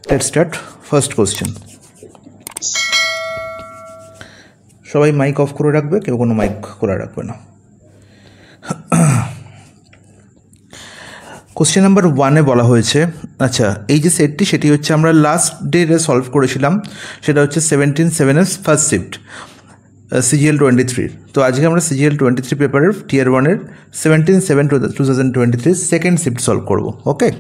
Let's start. First question. সবাই mic of করে রাখবে, কেউ কোনো মাইক খোলা রাখবে না। কোশ্চেন নাম্বার 1-এ বলা হয়েছে, আচ্ছা এই যে সেটটি সেটি হচ্ছে আমরা লাস্ট ডে সলভ করেছিলাম, সেটা হচ্ছে 17/7 ফার্স্ট শিফট CGL 23। তো আজকে আমরা CGL 23 পেপারের টিয়ার 1-এর 17/7/2023 সেকেন্ড শিফট সলভ করব। ওকে,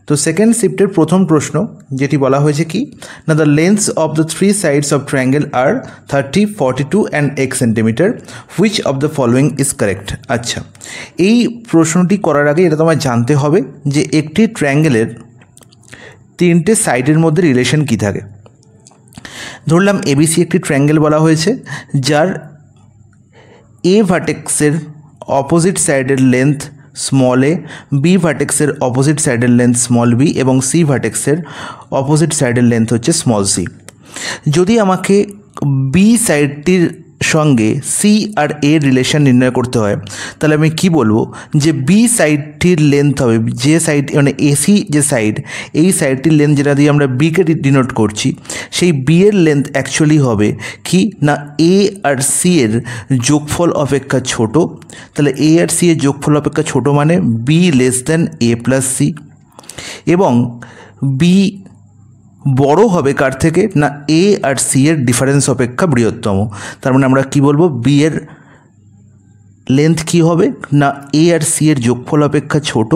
তো সেকেন্ড শিফটের প্রথম প্রশ্ন যেটি বলা হয়েছে কি না, the lengths of the three sides of triangle আর 30, 42 and x centimetre, which of the following is correct. আচ্ছা, এই প্রশ্নটি করার আগে এটা তোমায় জানতে হবে যে একটি ট্রায়াঙ্গেলের তিনটে সাইডের মধ্যে রিলেশন কী থাকে। ধরলাম ABC একটি ট্রায়াঙ্গেল বলা হয়েছে, যার A ভার্টেক্সের অপোজিট সাইডের লেন্থ স্মল এ, বি ভার্টেক্সের অপোজিট সাইডের লেন্থ স্মল বি এবং সি ভার্টেক্সের অপোজিট সাইডের লেন্থ হচ্ছে স্মল সি। যদি আমাকে বি সাইডটির সঙ্গে সি আর এ রিলেশন নির্ণয় করতে হয়, তাহলে আমি কি বলবো যে বি সাইডটির লেন্থ হবে, যে সাইড মানে এসি যে সাইড, এই সাইডটির লেন্থ যেটা দিয়ে আমরা বিকে ডিনোট করছি, সেই বি এর লেন্থ অ্যাকচুয়ালি হবে কি না এ আর সি এর যোগফল অপেক্ষা ছোট। তাহলে এ আর সি এর যোগফল অপেক্ষা ছোট মানে be less than A plus C, এবং বি বড় হবে কার থেকে না এ আর সি এর ডিফারেন্স অপেক্ষা বৃহত্তম। তার মানে আমরা কি বলবো, বি এর লেন্থ কি হবে না এ আর সি এর যোগফল অপেক্ষা ছোট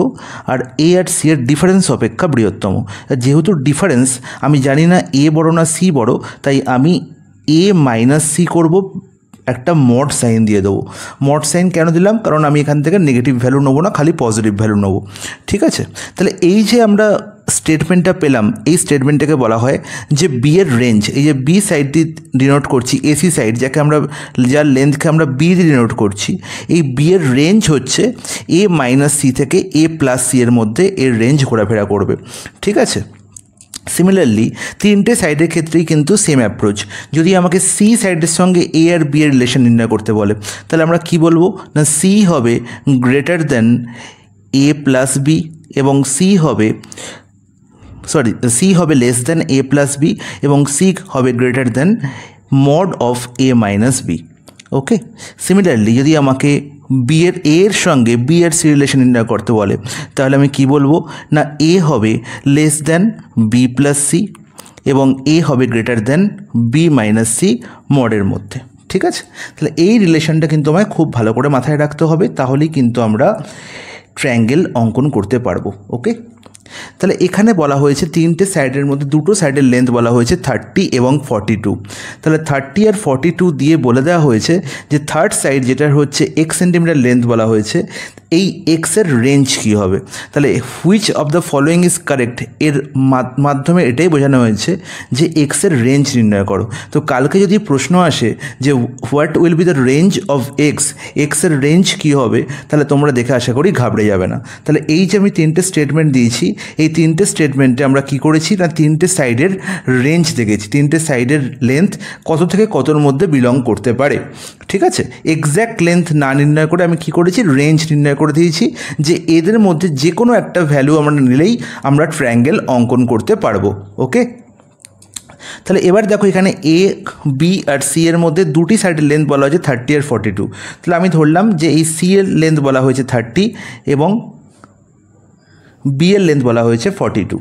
আর এ আর সি এর ডিফারেন্স অপেক্ষা বৃহত্তম। যেহেতু ডিফারেন্স আমি জানি না এ বড় না সি বড়, তাই আমি এ মাইনাস সি করবো, একটা মড সাইন দিয়ে দেবো। মড সাইন কেন দিলাম, কারণ আমি এখান থেকে নেগেটিভ ভ্যালু নেবো না, খালি পজিটিভ ভ্যালু নেবো। ঠিক আছে, তাহলে এই যে আমরা স্টেটমেন্টটা পেলাম, এই স্টেটমেন্টটাকে বলা হয় যে বি এর রেঞ্জ, এই যে বি সাইডটি ডিনোট করছি, এসি সাইড যাকে আমরা, যার লেন্থকে আমরা বি দিয়ে ডিনোট করছি, এই বি এর রেঞ্জ হচ্ছে এ মাইনাস সি থেকে এ প্লাস সি এর মধ্যে এর রেঞ্জ ঘোরাফেরা করবে। ঠিক আছে, সিমিলারলি তিনটে সাইডের ক্ষেত্রেই কিন্তু সেম অ্যাপ্রোচ। যদি আমাকে সি সাইডের সঙ্গে এ আর বি এর রিলেশন নির্ণয় করতে বলে, তাহলে আমরা কি বলবো না সি হবে greater than A plus B এবং সি হবে less than A plus B এবং সি হবে greater than mod of A minus B. Okay, similarly যদি আমাকে বি এর সঙ্গে বি এর সি রিলেশন নির্ণয় করতে বলে, তাহলে আমি কি বলবো না এ হবে less than B plus C এবং এ হবে greater than B minus C মডের মধ্যে। ঠিক আছে, তাহলে এই রিলেশনটা কিন্তু আমায় খুব ভালো করে মাথায় রাখতে হবে, তাহলেই কিন্তু আমরা ট্রায়াঙ্গেল অঙ্কন করতে পারবো। ওকে, তাহলে এখানে বলা হয়েছে তিনটে সাইডের মধ্যে দুটো সাইডের লেন্থ বলা হয়েছে 30 এবং 42। তাহলে 30 আর 42 দিয়ে বলে দেওয়া হয়েছে যে থার্ড সাইড যেটার হচ্ছে এক্স সেন্টিমিটার লেন্থ বলা হয়েছে, এই এক্সের রেঞ্জ কী হবে। তাহলে which of the following is correct, এর মাধ্যমে এটাই বোঝানো হয়েছে যে এক্সের রেঞ্জ নির্ণয় করো। তো কালকে যদি প্রশ্ন আসে যে what will be the range of এক্সের রেঞ্জ কী হবে, তাহলে তোমরা দেখে আশা করি ঘাবড়ে যাবে না। তাহলে এই যে আমি তিনটে স্টেটমেন্ট দিয়েছি, এই তিনটে স্টেটমেন্টে আমরা কি করেছি না তিনটে সাইডের রেঞ্জ দেখেছি, তিনটে সাইডের লেন্থ কত থেকে কতর মধ্যে বিলং করতে পারে। ঠিক আছে, এক্স্যাক্ট লেন্থ না নির্ণয় করে আমি কি করেছি, রেঞ্জ নির্ণয় করে দিয়েছি যে এদের মধ্যে যে কোনো একটা ভ্যালু আমরা নিলেই আমরা ট্রায়াঙ্গেল অঙ্কন করতে পারবো। ওকে, তাহলে এবার দেখো এখানে এ বি আর সি এর মধ্যে দুটি সাইডের লেন্থ বলা হয়েছে 30 আর 42। তাহলে আমি ধরলাম যে এই সি এর লেন্থ বলা হয়েছে 30 এবং বি এর লেন্থ বলা হয়েছে 42।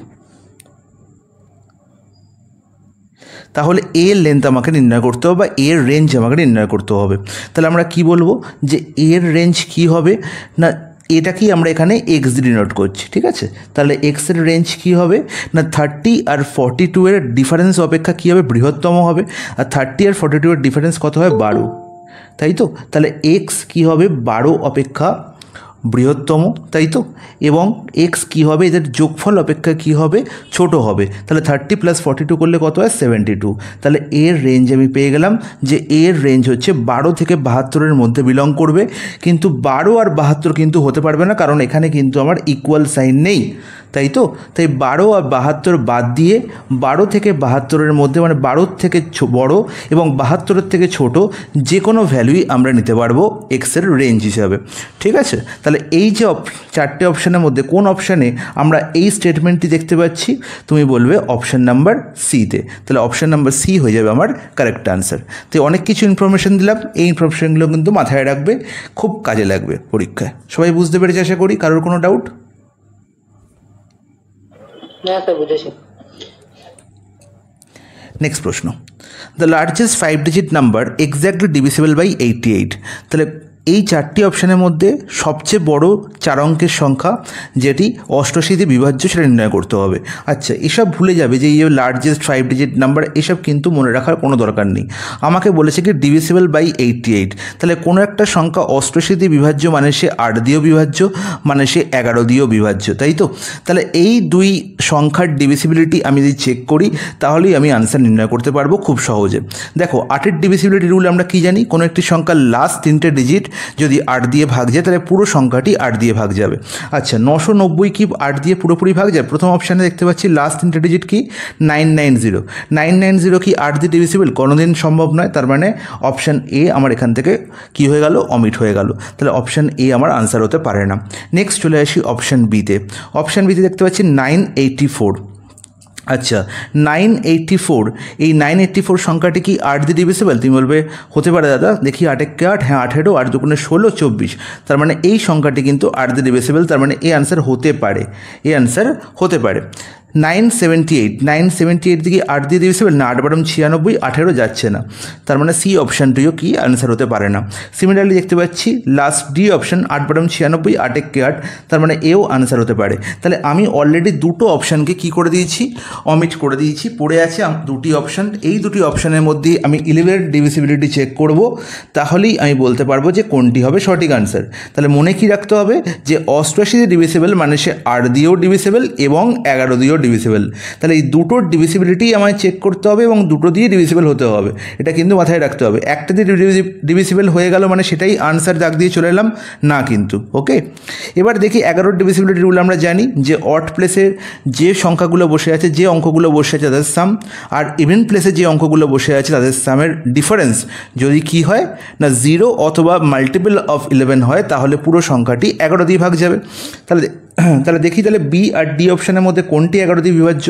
তাহলে এর লেন্থ আমাকে নির্ণয় করতে হবে বা এর রেঞ্জ আমাকে নির্ণয় করতে হবে। তাহলে আমরা কি বলবো যে এর রেঞ্জ কি হবে না, এটাকেই আমরা এখানে এক্স দিয়ে ডিনোট করছি। ঠিক আছে, তাহলে এক্সের রেঞ্জ কি হবে না 30 আর 42 এর ডিফারেন্স অপেক্ষা কী হবে, বৃহত্তম হবে। আর 30 আর 42 এর ডিফারেন্স কত হয়, 12, তাই তো। তাহলে এক্স কী হবে 12 অপেক্ষা বৃহত্তম, তাই তো, এবং এক্স কী হবে এদের যোগফল অপেক্ষা কী হবে, ছোট হবে। তাহলে 30 + 42 করলে কত হয়, 72। তাহলে এর রেঞ্জ আমি পেয়ে গেলাম যে এর রেঞ্জ হচ্ছে 12 থেকে 72-এর মধ্যে বিলং করবে। কিন্তু 12 আর 72 কিন্তু হতে পারবে না, কারণ এখানে কিন্তু আমার ইকুয়াল সাইন নেই। তাই তো? তাই 12 আর 72 বাদ দিয়ে 12 থেকে 72-এর মধ্যে মানে 12 থেকে বড় এবং 72-এর থেকে ছোট যে কোনো ভ্যালুই আমরা নিতে পারবো এক্সের রেঞ্জ হিসাবে। ঠিক আছে, তাহলে এই যে চারটে অপশানের মধ্যে কোন অপশানে আমরা এই স্টেটমেন্টটি দেখতে পাচ্ছি? তুমি বলবে অপশান নাম্বার সিতে। তাহলে অপশান নাম্বার সি হয়ে যাবে আমার কারেক্ট আনসার। তো অনেক কিছু ইনফরমেশন দিলাম, এই ইনফরমেশনগুলো কিন্তু মাথায় রাখবে, খুব কাজে লাগবে পরীক্ষায়। সবাই বুঝতে পেরেছে আশা করি? কারোর কোনো ডাউট? নেক্সট প্রশ্ন, the largest 5-digit number exactly divisible by 88। তাহলে এই চারটি অপশানের মধ্যে সবচেয়ে বড় 4 অঙ্কের সংখ্যা যেটি 88 দিয়ে বিভাজ্য সেটা নির্ণয় করতে হবে। আচ্ছা, এসব ভুলে যাবে যে এই লার্জেস্ট 5-digit নাম্বার, এসব কিন্তু মনে রাখার কোনো দরকার নেই। আমাকে বলেছে কি ডিভিসিবল বাই 88, তাহলে কোনো একটা সংখ্যা 88 দিয়ে বিভাজ্য মানে সে 8 দিয়েও বিভাজ্য, মানে সে 11 দিয়েও বিভাজ্য, তাই তো? তাহলে এই দুই সংখ্যার ডিভিসিবিলিটি আমি যদি চেক করি তাহলেই আমি আনসার নির্ণয় করতে পারবো খুব সহজে। দেখো 8-এর ডিভিসিবিলিটি রুল আমরা কি জানি? কোনো একটি সংখ্যার লাস্ট 3টে ডিজিট যদি 8 দিয়ে ভাগ যায় তাহলে পুরো সংখ্যাটি 8 দিয়ে ভাগ যাবে। আচ্ছা, 990 কি 8 দিয়ে পুরোপুরি ভাগ যায়? প্রথম অপশানে দেখতে পাচ্ছি লাস্ট 3টে ডিজিট কি 990। 990 কি 8 দিয়ে ডিভিসিবল? কোনোদিন সম্ভব নয়। তার মানে অপশান এ আমার এখান থেকে কি হয়ে গেল? অমিট হয়ে গেল। তাহলে অপশান এ আমার আনসার হতে পারে না। নেক্সট চলে আসি অপশান বিতে। অপশান বিতে দেখতে পাচ্ছি 984। আচ্ছা, 984, এই 984 সংখ্যাটি কি 8 দিয়ে ডিভিসিবল? তুমি বলবে হতে পারে দাদা, দেখি 8 × 8, হ্যাঁ 18, 8 × 2 = 16, 24। তার মানে এই সংখ্যাটি কিন্তু 8 দিয়ে ডিভিসিবল, তার মানে এই আনসার হতে পারে, এই আনসার হতে পারে। 978 দিকে 8 দিয়ে ডিভিসিবল না? 8 × 8 = 96, 18 যাচ্ছে না, তার মানে সি অপশানটিও কি আনসার হতে পারে না। সিমিলারলি দেখতে পাচ্ছি লাস্ট ডি অপশান 8 × 8 = 96, 8 × 8, তার মানে এও আনসার হতে পারে। তাহলে আমি অলরেডি দুটো অপশানকে কি করে দিয়েছি? অমিট করে দিয়েছি। পড়ে আছে দুটি অপশান, এই দুটি অপশানের মধ্যে আমি 11 ডিভিসিবিলিটি চেক করব, তাহলেই আমি বলতে পারবো যে কোনটি হবে সঠিক আনসার। তাহলে মনে কি রাখতে হবে যে 88 দিয়ে ডিভিসিবল মানে সে 8 দিয়েও ডিভিসিবল এবং 11 দিয়েও ডিভিসিবল। তাহলে এই দুটোর ডিভিসিবিলিটি আমায় চেক করতে হবে এবং দুটো দিয়ে ডিভিসিবল হতে হবে, এটা কিন্তু মাথায় রাখতে হবে। একটা দিয়ে ডিভিসিবল হয়ে গেল মানে সেটাই আনসার, দাগ দিয়ে চলে এলাম না কিন্তু। ওকে, এবার দেখি 11 ডিভিসিবিলিটি রুল আমরা জানি যে অড প্লেসের যে সংখ্যাগুলো বসে আছে, যে অঙ্কগুলো বসে আছে তাদের সাম, আর ইভেন প্লেসে যে অঙ্কগুলো বসে আছে তাদের সামের ডিফারেন্স যদি কি হয় না 0 অথবা মাল্টিপল অফ 11 হয় তাহলে পুরো সংখ্যাটি 11 দিয়ে ভাগ যাবে। তাহলে দেখি তাহলে বি আর ডি অপশানের মধ্যে কোনটি 11 দিয়ে বিভাজ্য?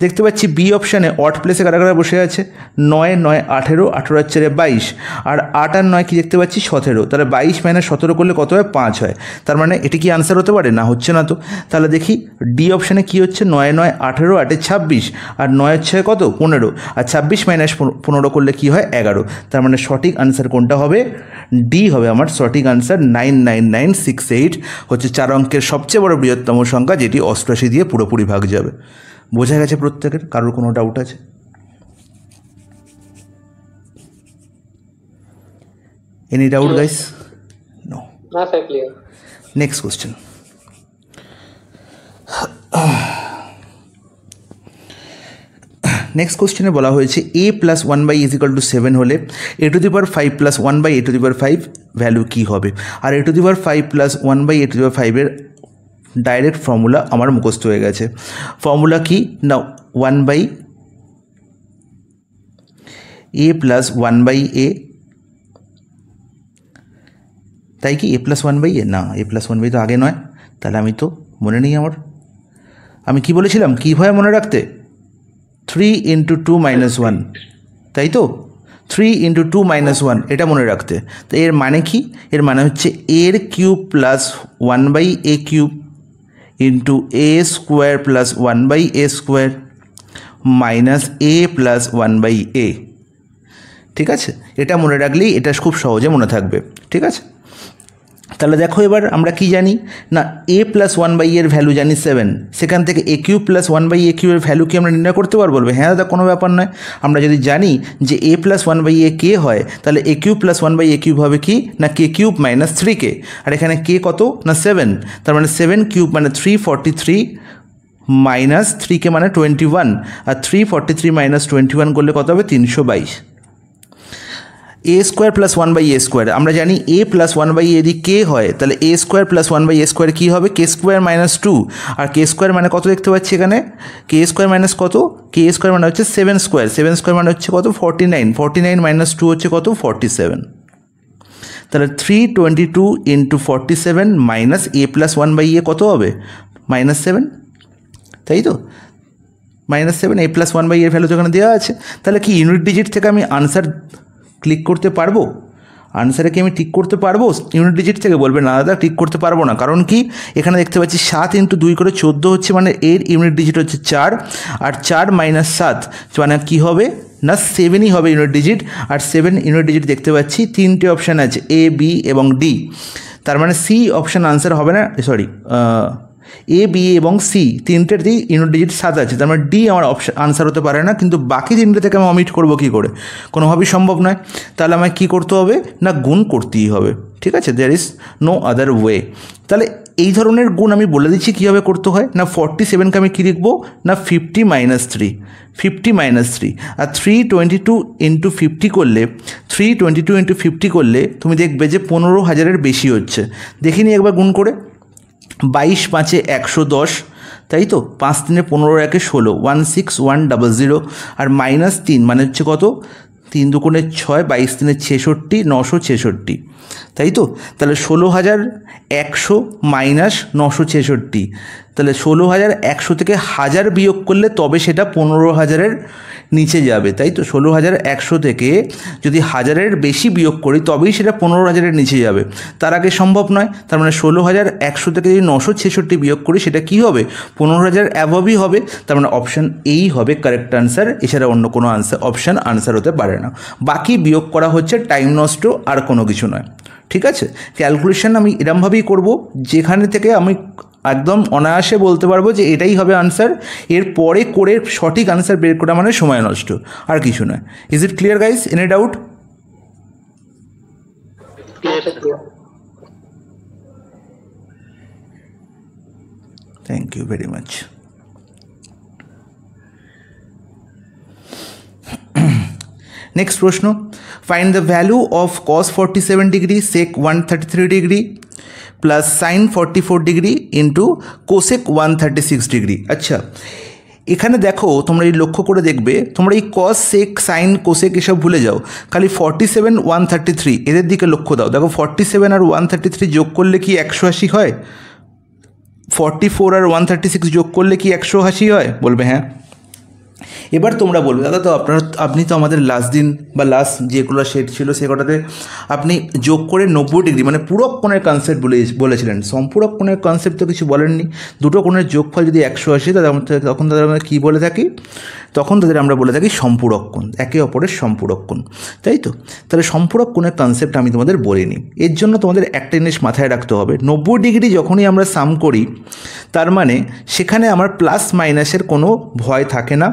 দেখতে পাচ্ছি বি অপশানে অড প্লেসে কারা কারা বসে আছে? 9, 9, 18, 18 × 4 = 22, আর 8 আর 9 কি দেখতে পাচ্ছি 17। তাহলে 22 - 17 করলে কত হয়? 5 হয়। তার মানে এটি কি আনসার হতে পারে? না, হচ্ছে না তো। তাহলে দেখি ডি অপশানে কি হচ্ছে? 9, 9, 18, 8 = 26, আর 9 × 6 কত? 15, আর 26 - 15 করলে কি হয়? 11। তার মানে সঠিক আনসার কোনটা হবে? ডি হবে আমার সঠিক আনসার। 99968 হচ্ছে 4 অঙ্কের সবচেয়ে বড় বৃহত্তম সংখ্যা যেটি 88 দিয়ে পুরোপুরি ভাগ যাবে। বোঝা গেছে প্রত্যেকের? কারোর কোনো ডাউট আছে? Any doubt guys? নো, না sir, clear. Next question. Next কোশ্চেনে বলা হয়েছে a + 1/a = 7 হলে a⁵ + 1/a⁵ ভ্যালু কী হবে? আর a⁵ + 1/a⁵ এর ডাইরেক্ট ফর্মুলা আমার মুখস্থ হয়ে গেছে। ফর্মুলা কি না 1/a + 1/a, তাই কি a + 1/a? না, a + 1/a তো আগে নয়, তাহলে আমি তো মনে নেই আমার। আমি কি বলেছিলাম কীভাবে মনে রাখতে? 3 × 2 - 1, তাই তো? 3 × 2 - 1 এটা মনে রাখতে। তো এর মানে কি? এর মানে হচ্ছে a³ + 1/a³ × a² + 1/a² minus a + 1/a। ঠিক আছে, এটা মনে রাখলেই এটা খুব সহজে মনে থাকবে। ঠিক আছে, তাহলে দেখো এবার আমরা কি জানি না a + 1/a এর ভ্যালু জানি 7, সেখান থেকে a³ + 1/a³ এর ভ্যালু কি আমরা নির্ণয় করতে পারবো? বলবে হ্যাঁ দাদা, কোনো ব্যাপার নয়। আমরা যদি জানি যে a + 1/a কে হয়, তাহলে a³ + 1/a³ হবে কি না k³ - 3k, আর এখানে k কত না 7, তার মানে 7³ মানে 343 মাইনাস 3k মানে 21, আর 343 - 21 করলে কত হবে? 322। এ স্কোয়ার প্লাস 1/a স্কোয়ার, আমরা জানি a প্লাস 1/a যদি k হয় তাহলে a square plus 1/a square কী হবে, k স্কোয়ার মাইনাস 2, আর k স্কোয়ার মানে কত দেখতে পাচ্ছি এখানে, k স্কোয়ার মাইনাস কত, k স্কোয়ার মানে হচ্ছে 7 স্কোয়ার, 7 স্কোয়ার মানে হচ্ছে কত 49, 49 মাইনাস 2 হচ্ছে কত 47, তাহলে 322 into 47 minus a plus 1/a কত হবে -7, তাই তো -7, a প্লাস 1/a এর ভ্যালু তো এখানে দেওয়া আছে। তাহলে কি ইউনিট ডিজিট থেকে আমি আনসার ক্লিক করতে পারবো, আনসারে কি আমি টিক করতে পারবো ইউনিট ডিজিট থেকে? বলবে না দাদা টিক করতে পারবো না, কারণ কি এখানে দেখতে পাচ্ছি 7 ইন্টু 2 করে 14 হচ্ছে, মানে এর ইউনিট ডিজিট হচ্ছে 4, আর 4 মাইনাস 7 মানে কী হবে না 7ই হবে ইউনিট ডিজিট, আর 7 ইউনিট ডিজিট দেখতে পাচ্ছি তিনটে অপশান আছে এ বি এবং ডি, তার মানে সি অপশান আনসার হবে না, সরি এ বি এবং সি তিনটেতেই ইউনিট ডিজিট 7 আছে, তার মানে ডি আমার অপশান আনসার হতে পারে না, কিন্তু বাকি তিনটে থেকে আমি অমিট করবো কী করে, কোনোভাবেই সম্ভব নয়। তাহলে আমায় কী করতে হবে না গুণ করতেই হবে, ঠিক আছে, there is no other way. তাহলে এই ধরনের গুণ আমি বলে দিচ্ছি কীভাবে করতে হয় না 47কে আমি কী লিখবো না 50 মাইনাস 3, 50 মাইনাস 3, আর 322 ইন্টু 50 করলে 322 ইন্টু 50 করলে তুমি দেখবে যে 15,000-এর বেশি হচ্ছে, দেখিনি একবার গুণ করে, 22 5 110, তাই তো 5 3 15 1 16, 16100, আর -3 মানে হচ্ছে কত 3 2 6, 22 3 66, 966, তাই তো, তাহলে 16,100 মাইনাস 966, তাহলে 16,100 থেকে 1000 বিয়োগ করলে তবে সেটা 15,000-এর নিচে যাবে, তাই তো 16,100 থেকে যদি 1000-এর বেশি বিয়োগ করি তবেই সেটা 15,000-এর নিচে যাবে, তার আগে সম্ভব নয়, তার মানে 16,100 থেকে যদি 966 বিয়োগ করি সেটা কী হবে 15,000 অ্যাবভই হবে, তার মানে অপশান এই হবে কারেক্ট আনসার, এছাড়া অন্য কোনো অপশান আনসার হতে পারে না, বাকি বিয়োগ করা হচ্ছে টাইম নষ্ট আর কোনো কিছু নয়, ঠিক আছে। ক্যালকুলেশন আমি এরমভাবেই করব যেখানে থেকে আমি একদম অনায়াসে বলতে পারবো যে এটাই হবে আনসার, এরপরে করে সঠিক আনসার বের করা মানে সময় নষ্ট আর কিছু নয়। Is it clear guys, any doubt? Thank you very much. Next প্রশ্ন, find the value of cos 47 degree sec 133 degree plus sine 44 degree into cosec 136 degree. আচ্ছা এখানে দেখো তোমরা এই লক্ষ্য করে দেখবে, তোমরা এই কস সেক সাইন কোসেক এসব ভুলে যাও, খালি 47 133 এদের দিকে লক্ষ্য দাও। দেখো 47 আর 133 যোগ করলে কি 180 হয়? 44 আর 136 যোগ করলে কি 180 হয়? বলবে হ্যাঁ। এবার তোমরা বলবে দাদা তো আপনি তো আমাদের লাস্ট দিন বা লাস্ট যেগুলো সেট ছিল সে কটাতে আপনি যোগ করে 90 ডিগ্রি মানে পূরক কোণের কনসেপ্ট বলেছিলেন, সম্পূরক কোণের কনসেপ্ট তো কিছু বলেননি, দুটো কোণের যোগফল যদি 180 তখন তাদের আমরা কী বলে থাকি, তখন তাদের আমরা বলে থাকি সম্পূরক কোণ, একে অপরের সম্পূরক কোণ, তাই তো। তাহলে সম্পূরক কোণের কনসেপ্ট আমি তোমাদের বলিনি, এর জন্য তোমাদের একটা জিনিস মাথায় রাখতে হবে, 90 ডিগ্রি যখনই আমরা সাম করি তার মানে সেখানে আমার প্লাস মাইনাসের কোনো ভয় থাকে না,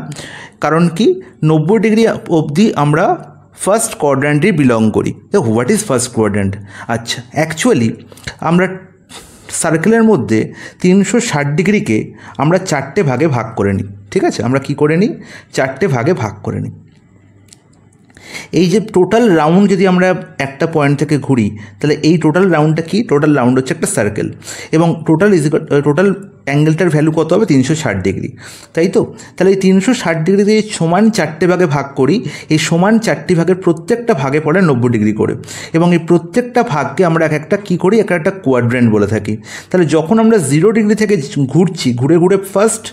কারণ কি 90 ডিগ্রি অবধি আমরা ফার্স্ট কোয়াড্র্যান্টে বিলং করি। তো হোয়াট ইজ ফার্স্ট কোয়াড্র্যান্ট? আচ্ছা অ্যাকচুয়ালি আমরা সার্কেলের মধ্যে 360 ডিগ্রিকে আমরা 4টে ভাগে ভাগ করে নিই, ঠিক আছে, আমরা কি করে নিই 4টে ভাগে ভাগ করে নিই। এই যে টোটাল রাউন্ড যদি আমরা একটা পয়েন্ট থেকে ঘুরি তাহলে এই টোটাল রাউন্ডটা কি, টোটাল রাউন্ড হচ্ছে একটা সার্কেল, এবং টোটাল অ্যাঙ্গেলটার ভ্যালু কত হবে 360 ডিগ্রি, তাই তো। তাহলে এই 360 ডিগ্রি দিয়ে সমান 4টে ভাগে ভাগ করি, এই সমান 4টি ভাগের প্রত্যেকটা ভাগে পড়ে 90 ডিগ্রি করে, এবং এই প্রত্যেকটা ভাগকে আমরা একটা কী করি একটা কোয়াড্র্যান্ট বলে থাকি। তাহলে যখন আমরা 0 ডিগ্রি থেকে ঘুরছি, ঘুরে ঘুরে ফার্স্ট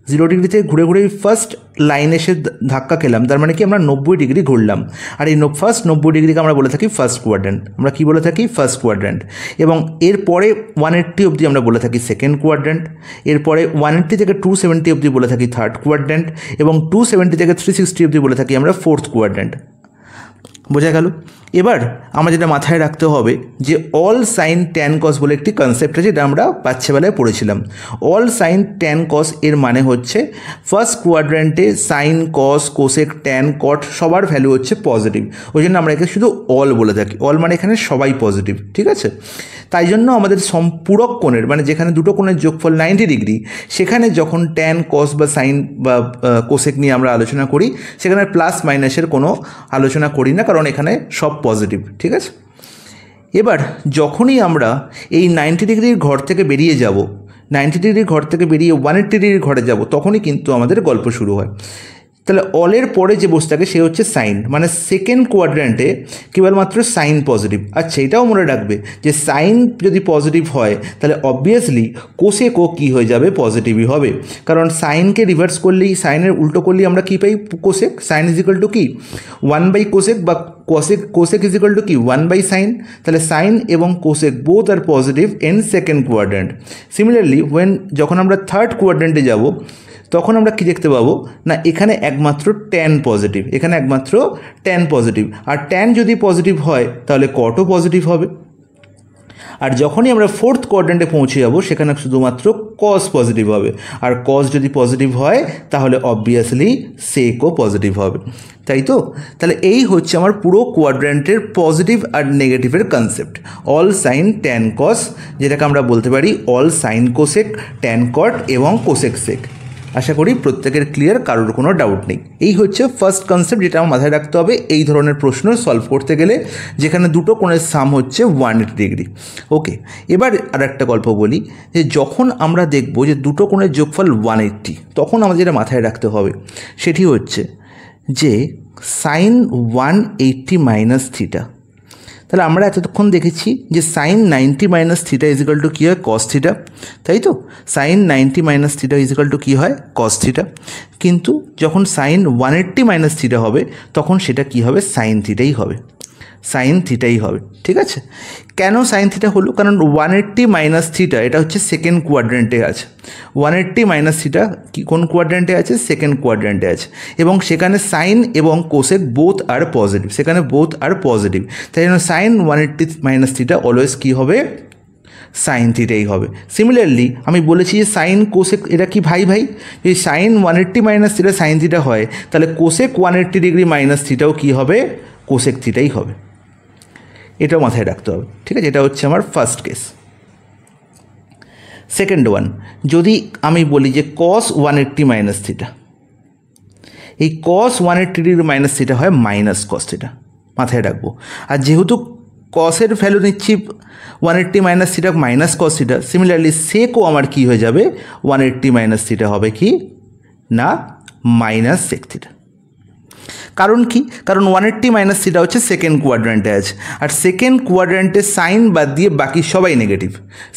0 ডিগ্রি থেকে ঘুরে ঘুরে ফার্স্ট লাইনে এসে ধাক্কা খেলাম, তার মানে কি আমরা 90 ডিগ্রি ঘুরলাম, আর এই ফার্স্ট 90 ডিগ্রিকে আমরা বলে থাকি ফার্স্ট কোয়াড্র্যান্ট, আমরা কি বলে থাকি ফার্স্ট কোয়াড্র্যান্ট, এবং এরপরে 180 অবধি আমরা বলে থাকি সেকেন্ড কোয়াড্র্যান্ট, এরপরে 180 থেকে 270 অবধি বলে থাকি থার্ড কোয়াড্র্যান্ট, এবং 270 থেকে 360 অবধি বলে থাকি আমরা ফোর্থ কোয়াড্র্যান্ট। বোঝা গেল? এবার আমরা যেটা মাথায় রাখতে হবে যে অল সাইন ট্যান কস বলে একটি কনসেপ্ট আছে, যেটা আমরা বাচ্চাবেলায় পড়েছিলাম। অল সাইন ট্যান কস এর মানে হচ্ছে ফার্স্ট কোয়াড্র্যান্টে sine cos cosec tan cot সবার ভ্যালু হচ্ছে পজিটিভ, ওই জন্য আমরা একে শুধু অল বলে থাকি, অল মানে এখানে সবাই পজিটিভ, ঠিক আছে। তাই জন্য আমাদের সম্পূরক কোণের মানে যেখানে দুটো কোণের যোগফল 90 ডিগ্রি, সেখানে যখন ট্যান কস বা সাইন বা কোসেক নিয়ে আমরা আলোচনা করি সেখানে প্লাস মাইনাসের কোনো আলোচনা করি না, কারণ কারণ এখানে সব পজিটিভ, ঠিক আছে। এবার যখনই আমরা এই 90 ডিগ্রির ঘর থেকে বেরিয়ে যাব, 90 ডিগ্রির ঘর থেকে বেরিয়ে 180 ডিগ্রির ঘরে যাব, তখনই কিন্তু আমাদের গল্প শুরু হয়। তাহলে অলের পরে যে বসে থাকে সে হচ্ছে সাইন, মানে সেকেন্ড কোয়াড্র্যান্টে কেবলমাত্র সাইন পজিটিভ। আচ্ছা, এটাও মনে রাখবে যে সাইন যদি পজিটিভ হয় তাহলে অবভিয়াসলি কোসেকও কী হয়ে যাবে, পজিটিভই হবে, কারণ সাইনকে রিভার্স করলেই, সাইনের উল্টো করলেই আমরা কী পাই, cosec. Sine is equal to কি 1/কোসেক, বা কোসেক ইজ ইকুয়াল টু কি 1/সাইন। তাহলে সাইন এবং cosec both are positive in second quadrant. Similarly যখন আমরা থার্ড কোয়াড্র্যান্টে যাব, তখন আমরা কি দেখতে পাবো না, এখানে একমাত্র ট্যান পজিটিভ, এখানে একমাত্র ট্যান পজিটিভ। আর ট্যান যদি পজিটিভ হয় তাহলে কটও পজিটিভ হবে। আর যখনই আমরা ফোর্থ কোয়াড্র্যান্টে পৌঁছে যাব সেখানে শুধুমাত্র কস পজিটিভ হবে, আর কস যদি পজিটিভ হয় তাহলে অবভিয়াসলি সেকও পজিটিভ হবে, তাই তো। তাহলে এই হচ্ছে আমার পুরো কোয়াড্র্যান্টের পজিটিভ আর নেগেটিভের concept. All sine tan cos, যেটাকে আমরা বলতে পারি all sine cosec, tan cot এবং কোসেক সেক। আশা করি প্রত্যেকের ক্লিয়ার, কারোর কোনো ডাউট নেই। এই হচ্ছে ফার্স্ট কনসেপ্ট, যেটা আমার মাথায় রাখতে হবে এই ধরনের প্রশ্ন সলভ করতে গেলে, যেখানে দুটো কোণের সাম হচ্ছে 180 ডিগ্রি। ওকে, এবার আর একটা গল্প বলি, যে যখন আমরা দেখব যে দুটো কোণের যোগফল 180, তখন আমাদের যেটা মাথায় রাখতে হবে সেটি হচ্ছে যে সাইন 180 মাইনাস থিটা। তাহলে আমরা এতক্ষণ দেখেছি যে sine 90 minus theta is equal to কী হয়, কস থিটা, তাই তো। Sine 90 minus theta is equal to কী হয়, কস থিটা। কিন্তু যখন সাইন 180 মাইনাস থিটা হবে তখন সেটা কী হবে, সাইন থিটাই হবে, সাইন থিটাই হবে, ঠিক আছে। কেন সাইন থিটা হলো, কারণ 180 মাইনাস থিটা এটা হচ্ছে সেকেন্ড কোয়াড্র্যান্টে আছে। 180 মাইনাস থিটা কি কোন কোয়াড্র্যান্টে আছে, সেকেন্ড কোয়াড্র্যান্টে আছে, এবং সেখানে সাইন এবং কোসেক বোথ আর পজিটিভ, সেখানে বোথ আর পজিটিভ। তাই জন্য সাইন 180 মাইনাস থিটা অলওয়েজ কী হবে, সাইন থিটাই হবে। সিমিলারলি আমি বলেছি যে সাইন কোসেক এটা কি ভাই ভাই, যদি sine 180 minus theta sine theta হয় তাহলে কোসেক 180 ডিগ্রি মাইনাস থিটাও কী হবে, কোসেক থিটাই হবে। এটাও মাথায় রাখতে হবে, ঠিক আছে। এটা হচ্ছে আমার ফার্স্ট কেস। সেকেন্ড ওয়ান, যদি আমি বলি যে কস 180 মাইনাস থিটা, এই কস 180 ডিগ্রি মাইনাস থিটা হয় মাইনাস কস থিটা, মাথায় রাখবো। আর যেহেতু কসের ভ্যালু নিচ্ছি 180 minus theta minus cos theta, similarly সেকও আমার কী হয়ে যাবে, 180 মাইনাস থিটা হবে কি না মাইনাস সেক থিটা। কারণ কি, কারণ 180 মাইনাস থিটা হচ্ছে সেকেন্ড কোয়াড্র্যান্টে আছে, আর সেকেন্ড কোয়াড্র্যান্টে সাইন বাদ দিয়ে বাকি সবাই নেগেটিভ,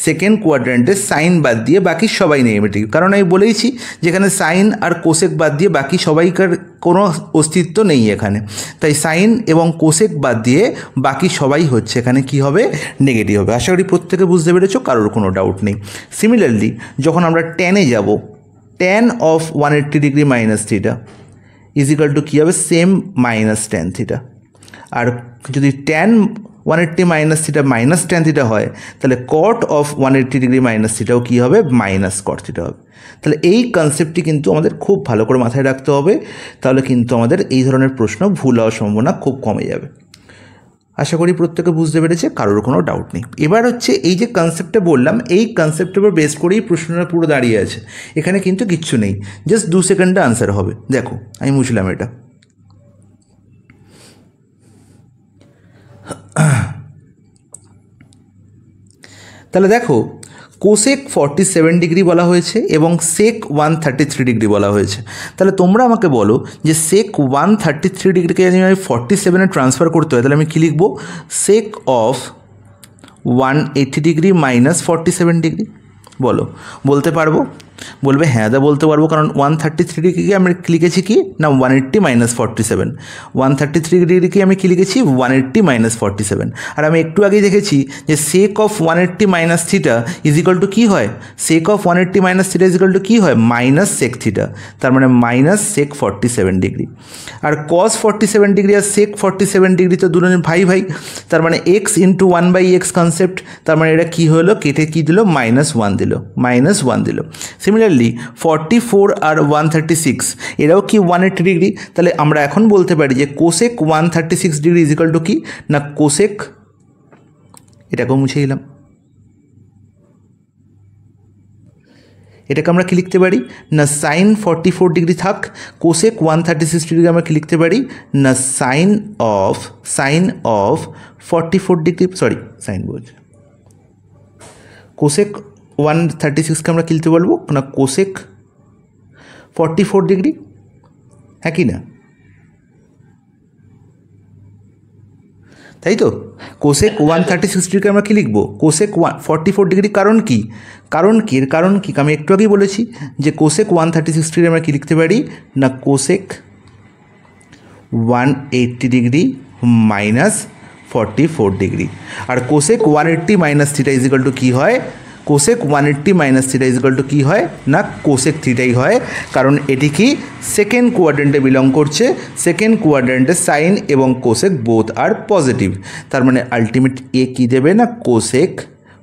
সেকেন্ড কোয়াড্র্যান্টে সাইন বাদ দিয়ে বাকি সবাই নেগেটিভ। কারণ আমি বলেইছি যেখানে সাইন আর কোসেক বাদ দিয়ে বাকি সবাইকার কোনো অস্তিত্ব নেই এখানে, তাই সাইন এবং কোসেক বাদ দিয়ে বাকি সবাই হচ্ছে এখানে কি হবে, নেগেটিভ হবে। আশা করি প্রত্যেকে বুঝতে পেরেছো, কারোর কোনো ডাউট নেই। সিমিলারলি যখন আমরা ট্যানে যাব, tan of 180 degree minus theta is equal to কী হবে, সেম মাইনাস ট্যান থিটা। আর যদি tan 180 minus theta minus tan theta হয় তাহলে কট অফ 180 ডিগ্রি মাইনাস থিটাও কী হবে, মাইনাস কট থিটা হবে। তাহলে এই কনসেপ্টটি কিন্তু আমাদের খুব ভালো করে মাথায় রাখতে হবে, তাহলে কিন্তু আমাদের এই ধরনের প্রশ্ন ভুল হওয়ার সম্ভাবনা খুব কমে যাবে। আশা করি প্রত্যেকে বুঝতে পেরেছে, কারোর কোনো ডাউট নেই। এবার হচ্ছে এই যে কনসেপ্টটা বললাম, এই কনসেপ্টের উপর বেস করেই প্রশ্নটা পুরো দাঁড়িয়ে আছে। এখানে কিন্তু কিচ্ছু নেই, জাস্ট 2 সেকেন্ডে আনসার হবে। দেখো আমি মুছলাম এটা। তাহলে দেখো কোসেক 47 ডিগ্রি বলা হয়েছে এবং সেক 133 ডিগ্রি বলা হয়েছে। তাহলে তোমরা আমাকে বলো যে সেক 133 ডিগ্রিকে যদি আমি 47-এ ট্রান্সফার করতে হয় তাহলে আমি কী লিখব, সেক অফ 180 ডিগ্রি মাইনাস 47 ডিগ্রি। বলো, বলতে পারবো? বলবে হ্যাঁ দা বলতে পারবো, কারণ 133 ডিগ্রিকে আমি লিখেছি কি না 180 মাইনাস 47, 133 ডিগ্রিকে আমি কি লিখেছি 180 মাইনাস 47। আর আমি একটু আগেই দেখেছি যে sec of 180 minus theta is equal to কী হয়, sec of 180 minus theta is equal to কী হয়, মাইনাস সেক থিটা, তার মানে মাইনাস সেক 47 ডিগ্রি। আর কস 47 ডিগ্রি আর সেক 47 ডিগ্রি তো দুজনের ভাই ভাই, তার মানে এক্স ইন্টু 1/x কনসেপ্ট, তার মানে এটা কী হলো, কেটে কী দিল, -1 দিল, -1 দিল। সিমিলারলি 44 আর 136 এরাও কি 180 ডিগ্রি। তাহলে আমরা এখন বলতে পারি যে cosec 136 degree is equal to কি না কোসেক, এটাকেও মুছে দিলাম, এটাকে আমরা কি লিখতে পারি না সাইন 44 ডিগ্রি থাক, কোসেক 136 ডিগ্রি আমরা কি লিখতে পারি না sine of 44 degree, sorry sine বলছি, কোসেক 136কে আমরা কি লিখতে বলবো না কোসেক 44 ডিগ্রি, হ্যাঁ কি না, তাই তো? কোসেক 136 ডিগ্রি আমরা কি লিখবো কোসেক 44 ডিগ্রি। কারণ কি এর কারণ কি আমি একটু আগেই বলেছি যে কোসেক 136 ডিগ্রি আমরা কি লিখতে পারি না কোসেক 180 ডিগ্রি মাইনাস 44 ডিগ্রি। আর cosec 180 minus theta is equal to কী হয়, cosec 180 minus theta is equal to কী হয় না কোসেক থিটাই হয়, কারণ এটি কি সেকেন্ড কোয়াড্রেন্টে বিলং করছে, সেকেন্ড কোয়াড্রেন্টে সাইন এবং কোসেক বোথ আর পজিটিভ, তার মানে আলটিমেট এ কী দেবে না কোসেক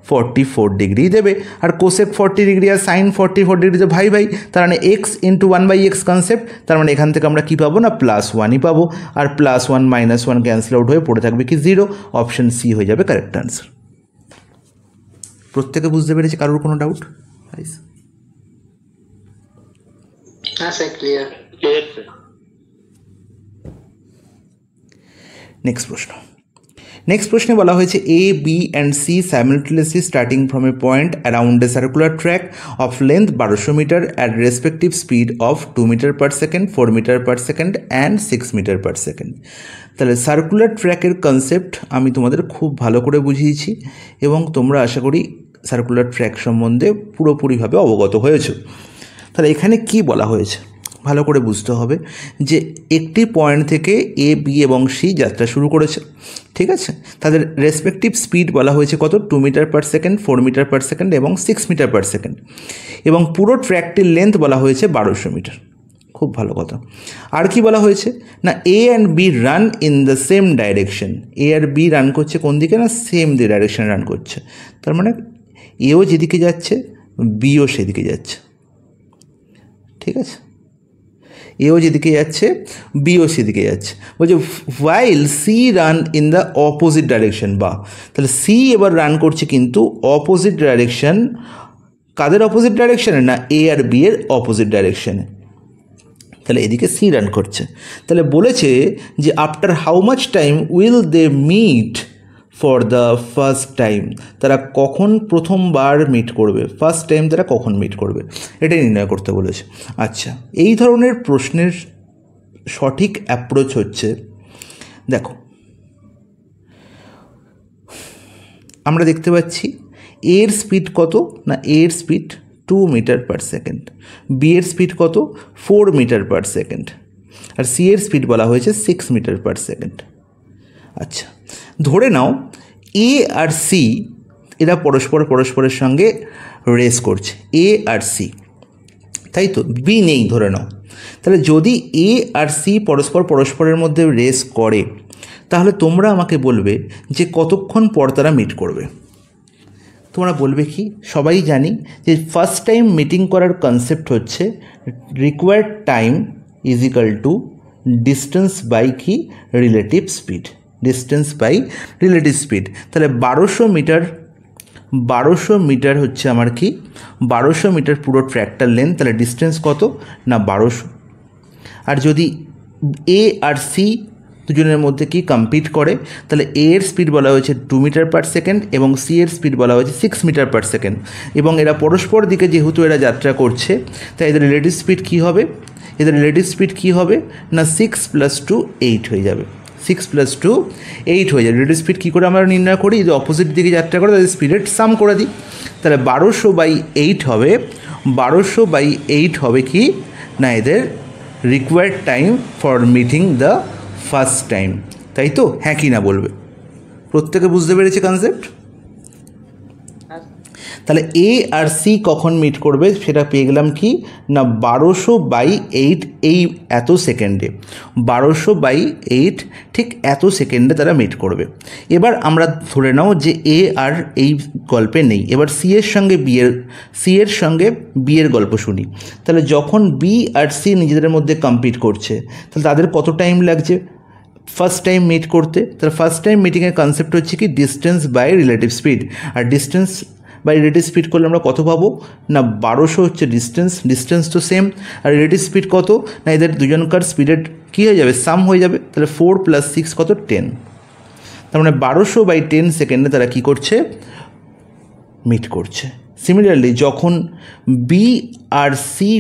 44 ডিগ্রি দেবে। আর কোসেক 40 ডিগ্রি আর সাইন 44 ডিগ্রি তো ভাই, তার মানে এক্স ইন্টু 1/x কনসেপ্ট, তার মানে এখান থেকে আমরা কী পাবো না +1ই পাবো, আর +1 -1 ক্যান্সেল আউট হয়ে পড়ে থাকবে কি 0, অপশন সি হয়ে যাবে কারেক্ট আনসার। প্রত্যেকে বুঝতে পেরেছে, কারোর কোনো ডাউট? হ্যাঁ স্যার, ক্লিয়ার। নেক্সট প্রশ্নে বলা হয়েছে A B and C simultaneously starting from a point around a circular track of length 1200 metre at respective speed of 2 metre per second, 4 metre per second and 6 metre per second. তাহলে circular ট্র্যাকের concept আমি তোমাদের খুব ভালো করে বুঝিয়েছি এবং তোমরা আশা করি সার্কুলার ট্র্যাক সম্বন্ধে পুরোপুরিভাবে অবগত হয়েছো। তাহলে এখানে কি বলা হয়েছে ভালো করে বুঝতে হবে যে একটি পয়েন্ট থেকে এ বি এবং সি যাত্রা শুরু করেছে, ঠিক আছে? তাদের রেসপেক্টিভ স্পিড বলা হয়েছে কত 2 metre per second, 4 metre per second এবং 6 মিটার পার সেকেন্ড, এবং পুরো ট্র্যাকটির লেন্থ বলা হয়েছে 1200 মিটার। খুব ভালো কথা। আর কি বলা হয়েছে না A and B run in the same direction, A আর বি রান করছে কোন দিকে না সেম ডাইরেকশনে রান করছে, তার মানে এও যেদিকে যাচ্ছে বিও সেদিকে যাচ্ছে, ঠিক আছে? এও যেদিকে যাচ্ছে বিও সেদিকে যাচ্ছে, বলছে while C run in the opposite direction, বা তাহলে সি এবার রান করছে কিন্তু অপোজিট ডাইরেকশন, কাদের অপোজিট ডাইরেকশনে না এ আর বি এর অপোজিট ডাইরেকশনে, তাহলে এদিকে সি রান করছে। তাহলে বলেছে যে after how much time will they meet for the first time, তারা কখন প্রথমবার মিট করবে, ফার্স্ট টাইম তারা কখন মিট করবে, এটাই নির্ণয় করতে বলেছে। আচ্ছা, এই ধরনের প্রশ্নের সঠিক অ্যাপ্রোচ হচ্ছে, দেখো আমরা দেখতে পাচ্ছি এর স্পিড কত না এর speed 2 metre per second, B এর স্পিড কত 4 মিটার পার সেকেন্ড, আর সি এর স্পিড বলা হয়েছে 6 মিটার পার সেকেন্ড। আচ্ছা, ধরে নাও এ আর সি এরা পরস্পরের সঙ্গে রেস করছে, এ আর সি, তাই তো? বি নেই ধরে নাও। তাহলে যদি এ আর সি পরস্পরের মধ্যে রেস করে, তাহলে তোমরা আমাকে বলবে যে কতক্ষণ পর তারা মিট করবে। তোমরা বলবে কি, সবাই জানি যে ফার্স্ট টাইম মিটিং করার কনসেপ্ট হচ্ছে required time is equal to distance by কি relative speed, distance by relative speed. তাহলে 1200 মিটার হচ্ছে আমার কি 1200 মিটার পুরো ট্র্যাকটার লেন্থ, তাহলে ডিস্টেন্স কত না 1200। আর যদি এ আর সি দুজনের মধ্যে কি কম্পিট করে, তাহলে এ এর স্পিড বলা হয়েছে 2 মিটার পার সেকেন্ড এবং সি এর স্পিড বলা হয়েছে 6 মিটার পার সেকেন্ড, এবং এরা পরস্পর দিকে যেহেতু এরা যাত্রা করছে, তাই এদের রিলেটিভ স্পিড কী হবে, এদের রিলেটিভ স্পিড কী হবে না 6 + 2 8 হয়ে যাবে, 6 + 2 8 হয়ে যাবে। রিলেটিভ স্পিড কী করে আমরা নির্ণয় করি, যদি অপোজিট দিকে যাত্রা করে তাদের স্পিডের সাম করে দিই, তাহলে 1200/8 হবে, 1200/8 হবে কি না এদের required time for meeting the first time, তাই তো? হ্যাঁ কি না বলবে? প্রত্যেকে বুঝতে পেরেছে কনসেপ্ট? তাহলে এ আর সি কখন মিট করবে সেটা পেয়ে গেলাম কি না 1200/8 এই এত সেকেন্ডে, 1200/8 ঠিক এত সেকেন্ডে তারা মিট করবে। এবার আমরা ধরে নাও যে এ আর এই গল্পে নেই, এবার সি এর সঙ্গে বি এর গল্প শুনি। তাহলে যখন বি আর সি নিজেদের মধ্যে কম্পিট করছে, তাহলে তাদের কত টাইম লাগছে ফার্স্ট টাইম মিট করতে? তাহলে ফার্স্ট টাইম মিটিংয়ের কনসেপ্ট হচ্ছে কি ডিস্টেন্স বাই রিলেটিভ স্পিড, আর ডিস্টেন্স বাই রিলেটিভ স্পিড করলে আমরা কত পাবো না 1200 হচ্ছে ডিস্টেন্স তো সেম, আর রিলেটিভ স্পিড কত না এদের দুজনকার স্পিডের কী হয়ে যাবে সাম হয়ে যাবে, তাহলে 4 + 6 কত 10, তার মানে 1200/10 সেকেন্ডে তারা কী করছে মিট করছে। সিমিলারলি যখন বি আর সি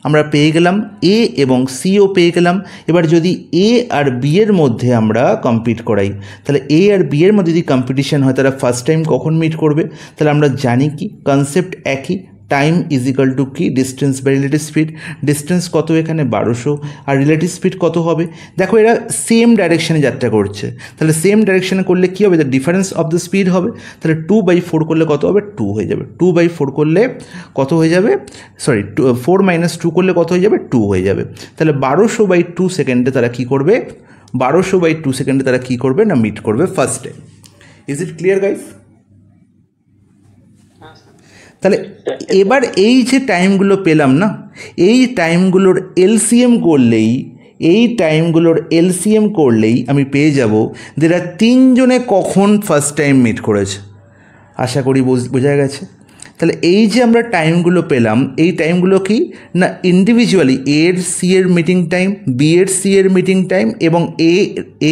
আমরা পেয়ে গেলাম, এ এবং সিও পেয়ে গেলাম, এবার যদি এ আর বি এর মধ্যে আমরা কম্পিট করাই, তাহলে এ আর বি এর মধ্যে যদি কম্পিটিশন হয় তারা ফার্স্ট টাইম কখন মিট করবে, তাহলে আমরা জানি কি কনসেপ্ট একই, টাইম ইজ ইকাল টু কি distance by relative speed. Distance কত এখানে 1200, আর রিলেটিভ স্পিড কত হবে, দেখো এরা সেম ডাইরেকশানে যাত্রা করছে, তাহলে সেম ডাইরেকশানে করলে কী হবে, the difference of the speed হবে, তাহলে 2/4 করলে কত হবে 2 হয়ে যাবে, 2/4 করলে কত হয়ে যাবে, সরি 4 - 2 করলে কত হয়ে যাবে 2 হয়ে যাবে, তাহলে 1200/2 সেকেন্ডে তারা কী করবে, 1200/2 সেকেন্ডে তারা কী করবে না মিট করবে first time. Is it clear guys? তাহলে এবার এই যে টাইমগুলো পেলাম না, এই টাইমগুলোর এলসিএম করলেই আমি পেয়ে যাব যে এরা তিনজনে কখন ফার্স্ট টাইম মিট করেছে। আশা করি বোঝা গেছে। তাহলে এই যে আমরা টাইমগুলো পেলাম, এই টাইমগুলো কি না ইন্ডিভিজুয়ালি এর সি এর মিটিং টাইম, বি এর সি এর মিটিং টাইম এবং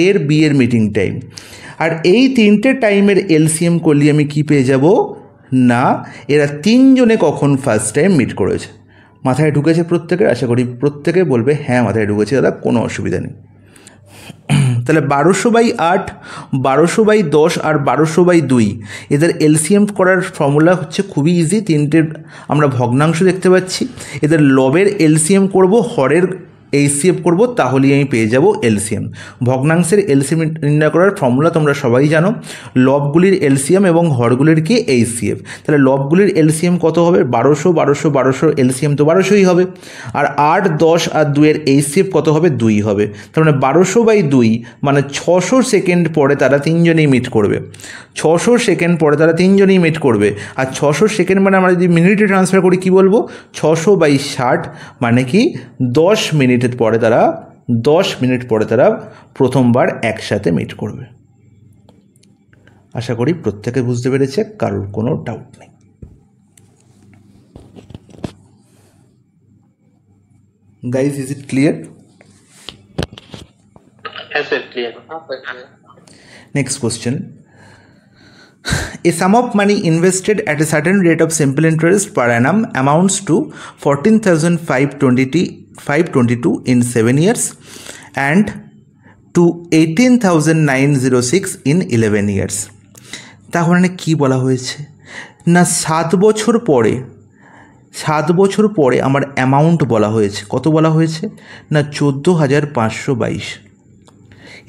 এর বি এর মিটিং টাইম, আর এই তিনটে টাইমের এলসিএম করলে আমি কি পেয়ে যাব না এরা তিনজনে কখন ফার্স্ট টাইম মিট করেছে। মাথায় ঢুকেছে প্রত্যেকের? আশা করি প্রত্যেকে বলবে হ্যাঁ মাথায় ঢুকেছে দাদা, কোনো অসুবিধা নেই। তাহলে 1200/8, 1200/10 আর 1200/2 এদের এলসিএম করার ফর্মুলা হচ্ছে খুবই ইজি। তিনটের আমরা ভগ্নাংশ দেখতে পাচ্ছি, এদের লবের এলসিএম করব, হরের এইচসিএফ করব, তাহলেই আমি পেয়ে যাব এলসিএম। ভগ্নাংশের এলসিএম নির্ণয় করার ফর্মুলা তোমরা সবাই জানো, লবগুলির এলসিএম এবং হরগুলির কি এইচসিএফ। তাহলে লবগুলির এলসিএম কত হবে 1200, 1200 এলসিএম তো 1200ই হবে, আর 8, 10 আর 2 এর এইচসিএফ কত হবে 2 হবে, তার মানে 1200/2 মানে 600 সেকেন্ড পরে তারা তিনজনেই মিট করবে। 600 সেকেন্ড পরে তারা তিনজনেই মিট করবে, আর 600 সেকেন্ড মানে আমরা যদি মিনিটে ট্রান্সফার করি কি বলবো 600/60 মানে কি 10 মিনিটের পরে তারা 10 মিনিট পরে তারা প্রথমবার একসাথে মিট করবে। আশা করি প্রত্যেকে বুঝতে পেরেছে, কারোর কোনো ডাউট নেই। Guys is it clear? Next question. A sum of money invested at a certain rate of simple interest per annum amounts to 14,522 in 7 years and to 18,906 in 11 years. তাহলে কি বলা হয়েছে না 7 বছর পরে আমার অ্যামাউন্ট বলা হয়েছে, কত বলা হয়েছে না 14,522।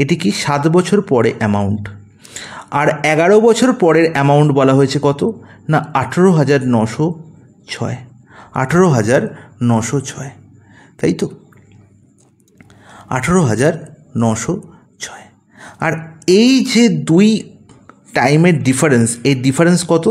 এটি কি 7 বছর পরে অ্যামাউন্ট, আর 11 বছর পরের অ্যামাউন্ট বলা হয়েছে কত না 18,906, 18,906, তাই তো 18,906। আর এই যে দুই টাইমের ডিফারেন্স, এই ডিফারেন্স কত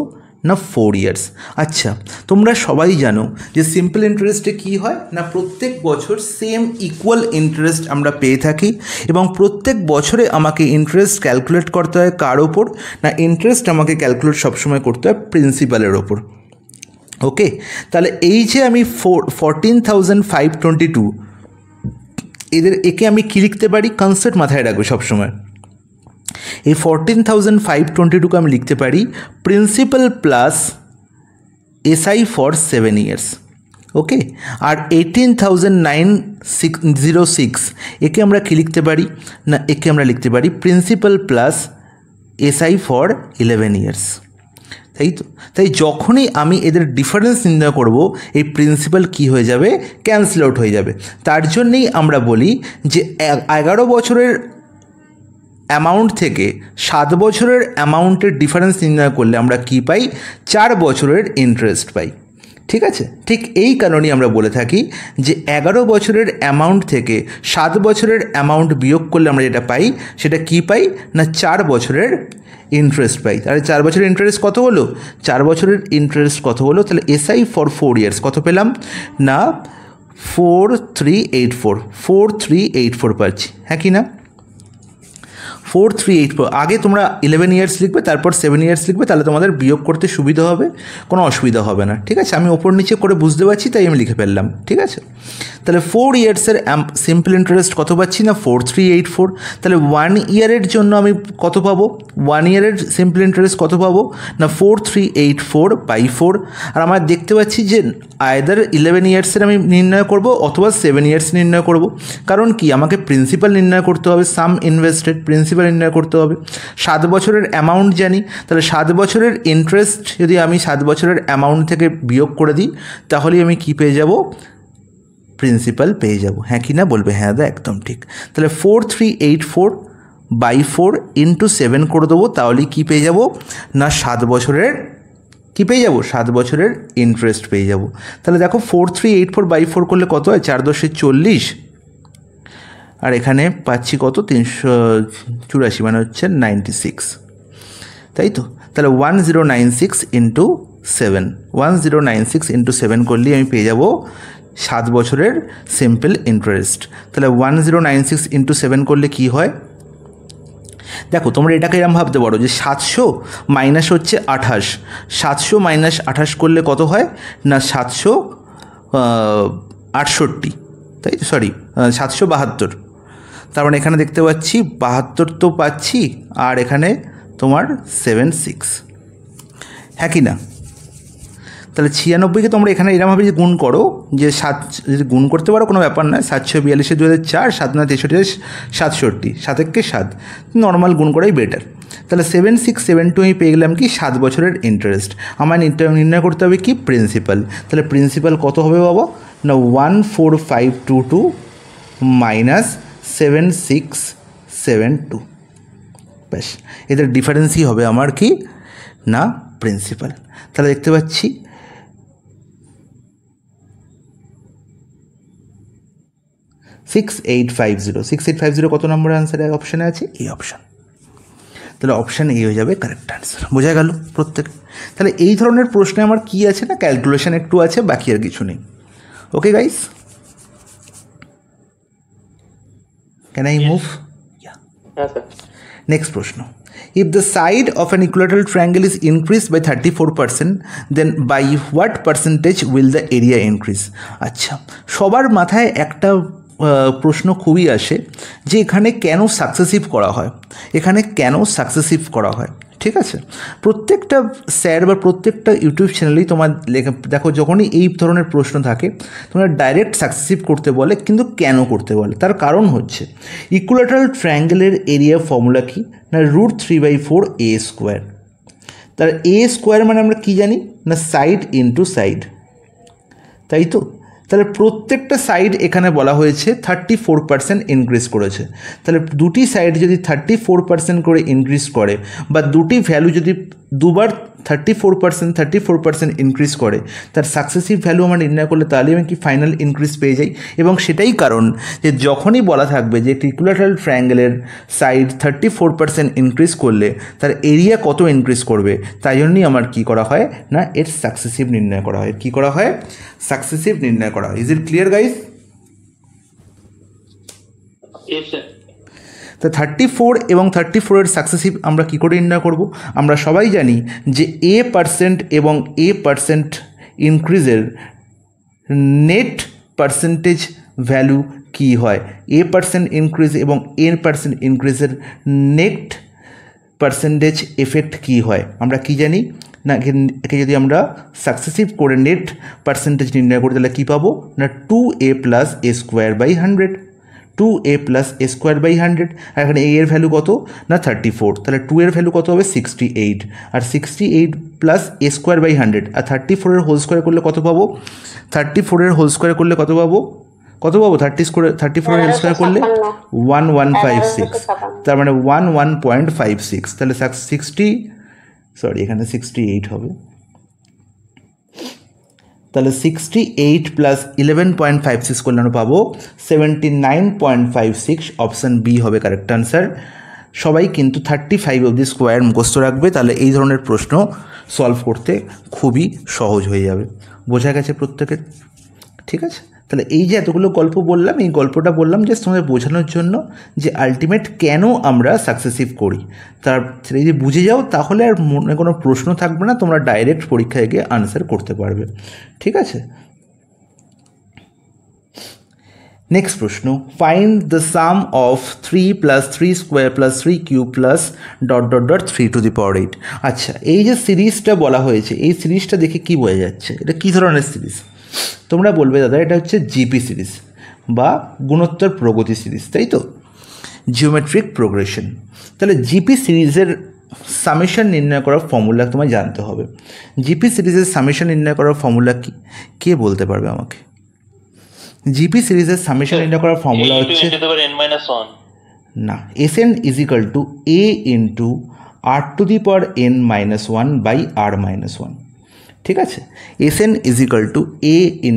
না 4 ইয়ার্স। আচ্ছা তোমরা সবাই জানো যে সিম্পল ইন্টারেস্টে কী হয় না প্রত্যেক বছর সেম ইকুয়াল ইন্টারেস্ট আমরা পেয়ে থাকি, এবং প্রত্যেক বছরে আমাকে ইন্টারেস্ট ক্যালকুলেট করতে হয় কার ওপর না ইন্টারেস্ট আমাকে ক্যালকুলেট সবসময় করতে হয় প্রিন্সিপালের ওপর। ওকে, তাহলে এই যে আমি 14,522 একে আমি কী লিখতে পারি, কনসেপ্ট মাথায় রাখবে সবসময়। এই 14,522কে আমি লিখতে পারি principal plus SI for 7 years. Okay, আর 18,906 একে আমরা কী লিখতে পারি না একে আমরা লিখতে পারি principal plus SI for 11 years, তাই তো। তাই যখনই আমি এদের ডিফারেন্স নির্ণয় করব এই প্রিন্সিপাল কি হয়ে যাবে ক্যান্সেল আউট হয়ে যাবে। তার জন্যেই আমরা বলি যে 11 বছরের অ্যামাউন্ট থেকে 7 বছরের অ্যামাউন্টের ডিফারেন্স নির্ণয় করলে আমরা কি পাই 4 বছরের ইন্টারেস্ট পাই। ঠিক আছে, ঠিক এই কারণেই আমরা বলে থাকি যে 11 বছরের অ্যামাউন্ট থেকে 7 বছরের অ্যামাউন্ট বিয়োগ করলে আমরা যেটা পাই সেটা কি পাই না 4 বছরের ইন্টারেস্ট পাই। তাহলে 4 বছরের ইন্টারেস্ট কত হলো, 4 বছরের ইন্টারেস্ট কত হলো, তাহলে এসআই ফর 4 ইয়ার্স কত পেলাম না 4384 পাচ্ছি, হ্যাঁ কি না 4 3 8 4 আগে তোমরা 11 ইয়ার্স লিখবে, তারপর 7 ইয়ার্স লিখবে, তাহলে তোমাদের বিয়োগ করতে সুবিধা হবে, কোনো অসুবিধা হবে না। ঠিক আছে, আমি ওপর নিচে করে বুঝতে পারছি তাই আমি লিখে ফেললাম। ঠিক আছে, তাহলে 4 ইয়ার্সের সিম্পল ইন্টারেস্ট কত পাচ্ছি না 4384। তাহলে 1 ইয়ারের জন্য আমি কত পাবো, 1 ইয়ারের সিম্পল ইন্টারেস্ট কত পাবো না 4384/4। আর আমার দেখতে পাচ্ছি যে আইদার 11 ইয়ার্সের আমি নির্ণয় করব অথবা 7 ইয়ার্স নির্ণয় করব। কারণ কি, আমাকে প্রিন্সিপাল নির্ণয় করতে হবে, সাম ইনভেস্টেড প্রিন্সিপাল নির্ণয় করতে হবে। 7 বছরের অ্যামাউন্ট জানি, তাহলে 7 বছরের ইন্টারেস্ট যদি আমি 7 বছরের অ্যামাউন্ট থেকে বিয়োগ করে দিই, তাহলেই আমি কি পেয়ে যাব, প্রিন্সিপাল পেয়ে যাব। হ্যাঁ কি না বলবে, হ্যাঁ দা একদম ঠিক। তাহলে 4384/4 ইন্টু 7 করে দেবো, তাহলেই কী পেয়ে যাব না 7 বছরের কী পেয়ে যাব, 7 বছরের ইন্টারেস্ট পেয়ে যাব। তাহলে দেখো 4384/4 করলে কত হয়, 4 × 10 = 40, আর এখানে পাচ্ছি কত 384, মানে হচ্ছে 96, তাই তো। তাহলে 1096 ইন্টু 7, 1096 ইন্টু 7 করলেই আমি পেয়ে যাব 7 বছরের সিম্পল ইন্টারেস্ট। তাহলে 1096 ইন্টু 7 করলে কি হয়, দেখো তোমরা এটাকে এরকম ভাবতে পারো যে 700 মাইনাস হচ্ছে 28, 700 মাইনাস 28 করলে কত হয় না 768, তাই তো, সরি 772। তার মানে এখানে দেখতে পাচ্ছি 72 তো পাচ্ছি, আর এখানে তোমার 76, হ্যাঁ কি না। তাহলে 96কে তোমরা এখানে এরকমভাবে যে গুণ করো, যে 7 যদি গুণ করতে পারো কোনো ব্যাপার নয়, 742 2004, 7 9 63 67, 7 7, নর্মাল গুণ করাই বেটার। তাহলে 7672 আমি পেয়ে গেলাম কি 7 বছরের ইন্টারেস্ট। আমার নির্ণয় করতে হবে কি প্রিন্সিপাল। তাহলে প্রিন্সিপাল কত হবে বাবা না 14522 মাইনাস 7672, ব্যাস এদের ডিফারেন্সই হবে আমার কি না প্রিন্সিপাল। তাহলে দেখতে পাচ্ছি 6850 কত নম্বরের আনসার অপশানে আছে, এই অপশান। তাহলে অপশান এ হয়ে যাবে কারেক্ট আনসার। বোঝা গেল প্রত্যেক। তাহলে এই ধরনের প্রশ্নে আমার কি আছে না ক্যালকুলেশন একটু আছে, বাকি আর কিছু নেই। Okay guys, can I move? Next প্রশ্ন, if the side of an equilateral triangle is increased by 34%, then by what percentage will the area increase? আচ্ছা, সবার মাথায় একটা প্রশ্ন খুবই আসে যে এখানে কেন সাকসেসিভ করা হয়, এখানে কেন সাকসেসিভ করা হয়। ঠিক আছে, প্রত্যেকটা স্যার বা প্রত্যেকটা ইউটিউব চ্যানেলেই তোমার দেখো যখনই এই ধরনের প্রশ্ন থাকে তোমরা ডাইরেক্ট সাকসেসিভ করতে বলে, কিন্তু কেন করতে বলে তার কারণ হচ্ছে ইকুইল্যাটারাল ট্রায়াঙ্গেলের এরিয়া ফর্মুলা কি না √3/4 a²। তার a² মানে আমরা কি জানি না সাইড ইন্টু সাইড, তাই তো। তাহলে প্রত্যেকটা সাইড এখানে বলা হয়েছে 34% ইনক্রিজ করেছে। তাহলে দুটি সাইড যদি 34% করে ইনক্রিজ করে, বা দুটি ভ্যালু যদি দুবার 34% ইনক্রিজ করে, তার সাকসেসিভ ভ্যালু আমরা নির্ণয় করলে তাহলে আমি কি ফাইনাল ইনক্রিজ পেয়ে যাই। এবং সেটাই কারণ যে যখনই বলা থাকবে যে ইকুইল্যাটারাল ট্রায়াঙ্গেলের সাইড 34% ইনক্রিজ করলে তার এরিয়া কত ইনক্রিজ করবে, তাই জন্যই আমার কি করা হয় না এর সাকসেসিভ নির্ণয় করা হয়। কি করা হয়? সাকসেসিভ নির্ণয় করা হয়। Is it clear guys? তা 34 এবং 34-এর সাকসেসিভ আমরা কী করে নির্ণয় করব? আমরা সবাই জানি যে a% এবং a% ইনক্রিজের নেট পার্সেন্টেজ ভ্যালু কী হয়। a% ইনক্রিজ এবং a% ইনক্রিজের নেট পার্সেন্টেজ এফেক্ট কী হয় আমরা কি জানি না, একে যদি আমরা সাকসেসিভ করে নেট পার্সেন্টেজ নির্ণয় করি তাহলে কী পাবো না 2a + a²/100, 2a + a²/100। আর এখানে a এর ভ্যালু কত না 34, তাহলে 2 এর ভ্যালু কত হবে 68, আর 68 + a²/100 আর 34-এর হোল স্কোয়ার করলে কত পাবো? 34-এর হোল স্কোয়ার করলে কত পাবো? 34-এর হোল স্কোয়ার করলে 1156, তার মানে 11.56। তাহলে 68 হবে। তাহলে 68 + 11.56 করলে আমরা পাবো 79.56। অপশান বি হবে কারেক্ট আনসার। সবাই কিন্তু 35 অবধি স্কোয়ার মুখস্থ রাখবে, তাহলে এই ধরনের প্রশ্ন সলভ করতে খুবই সহজ হয়ে যাবে। বোঝা গেছে প্রত্যেকের? ঠিক আছে, তাহলে এই যে এতগুলো গল্প বললাম, এই গল্পটা বললাম জাস্ট তোমাদের বোঝানোর জন্য যে আলটিমেট কেন আমরা সাকসেসিভ করি। তার এই যে বুঝে যাও তাহলে আর মনে কোনো প্রশ্ন থাকবে না, তোমরা ডাইরেক্ট পরীক্ষায় গিয়ে আনসার করতে পারবে। ঠিক আছে, নেক্সট প্রশ্ন, ফাইন্ড দ্য সাম অফ 3 + 3² + 3³ + ... 3⁴ আচ্ছা, এই যে সিরিজটা বলা হয়েছে, এই সিরিজটা দেখে কি বোঝা যাচ্ছে, এটা কী ধরনের সিরিজ? তোমরা বলবে দাদা এটা হচ্ছে জিপি সিরিজ বা গুণোত্তর প্রগতি সিরিজ, তাই তো, জিওমেট্রিক প্রোগ্রেশন। তাহলে জিপি সিরিজের সামেশন নির্ণয় করার ফর্মুলা তোমায় জানতে হবে। জিপি সিরিজের সামেশন নির্ণয় করার ফর্মুলা কি, কে বলতে পারবে আমাকে? জিপি সিরিজের সামেশন নির্ণয় করার ফর্মুলা হচ্ছে না, Sn = a × r⁻n−1/r−1। ঠিক আছে, Sn = a ×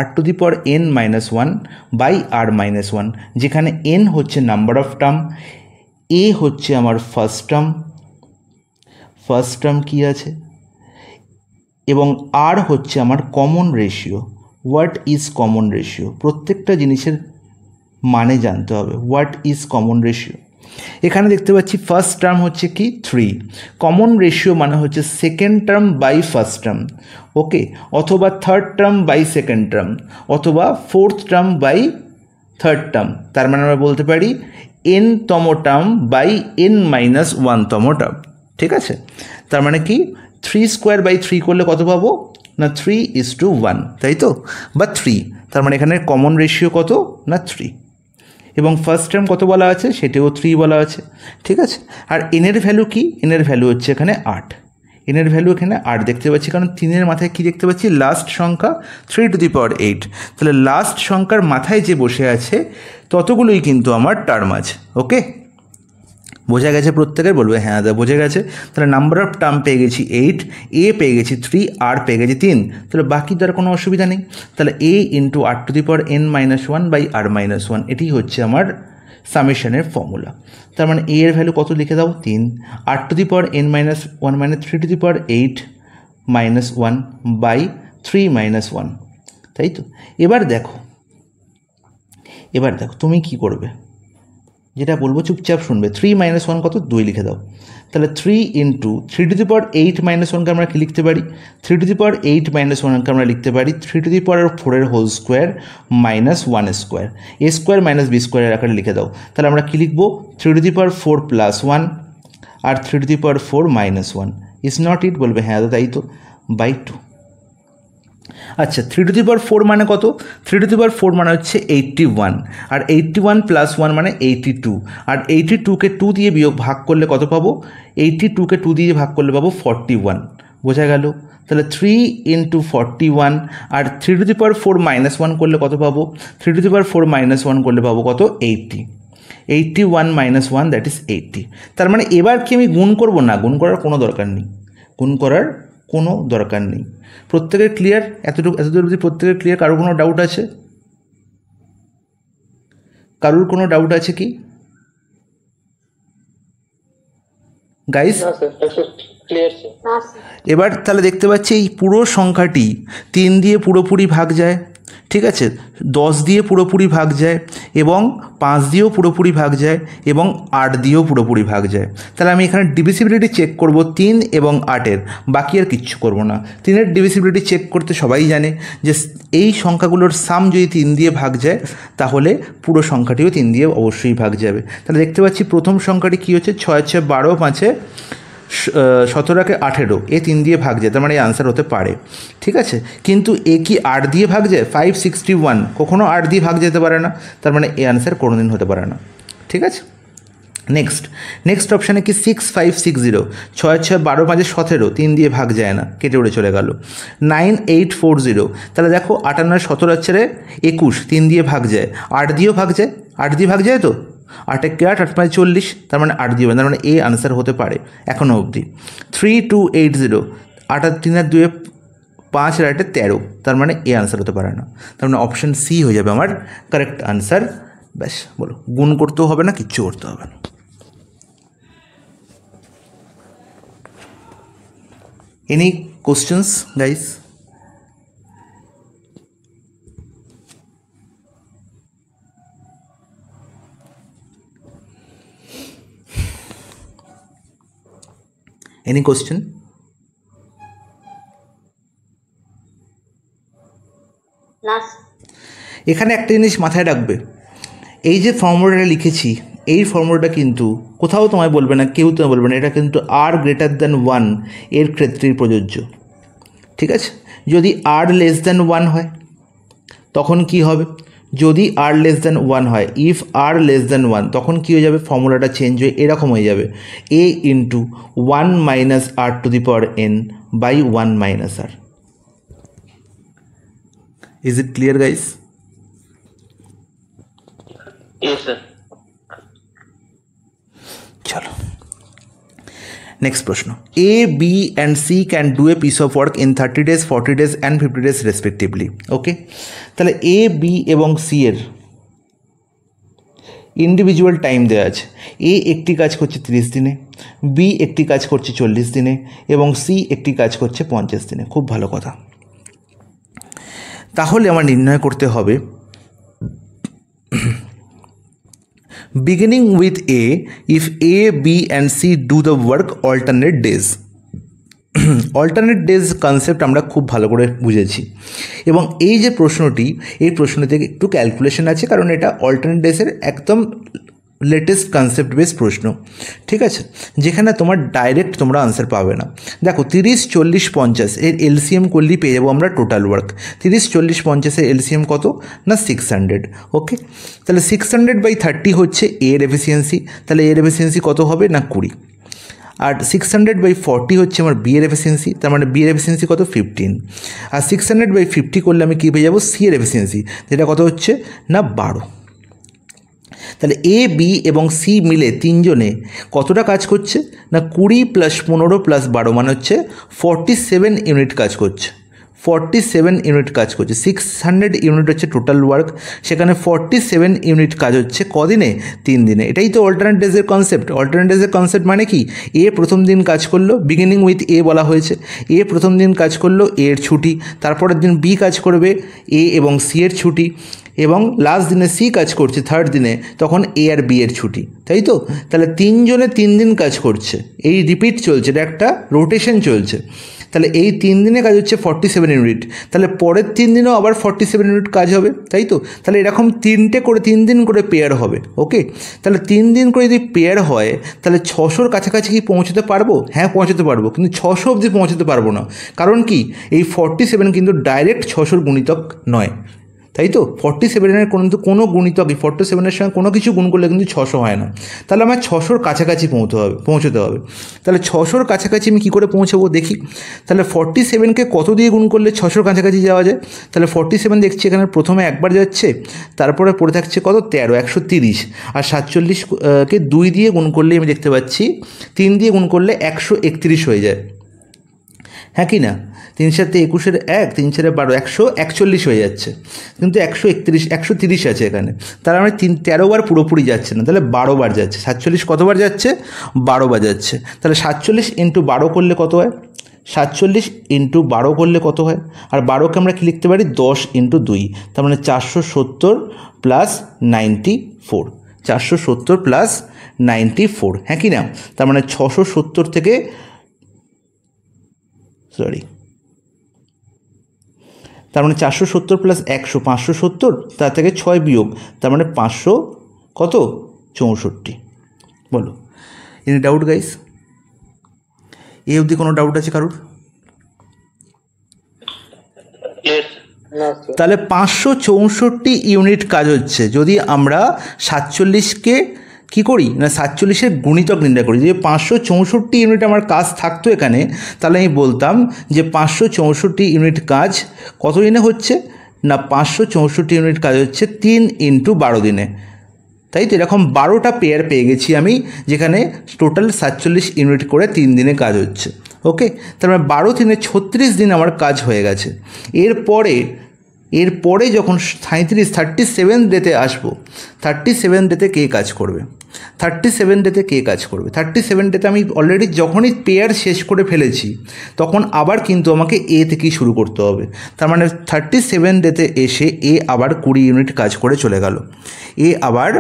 r⁻n−1/r−1, যেখানে n হচ্ছে নাম্বার অফ টার্ম, a হচ্ছে আমার ফার্স্ট টার্ম কি আছে, এবং r হচ্ছে আমার common ratio. What is common ratio? প্রত্যেকটা জিনিসের মানে জানতে হবে। What is common ratio? এখানে দেখতে পাচ্ছি ফার্স্ট টার্ম হচ্ছে কি 3, কমন রেশিও মানে হচ্ছে second term by first term, okay, অথবা third term by second term, অথবা fourth term by third term. তার মানে আমরা বলতে পারি n-তম টার্ম বাই n-1তম টার্ম। ঠিক আছে, তার মানে কি 3² 3 করলে কত পাবো না 3:1, তাই তো, বা 3। তার মানে এখানে কমন রেশিও কত না 3, এবং ফার্স্ট টার্ম কত বলা আছে সেটাও 3 বলা আছে। ঠিক আছে, আর এনের ভ্যালু কি? এনের ভ্যালু হচ্ছে এখানে 8, এনের ভ্যালু এখানে 8 দেখতে পাচ্ছি, কারণ 3-এর মাথায় কি দেখতে পাচ্ছি? লাস্ট সংখ্যা 3⁸। তাহলে লাস্ট সংখ্যার মাথায় যে বসে আছে ততগুলোই কিন্তু আমার টার্ম আছে। ওকে, বোঝা গেছে প্রত্যেকের? বলবে হ্যাঁ দাদা বোঝা গেছে। তাহলে নাম্বার অফ টার্ম পেয়ে গেছি 8, এ পেয়ে গেছি 3, আর পেয়ে গেছি 3, তাহলে বাকি তার কোনো অসুবিধা নেই। তাহলে a × r⁻n−1/r−1, এটি হচ্ছে আমার সামেশনের ফর্মুলা। তার মানে a এর ভ্যালু কত লিখে দাও 3, r⁻n−1 মানে 3⁻1/3−1, তাই তো। এবার দেখো তুমি কি করবে, যেটা বলবো চুপচাপ শুনবে। 3-1 কত? 2 লিখে দাও। তাহলে 3 × 3⁻8−1কে আমরা কি লিখতে পারি? 3⁻8−1কে আমরা লিখতে পারি 3⁴ -1², a² - b² আকারে লিখে দাও। তাহলে আমরা কি লিখবো? 3⁴ + 1 আর 3⁴ - 1 ইজ নট ইট? বলবে হ্যাঁ দাদা তাই তো, বাই 2। আচ্ছা, 3⁴ মানে কত? 3⁴ মানে হচ্ছে 81, আর 81 + 1 মানে 82, আর 82কে 2 দিয়ে ভাগ করলে কত পাবো? 82কে 2 দিয়ে ভাগ করলে পাবো 41। বোঝা গেল? তাহলে 3 × 41, আর 3⁴ - 1 করলে কত পাবো? 3⁴ - 1 করলে পাবো কত? 80। 81 - 1 দ্যাট ইজ 80। তার মানে এবার কি আমি গুণ করবো? না, গুণ করার কোনো দরকার নেই। প্রত্যেকের ক্লিয়ার? এতদূর অবধি প্রত্যেকের ক্লিয়ার? কারোর কোনো ডাউট আছে? কি গাইস? এবার তাহলে দেখতে পাচ্ছি এই পুরো সংখ্যাটি 3 দিয়ে পুরোপুরি ভাগ যায়, ঠিক আছে, 10 দিয়ে পুরোপুরি ভাগ যায়, এবং 5 দিয়েও পুরোপুরি ভাগ যায়, এবং 8 দিয়েও পুরোপুরি ভাগ যায়। তাহলে আমি এখানে ডিভিসিবিলিটি চেক করব 3 এবং 8-এর, বাকি আর কিচ্ছু করব না। 3-এর ডিভিসিবিলিটি চেক করতে সবাই জানে যে এই সংখ্যাগুলোর সাম যদি 3 দিয়ে ভাগ যায় তাহলে পুরো সংখ্যাটিও 3 দিয়ে অবশ্যই ভাগ যাবে। তাহলে দেখতে পাচ্ছি প্রথম সংখ্যাটি কী হচ্ছে? 6 × 6 = 12, 5 17 × 18, এ 3 দিয়ে ভাগ যায়, তার মানে এই আনসার হতে পারে। ঠিক আছে, কিন্তু এ কি 8 দিয়ে ভাগ যায়? 561 কখনো 8 দিয়ে ভাগ যেতে পারে না, তার মানে এই আনসার কোনোদিন হতে পারে না। ঠিক আছে, নেক্সট অপশানে কি 6560, 6 × 6 = 12, 5 17, 3 দিয়ে ভাগ যায় না, কেটে উড়ে চলে গেল। 9840, তাহলে দেখো 58 17 ছেড়ে 21, 3 দিয়ে ভাগ যায়, 8 দিয়েও ভাগ যায়, 8 দিয়ে ভাগ যায় তো, 8 × 8 = 40, তার মানে 8 দিয়ে, তার মানে এ আনসার হতে পারে এখনও অবধি। 3280, 8 আর 3 আর 2 5 আর 8 13, তার মানে এ আনসার হতে পারে না, তার মানে অপশান সি হয়ে যাবে আমার কারেক্ট আনসার। ব্যাস, বলো, গুণ করতেও হবে না, কিচ্ছু করতে হবে না। Any questions, guys? Any question? এখানে একটা জিনিস মাথায় রাখবে, এই যে ফর্মুলাটা লিখেছি এই ফর্মুলাটা কিন্তু কোথাও তোমায় বলবে না, কেউ তোমায় বলবে না, এটা কিন্তু আর গ্রেটার দ্যান 1 এর ক্ষেত্রেই প্রযোজ্য। ঠিক আছে, যদি আর লেস দ্যান 1 হয় তখন কি হবে? যদি আর লেস দ্যান 1 হয়, ইফ আর লেস দ্যান 1, তখন কী হয়ে যাবে? ফর্মুলাটা চেঞ্জ হয়ে এরকম হয়ে যাবে, a into 1 minus r to the power n by 1 minus r. Is it clear guys? Yes, sir. চলো নেক্সট প্রশ্ন। A B and C can do a piece of work in 30 days, 40 days and 50 days respectively. Okay, তাহলে A B এবং C এর individual time দেওয়া আছে। এ একটি কাজ করছে 30 দিনে, বি একটি কাজ করছে 40 দিনে এবং সি একটি কাজ করছে 50 দিনে। খুব ভালো কথা। তাহলে আমার নির্ণয় করতে হবে beginning with A, if A, B and C do the work alternate days. Alternate days concept আমরা খুব ভালো করে বুঝেছি এবং এই যে প্রশ্নটি, এই প্রশ্নতে একটু ক্যালকুলেশন আছে, কারণ এটা অল্টারনেট ডেজের একদম লেটেস্ট কনসেপ্ট বেস প্রশ্ন। ঠিক আছে, যেখানে তোমার ডাইরেক্ট তোমরা আনসার পাবে না। দেখো 30, 40, 50 এর এলসিএম করলেই পেয়ে যাবো আমরা টোটাল ওয়ার্ক। 30, 40, 50 এর এলসিএম কত না 600। ওকে, তাহলে 600/30 হচ্ছে এর এফিসিয়েন্সি, তাহলে এর এফিসিয়েন্সি কত হবে না 20। আর 600/40 হচ্ছে আমার বি এর এফিসিয়েন্সি, তার মানে বি এর এফিসিয়েন্সি কত 15। আর 600/50 করলে আমি কী পেয়ে যাবো? সি এর এফিসিয়েন্সি, যেটা কত হচ্ছে না 12। তাহলে এ, বি এবং সি মিলে তিনজনে কতটা কাজ করছে না 20 + 15 + 12 মানে হচ্ছে 47 ইউনিট কাজ করছে। 47 ইউনিট কাজ করছে। 600 ইউনিট হচ্ছে টোটাল ওয়ার্ক, সেখানে 47 ইউনিট কাজ হচ্ছে কদিনে? 3 দিনে। এটাই তো অল্টারনেট ডেজের কনসেপ্ট। অল্টারনেট ডেজের কনসেপ্ট মানে কি? এ প্রথম দিন কাজ করলো, বিগিনিং উইথ এ বলা হয়েছে। এ প্রথম দিন কাজ করলো, এর ছুটি, তারপরের দিন বি কাজ করবে, এ এবং সি এর ছুটি, এবং লাস্ট দিনে সি কাজ করছে থার্ড দিনে, তখন এ আর বি এর ছুটি, তাই তো? তাহলে তিনজনে 3 দিন কাজ করছে, এই রিপিট চলছে, এটা একটা রোটেশন চলছে। তাহলে এই 3 দিনে কাজ হচ্ছে 47 ইউনিট, তাহলে পরের 3 দিনেও আবার 47 ইউনিট কাজ হবে, তাই তো? তাহলে এরকম 3 দিন করে পেয়ার হবে। ওকে, তাহলে 3 দিন করে যদি পেয়ার হয় তাহলে 600-র কাছাকাছি কি পৌঁছতে পারবো? হ্যাঁ পৌঁছতে পারবো, কিন্তু 600 অবধি পৌঁছতে পারবো না। কারণ কি? এই 47 কিন্তু ডাইরেক্ট 600-র গুণিতক নয়, তাই তো? 47-এর কোনো গুণিতক 47-এর সঙ্গে কোনো কিছু গুণ করলে কিন্তু 600 হয় না। তাহলে আমার 600-র কাছাকাছি পৌঁছতে হবে। তাহলে 600-র কাছাকাছি আমি কী করে পৌঁছাবো দেখি। তাহলে 47কে কত দিয়ে গুণ করলে 600-র কাছাকাছি যাওয়া যায়? তাহলে 47 দেখছি এখানে প্রথমে একবার যাচ্ছে, তারপরে পড়ে থাকছে কত 13, 130, আর 47কে 2 দিয়ে গুণ করলে আমি দেখতে পাচ্ছি 3 দিয়ে গুণ করলে 131 হয়ে যায়। হ্যাঁ কি না? 3 × 7 = 21, 3 × 12 141 হয়ে যাচ্ছে, কিন্তু 130 আছে এখানে। তাহলে আমরা 13 বার পুরোপুরি যাচ্ছে না, তাহলে 12 বার যাচ্ছে। 47 কতবার যাচ্ছে? 12 বার যাচ্ছে। তাহলে 47 × 12 করলে কত হয়? 47 × 12 করলে কত হয়? আর 12কে আমরা কী লিখতে পারি? 10 × 2, তার মানে 470 + 94, 470 + 94, হ্যাঁ কি না? তার মানে 670 থেকে তার মানে 470 + 100 570, তার থেকে 6 বিয়োগ, তার মানে 500 কত 64। বলো, এনি ডাউট গাইস? এই অবধি কোনো ডাউট আছে কারোর? তাহলে 564 ইউনিট কাজ হচ্ছে যদি আমরা 47কে কী করি না 47-এর গুণিতক নির্ণয় করি। যে 564 ইউনিট আমার কাজ থাকতো এখানে, তাহলে আমি বলতাম যে 564 ইউনিট কাজ কত দিনে হচ্ছে না 564 ইউনিট কাজ হচ্ছে 3 × 12 দিনে, তাই তো? এরকম 12টা পেয়ার পেয়ে গেছি আমি, যেখানে টোটাল 47 ইউনিট করে 3 দিনে কাজ হচ্ছে। ওকে, তার মানে 12 × 3 = 36 দিন আমার কাজ হয়ে গেছে। এরপরে যখন 37 ডেতে আসবো, 37 ডেতে কে কাজ করবে? 37 ডেতে কে কাজ করবে? 37 ডেতে আমি অলরেডি যখনই পেয়ার শেষ করে ফেলেছি তখন আবার কিন্তু আমাকে এ থেকেই শুরু করতে হবে। তার মানে 37 ডেতে এসে এ আবার 20 ইউনিট কাজ করে চলে গেল, এ আবার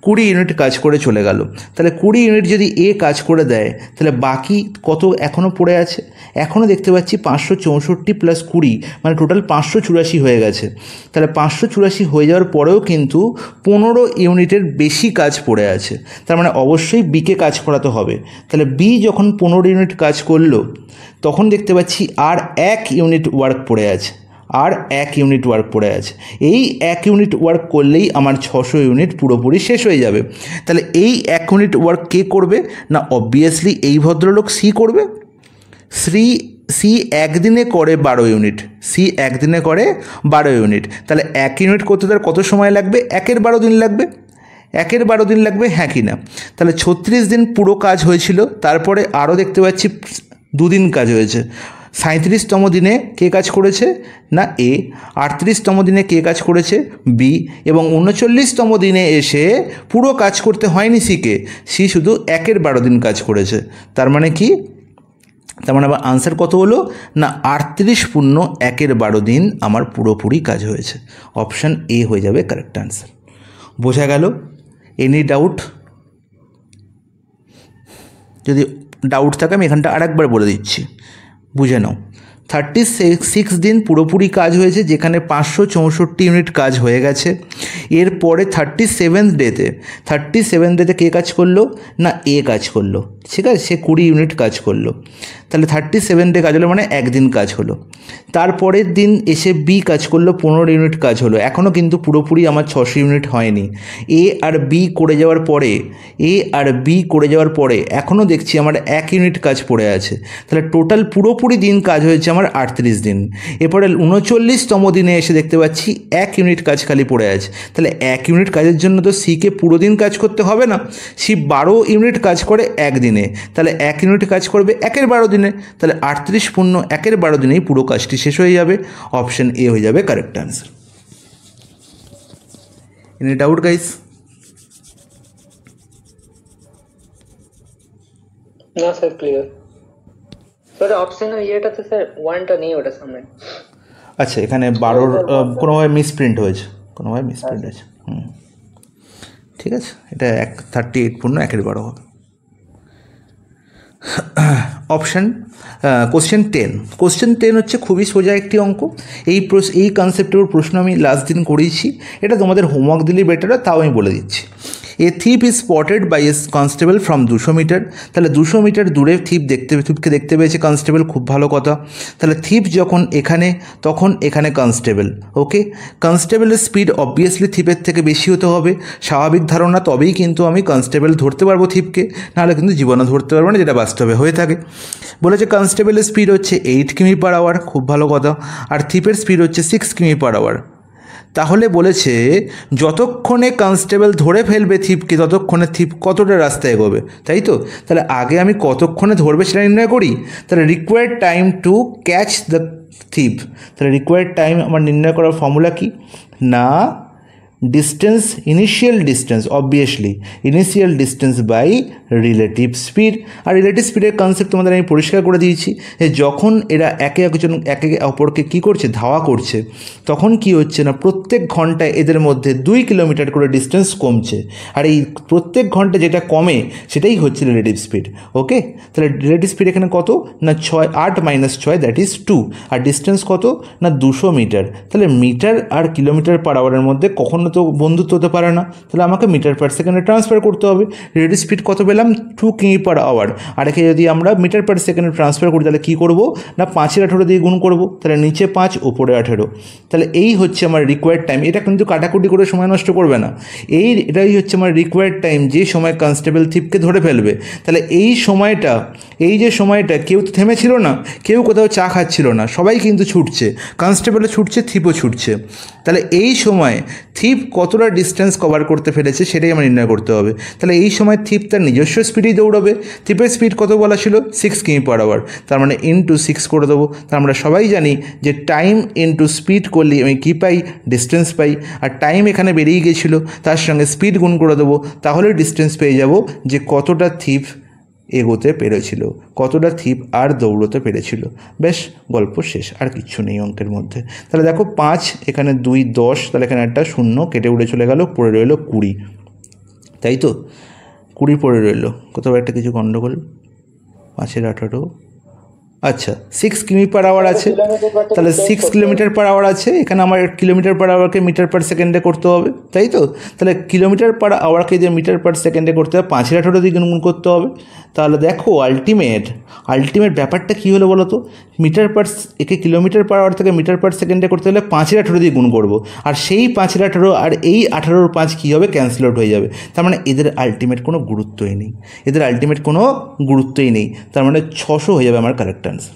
20 ইউনিট কাজ করে চলে গেল। তাহলে 20 ইউনিট যদি এ কাজ করে দেয় তাহলে বাকি কত এখনও পড়ে আছে? এখনও দেখতে পাচ্ছি 564 প্লাস 20 মানে টোটাল 584 হয়ে গেছে। তাহলে 584 হয়ে যাওয়ার পরেও কিন্তু 15 ইউনিটের বেশি কাজ পড়ে আছে। তার মানে অবশ্যই বিকে কাজ করাতে হবে। তাহলে বি যখন 15 ইউনিট কাজ করলো তখন দেখতে পাচ্ছি আর 1 ইউনিট ওয়ার্ক পড়ে আছে, আর 1 ইউনিট ওয়ার্ক পড়ে আছে। এই 1 ইউনিট ওয়ার্ক করলেই আমার 600 ইউনিট পুরোপুরি শেষ হয়ে যাবে। তাহলে এই 1 ইউনিট ওয়ার্ক কে করবে? না অবভিয়াসলি এই ভদ্রলোক সি করবে। সি একদিনে করে 12 ইউনিট, সি একদিনে করে 12 ইউনিট। তাহলে 1 ইউনিট করতে তার কত সময় লাগবে? 1-এর 12 দিন লাগবে, 1-এর 12 দিন লাগবে, হ্যাঁ কি না? তাহলে 36 দিন পুরো কাজ হয়েছিল, তারপরে আরও দেখতে পাচ্ছি 2 দিন কাজ হয়েছে। 37তম দিনে কে কাজ করেছে? না এ। 38তম দিনে কে কাজ করেছে? বি। এবং 39তম দিনে এসে পুরো কাজ করতে হয়নি সিকে, সি শুধু 1-এর 12 দিন কাজ করেছে। তার মানে কি? তার মানে আবার আনসার কত হলো? না 38 পূর্ণ 1-এর 12 দিন আমার পুরোপুরি কাজ হয়েছে। অপশান এ হয়ে যাবে কারেক্ট আনসার। বোঝা গেল? Any doubt? যদি ডাউট থাকে আমি এখানটা আরেকবার বলে দিচ্ছি, বুঝে নাও। 36 দিন পুরোপুরি কাজ হয়েছে, যেখানে 564 ইউনিট কাজ হয়ে গেছে। এরপরে 37 ডেতে কে কাজ করলো? না এ কাজ করলো, ঠিক আছে, সে 20 ইউনিট কাজ করলো। তাহলে 37 ডে কাজ হলো মানে একদিন কাজ হলো। তারপরের দিন এসে বি কাজ করলো, 15 ইউনিট কাজ হলো। এখনও কিন্তু পুরোপুরি আমার 600 ইউনিট হয়নি। এ আর বি করে যাওয়ার পরে এখনও দেখছি আমার 1 ইউনিট কাজ পড়ে আছে। তাহলে টোটাল পুরোপুরি দিন কাজ হয়েছে আমার 38 দিন। এরপরে 39তম দিনে এসে দেখতে পাচ্ছি 1 ইউনিট কাজ খালি পড়ে আছে। তাহলে 1 ইউনিট কাজের জন্য তো সিকে পুরো দিন কাজ করতে হবে না, সি 12 ইউনিট কাজ করে একদিনে। তাহলে 1 ইউনিট কাজ করবে 1-এর 12 দিনে। তাহলে 38 পূর্ণ 1-এর 12 দিনেই পুরো কাজটি শেষ হয়ে যাবে। অপশন এ হয়ে যাবে correct answer. Any doubt guys? না স্যার, ক্লিয়ার। স্যার অপশন ইয়েটাতে স্যার 1টা নেই ওটা সামনে। আচ্ছা, এখানে 12 কোনোভাবে মিসপ্রিন্ট হয়েছে, ঠিক আছে, এটা 38 পূর্ণ 1-এর 12 হবে। অপশান কোশ্চেন 10 হচ্ছে খুবই সোজা একটি অঙ্ক। এই কনসেপ্টের প্রশ্ন আমি লাস্ট দিন করেছি, এটা তোমাদের হোমওয়ার্ক দিলেই বেটার, তাও আমি বলে দিচ্ছি। A thief is spotted by a constable from 200 metre. তাহলে 200 মিটার দূরে থিপকে দেখতে পেয়েছে কনস্টেবল, খুব ভালো কথা। তাহলে থিপ যখন এখানে, তখন এখানে কনস্টেবল। ওকে, কনস্টেবলের স্পিড অবভিয়াসলি থিপের থেকে বেশি হতে হবে, স্বাভাবিক ধারণা। তবেই কিন্তু আমি কনস্টেবল ধরতে পারবো থিপকে, নাহলে কিন্তু জীবনে ধরতে পারবো না, যেটা বাস্তবে হয়ে থাকে। বলেছে কনস্টেবলের স্পিড হচ্ছে 8 কিমি পার আওয়ার, খুব ভালো কথা। আর থিপের স্পিড হচ্ছে 6 কিমি পার আওয়ার। তাহলে বলেছে যতক্ষণে কনস্টেবল ধরে ফেলবে থিপকে ততক্ষণে থিপ কতটা রাস্তা এগোবে, তাই তো? তাহলে আগে আমি কতক্ষণে ধরবে সেটা নির্ণয় করি। তাহলে required time to catch the thief. তাহলে রিকোয়ার্ড টাইম আমার নির্ণয় করার ফর্মুলা কি? না distance, initial distance, obviously initial distance by relative speed. আর রিলেটিভ স্পিডের কনসেপ্ট তোমাদের আমি পরিষ্কার করে দিয়েছি যে যখন এরা একে অপরকে কী করছে, ধাওয়া করছে, তখন কি হচ্ছে না প্রত্যেক ঘন্টায় এদের মধ্যে 2 কিলোমিটার করে ডিস্টেন্স কমছে। আর এই প্রত্যেক ঘন্টায় যেটা কমে সেটাই হচ্ছে রিলেটিভ স্পিড। ওকে, তাহলে রিলেটিভ স্পিড এখানে কত? না 8 - 6 দ্যাট ইজ 2। আর ডিস্টেন্স কত? না 200 মিটার। তাহলে মিটার আর কিলোমিটার পার আওয়ারের মধ্যে কখনো তো বন্ধুত্ব হতে পারে না, তাহলে আমাকে মিটার পার সেকেন্ডে ট্রান্সফার করতে হবে। রিলেটিভ স্পিড কত পেলাম? 2 কিমি পার আওয়ার। আর একে যদি আমরা মিটার পার সেকেন্ডে ট্রান্সফার করি তাহলে কী করবো? না 5-এর 18 দিয়ে গুণ করবো। তাহলে নিচে 5 উপরে 18। তাহলে এই হচ্ছে আমার রিকোয়ার্ড টাইম। এটা কিন্তু কাটাকুটি করে সময় নষ্ট করবে না, এটাই হচ্ছে আমার রিকোয়ার্ড টাইম, যে সময় কনস্টেবল থিপকে ধরে ফেলবে। তাহলে এই যে সময়টা কেউ তো থেমেছিল না, কেউ কোথাও চা খাচ্ছিল না, সবাই কিন্তু ছুটছে, কনস্টেবলও ছুটছে, থিপও ছুটছে। তাহলে এই সময় থিপ কতটা ডিস্টেন্স কভার করতে পেরেছে সেটাই আমার নির্ণয় করতে হবে। তাহলে এই সময় থিপ তার নিজস্ব নিজস্ব স্পিডেই দৌড়াবে। থিপের স্পিড কত বলা ছিল 6 কিমি/আওয়ার, তার মানে ইন্টু 6 করে দেবো। তার আমরা সবাই জানি যে টাইম ইন্টু স্পিড করলে আমি কী পাই, ডিস্টেন্স পাই। আর টাইম এখানে বেরিয়ে গিয়েছিলো, তার সঙ্গে স্পিড গুণ করে দেবো, তাহলে ডিস্টেন্স পেয়ে যাব যে কতটা থিপ এগোতে পেরেছিল, কতটা থিপ আর দৌড়তে পেরেছিল। বেশ, গল্প শেষ, আর কিচ্ছু নেই অঙ্কের মধ্যে। তাহলে দেখো 5 এখানে 2 10, তাহলে এখানে একটা শূন্য কেটে উড়ে চলে গেল, পড়ে রইল 20, তাই তো 20 পড়ে রইল। কোথাও একটা কিছু গণ্ডগোল, 5 × 18, আচ্ছা 6 কিমি/আওয়ার আছে, তাহলে 6 কিলোমিটার/আওয়ার আছে। এখানে আমার কিলোমিটার/আওয়ারকে মিটার/সেকেন্ডে করতে হবে, তাই তো। তাহলে কিলোমিটার/আওয়ারকে যে মিটার/সেকেন্ডে করতে হবে 5 × 18 দিয়ে গুণ করতে হবে। তাহলে দেখো আলটিমেট ব্যাপারটা কী হলো বলো তো, একে কিলোমিটার/আওয়ার থেকে মিটার/সেকেন্ডে করতে হলে 5 × 18 দিয়ে গুণ করবো, আর সেই 5 × 18 আর এই 18 × 5 কী হবে, ক্যান্সেল আউট হয়ে যাবে। তার মানে এদের আলটিমেট কোনো গুরুত্বই নেই, তার মানে 600 হয়ে যাবে আমার কারেক্ট আনসার।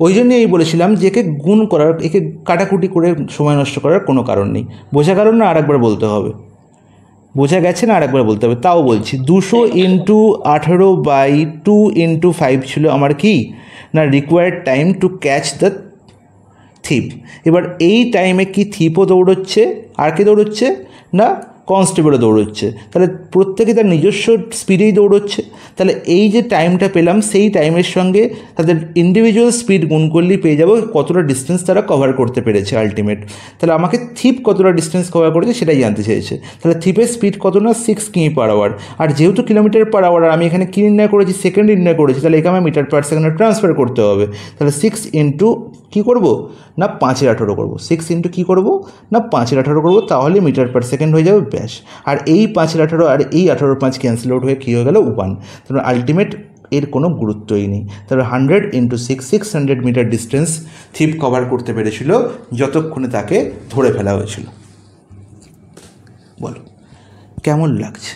ওই জন্যই আমি বলেছিলাম যে একে গুণ করার, একে কাটাকুটি করে সময় নষ্ট করার কোনো কারণ নেই। বোঝা কারণ না আরেকবার বলতে হবে, বোঝা গেছে না আরেকবার বলতে হবে, তাও বলছি। 200 × 18/2 × 5 ছিল আমার কি না required time to catch the থিপ। এবার এই টাইমে কি থিপও দৌড়চ্ছে, আর কি দৌড়চ্ছে না কনস্টেবলও দৌড়চ্ছে, তাহলে প্রত্যেকে তার নিজস্ব স্পিডেই দৌড়চ্ছে। তাহলে এই যে টাইমটা পেলাম, সেই টাইমের সঙ্গে তাদের ইন্ডিভিজুয়াল স্পিড গুণ করলেই পেয়ে যাবো কতটা ডিস্টেন্স তারা কভার করতে পেরেছে আলটিমেট। তাহলে আমাকে থিপ কতটা ডিস্টেন্স কভার করেছে সেটাই জানতে চেয়েছে। তাহলে থিপের স্পিড কত না 6 কিমি/আওয়ার, আর যেহেতু কিলোমিটার/আওয়ার আর আমি এখানে কী নির্ণয় করেছি, সেকেন্ড নির্ণয় করেছি, তাহলে এখানে মিটার/সেকেন্ডে ট্রান্সফার করতে হবে। তাহলে 6 ইন্টু কী করবো না 5 × 18 করবো, 6 ইন্টু কী করবো না 5 × 18 করবো, তাহলে মিটার/সেকেন্ড হয়ে যাবে, ব্যাস। আর এই 5 × 18 আর এই 18 × 5 ক্যান্সেল আউট হয়ে কী হয়ে গেল 1। তাহলে আলটিমেট এর কোনো গুরুত্বই নেই। তাহলে 100 × 6 600 মিটার ডিস্টেন্স থিপ কভার করতে পেরেছিল যতক্ষণে তাকে ধরে ফেলা হয়েছিল। বলো কেমন লাগছে?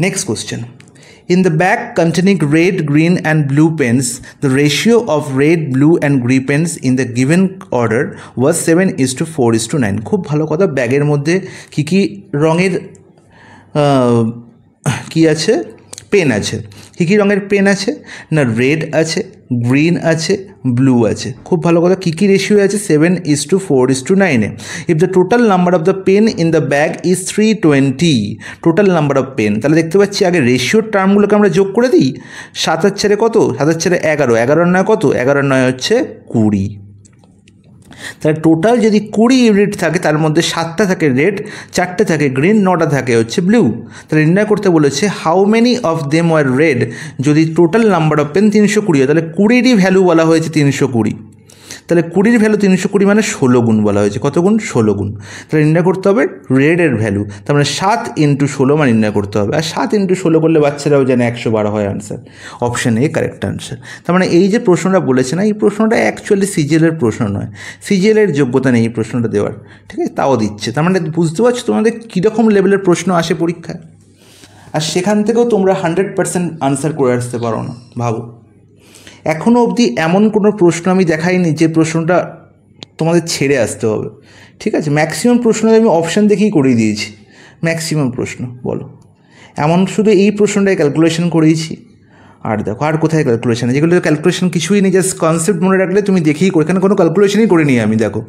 Next question. In the bag containing red, green and blue pens, the ratio of red, blue and green pens in the given order was 7:4:9. খুব ভালো কথা। ব্যাগের মধ্যে কী রঙের কি আছে, পেন আছে। কী রঙের পেন আছে না রেড আছে, গ্রিন আছে, ব্লু আছে। খুব ভালো কথা। কী রেশিও আছে 7:4:9. If the total number of the pen in the bag is 320, total number of pen. তাহলে দেখতে পাচ্ছি আগে রেশিওর টার্মগুলোকে আমরা যোগ করে দিই। 7 আর 4 কত, 7 আর 4 11, 11 আর 9 কত, 11 আর 9 হচ্ছে 20। তাহলে টোটাল যদি 20 ইউনিট থাকে, তার মধ্যে 7টা থাকে রেড, 4টে থাকে গ্রিন, 9টা থাকে হচ্ছে ব্লু। তাহলে নির্ণয় করতে বলেছে how many of them were red. যদি টোটাল নাম্বার অফ পেন 320 হয়, তাহলে 20রই ভ্যালু বলা হয়েছে 320। তাহলে 20-র ভ্যালু 320 মানে 16 গুণ বলা হয়েছে। কত গুণ? 16 গুণ। তাহলে নির্ণয় করতে হবে রেডের ভ্যালু, তার মানে 7 × 16 মানে নির্ণয় করতে হবে। আর 7 × 16 করলে বাচ্চারাও জানে 112 হয় answer. Option A correct answer. তার মানে এই যে প্রশ্নটা বলেছে না, এই প্রশ্নটা অ্যাকচুয়ালি সিজিএলের প্রশ্ন নয়, সিজিএলের যোগ্যতা নেই এই প্রশ্নটা দেওয়ার, ঠিক আছে, তাও দিচ্ছে। তার মানে বুঝতে পারছো তোমাদের কীরকম লেভেলের প্রশ্ন আসে পরীক্ষায়, আর সেখান থেকেও তোমরা 100% আনসার করে আসতে পারো না। ভাবো, এখনও অবধি এমন কোনো প্রশ্ন আমি দেখাইনি যে প্রশ্নটা তোমাদের ছেড়ে আসতে হবে, ঠিক আছে। ম্যাক্সিমাম প্রশ্ন আমি অপশান দেখেই করিয়ে দিয়েছি, ম্যাক্সিমাম প্রশ্ন। বলো, এমন শুধু এই প্রশ্নটাই ক্যালকুলেশন করিয়েছি। আর দেখো আর কোথায় ক্যালকুলেশন, যেগুলো ক্যালকুলেশন কিছুই নেই, জাস্ট কনসেপ্ট মনে রাখলে তুমি দেখেই করে, এখানে কোনো ক্যালকুলেশনই করে নিই আমি। দেখো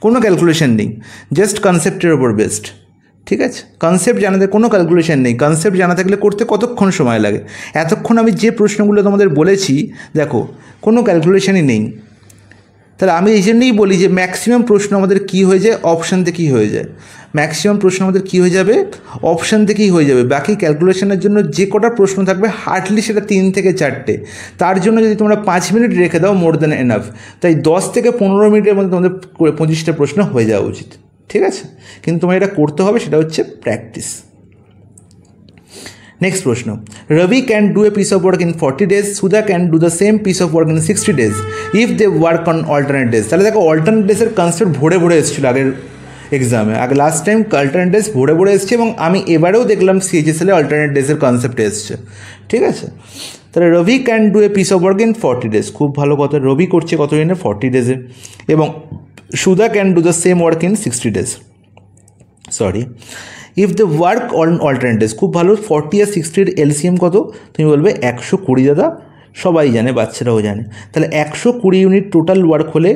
কোনো ক্যালকুলেশন নেই, জাস্ট কনসেপ্টের ওপর বেস্ট, ঠিক আছে। কনসেপ্ট জানাতে কোনো ক্যালকুলেশন নেই। কনসেপ্ট জানা থাকলে করতে কতক্ষণ সময় লাগে। এতক্ষণ আমি যে প্রশ্নগুলো তোমাদের বলেছি দেখো কোনো ক্যালকুলেশনই নেই। তাহলে আমি এই জন্যই বলি যে ম্যাক্সিমাম প্রশ্ন আমাদের কী হয়ে যায়, অপশান থেকেই হয়ে যায়। ম্যাক্সিমাম প্রশ্ন আমাদের কী হয়ে যাবে, অপশান থেকেই হয়ে যাবে। বাকি ক্যালকুলেশনের জন্য যে কটা প্রশ্ন থাকবে হার্ডলি সেটা 3 থেকে 4টে। তার জন্য যদি তোমরা 5 মিনিট রেখে দাও মোর দ্যান এনাফ। তাই 10 থেকে 15 মিনিটের মধ্যে তোমাদের 25টা প্রশ্ন হয়ে যাওয়া উচিত, ঠিক আছে। কিন্তু তোমার এটা করতে হবে, সেটা হচ্ছে প্র্যাকটিস। নেক্সট প্রশ্ন। Ravi can do a piece of work in 40 days, Sudha can do the same piece of work in 60 days if they work on alternate days. তাহলে দেখো অল্টারনেট ডেজের কনসেপ্ট ভরে ভরে এসেছিলো আগের এক্সামে, আগে লাস্ট টাইম অল্টারনেট ডেজ ভরে ভরে এসছে, এবং আমি এবারেও দেখলাম সিএইচএসএলে অল্টারনেট ডেজের কনসেপ্ট এসছে, ঠিক আছে। তাহলে Ravi can do a piece of work in 40 days, খুব ভালো কথা। রবি করছে কত দিনে, 40 days-এ, এবং Sudha can do the same work in 60 days। Sorry, if the work on alternate days, খুব ভালো। 40 আর 60-র এলসিএম কত? তুমি বলবে 120 দাদা, সবাই জানে, বাচ্চারাও জানে। তাহলে 120 ইউনিট টোটাল ওয়ার্ক হলে